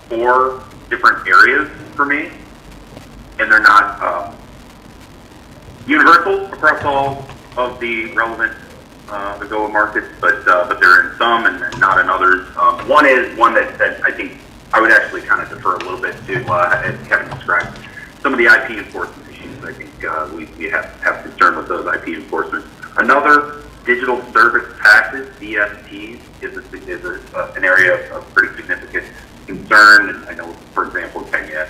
4 different areas for me, and they're not universal across all of the relevant AGOA markets, but they're in some and not in others. One is one that I think I would actually kind of defer a little bit to, as Kevin described, some of the IP enforcement issues. I think we have concern with those IP enforcement. Another, digital service taxes, DSTs, is an area of pretty significant concern. And I know, for example, in Kenya,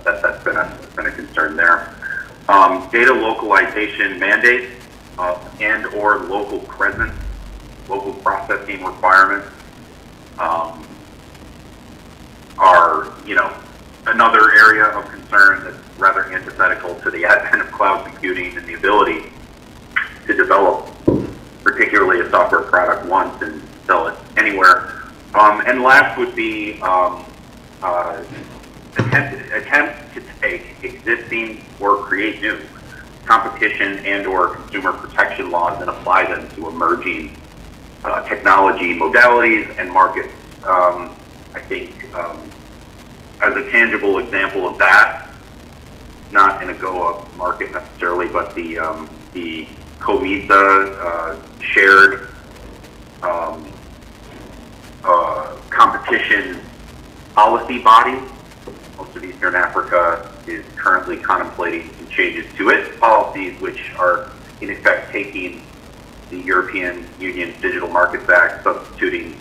that's been a concern there. Data localization mandates and or local presence, local processing requirements are, another area of concern that's rather antithetical to the advent of cloud computing and the ability to develop particularly a software product once and sell it anywhere. And last would be attempt to take existing or create new competition and or consumer protection laws and apply them to emerging technology modalities and markets. I think as a tangible example of that, not in a AGOA market necessarily, but the COMISA shared competition policy body. Most of Eastern Africa is currently contemplating some changes to its policies, which are in effect taking the European Union's Digital Markets Act, substituting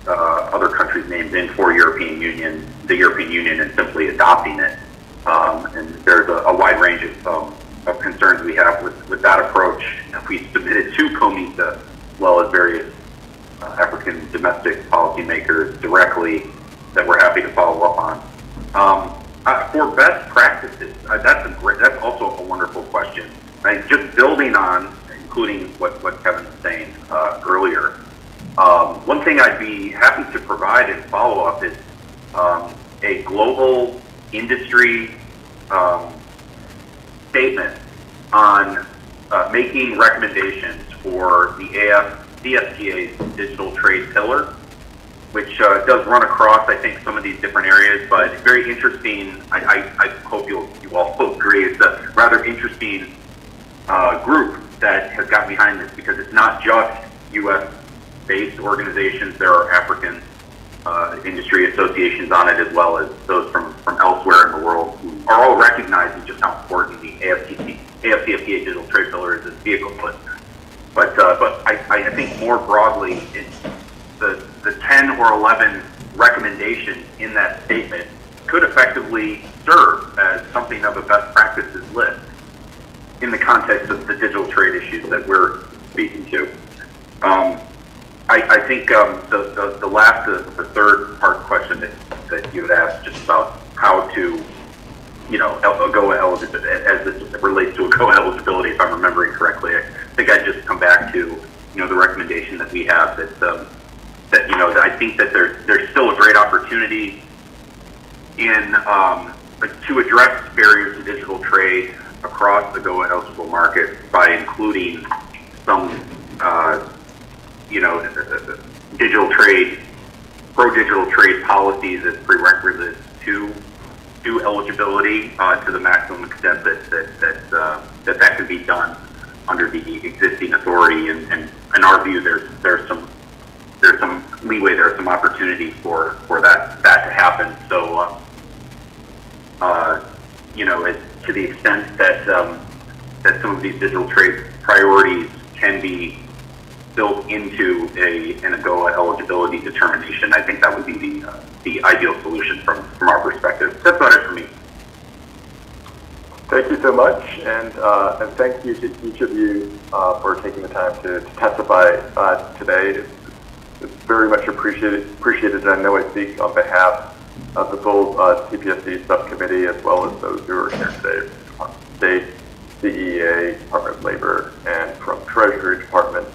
other countries' names in for the European Union, and simply adopting it. And there's a wide range of concerns we have with that approach. We submitted to COMISA, as well as various African domestic policymakers directly, that we're happy to follow up on. For best practices, that's also a wonderful question. Just building on, including what Kevin was saying earlier, one thing I'd be happy to provide in follow-up is a global industry statement on making recommendations for the CFTA's digital trade pillar, which does run across, I think, some of these different areas, but it's very interesting. I hope you all will agree. It's a rather interesting group that has got behind this, because it's not just U.S.-based organizations. There are African industry associations on it, as well as those from elsewhere in the world, who are all recognizing just how important the AFCFTA digital trade pillar is as a vehicle. But I think more broadly, it's the 10 or 11 recommendations in that statement could effectively serve as something of a best practices list in the context of the digital trade issues that we're speaking to. I think the third part question that you had asked, just about how to, AGOA eligibility, as it relates to AGOA eligibility, if I'm remembering correctly. I think I'd just come back to, the recommendation that we have that I think that there's still a great opportunity to address barriers to digital trade across the AGOA eligible market by including some, digital trade, pro-digital trade policies as prerequisites to eligibility to the maximum extent that can be done under the existing authority. And in our view, there's some leeway, there's some opportunity for that to happen. So, to the extent that some of these digital trade priorities can be built into an AGOA eligibility determination, I think that would be the ideal solution from our perspective. That's about it for me. Thank you so much, and thank you to each of you for taking the time to testify today. It's very much appreciated, and I know I speak on behalf of the full TPSC subcommittee as well as those who are here today from State, DEA, Department of Labor, and from Treasury Department.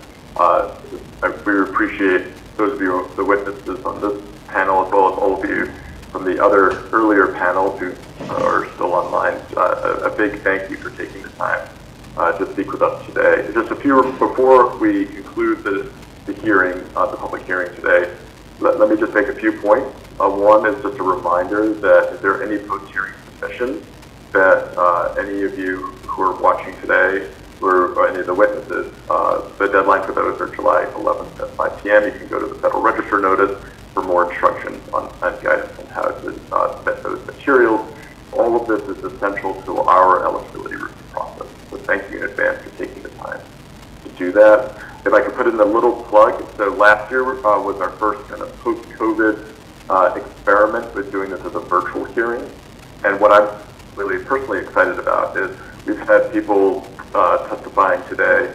We appreciate those of you, the witnesses on this panel, as well as all of you from the other earlier panels who are still online. A big thank you for taking the time to speak with us today. Just a few before we conclude the hearing, the public hearing today. Let me just make a few points. One is just a reminder that if there are any post-hearing submissions that any of you who are watching today or any of the witnesses, the deadline for those are July 11th at 5 p.m. You can go to the Federal Register notice for more instructions on guidance on how to submit those materials. All of this is essential to our eligibility review process. So thank you in advance for taking the time to do that. If I could put in a little plug, so last year was our first kind of post-COVID experiment with doing this as a virtual hearing. And what I'm really personally excited about is we've had people testifying today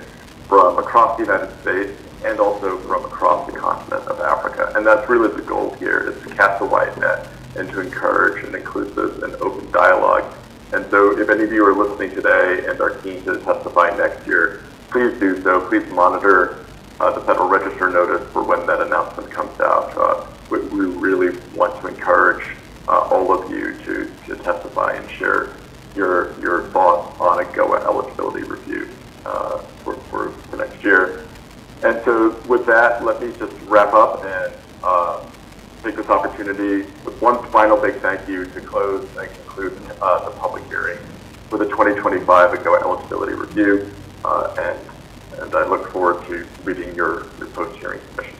from across the United States and also from across the continent of Africa. And that's really the goal here, is to cast a wide net and to encourage an inclusive and open dialogue. And so if any of you are listening today and are keen to testify next year, please do so. Please monitor the Federal Register notice for when that announcement comes out. We really want to encourage all of you to testify and share your thoughts on AGOA eligibility review for next year. And so with that, let me just wrap up and take this opportunity with one final big thank you to close and conclude the public hearing for the 2025 AGOA eligibility review. And I look forward to reading your post-hearing submissions.